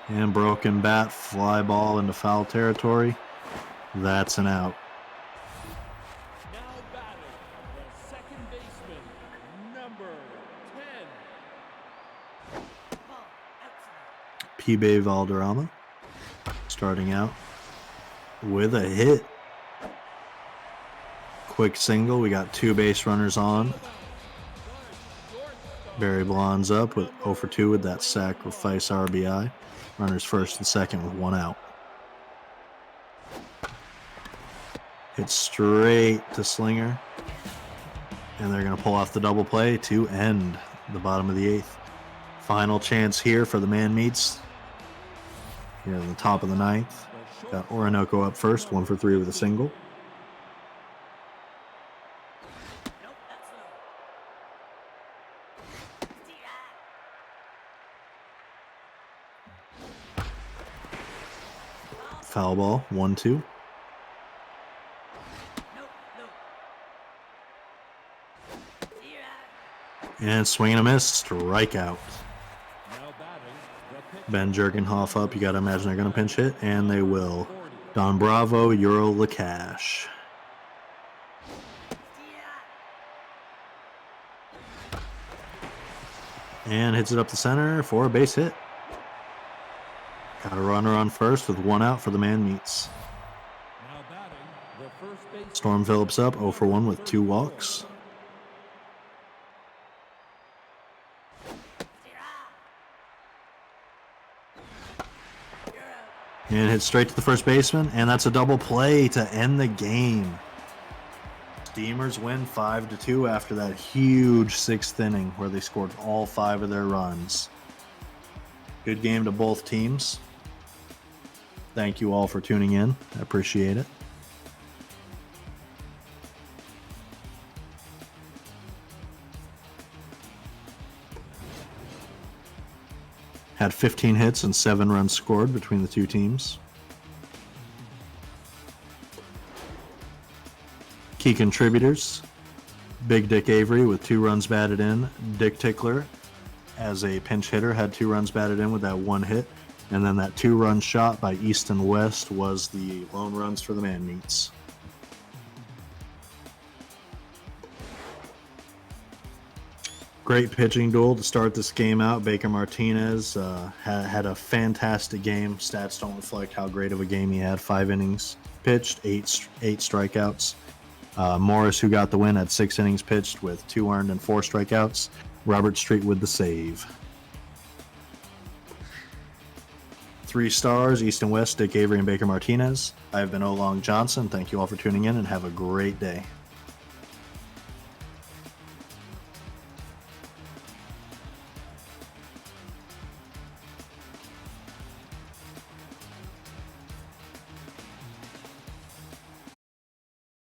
And broken bat, fly ball into foul territory. That's an out. Now batting, the second baseman, number 10. Ball outside. P-Bay Valderrama starting out with a hit. Quick single. We got 2 base runners on. Barry Blonde's up with 0 for 2 with that sacrifice RBI. Runners first and second with 1 out. Hit straight to Slinger. And they're going to pull off the double play to end the bottom of the 8th. Final chance here for the man meets. Here at the top of the 9th. Got Orinoco up first, 1 for 3 with a single. Nope, that's low. Steal. Foul ball, 1-2. Nope, nope. Steal. And swing and a miss, strikeout. Now batting, the pitcher, Ben Jurgenhoff up. You got to imagine they're going to pinch hit, and they will. Don Bravo, Euro Lacash. And hits it up the center for a base hit. Got a runner on first with 1 out for the man meets. Now batting, the first base. Storm Phillips up 0 for 1 with 2 walks. And hit straight to the first baseman, and that's a double play to end the game. Steamers win 5-2 after that huge 6th inning where they scored all 5 of their runs. Good game to both teams. Thank you all for tuning in. I appreciate it. Had 15 hits and 7 runs scored between the two teams. Key contributors: Big Dick Avery with 2 runs batted in. Dick Tickler, as a pinch hitter, had 2 runs batted in with that 1 hit. And then that 2-run shot by East and West was the lone runs for the man meets. Great pitching duel to start this game out. Baker Martinez had a fantastic game. Stats don't reflect how great of a game he had. 5 innings pitched, 8 strikeouts. Morris, who got the win, had 6 innings pitched with 2 earned and 4 strikeouts. Robert Street with the save. 3 stars, East and West, Dick Avery and Baker Martinez. I've been Olong Johnson. Thank you all for tuning in and have a great day.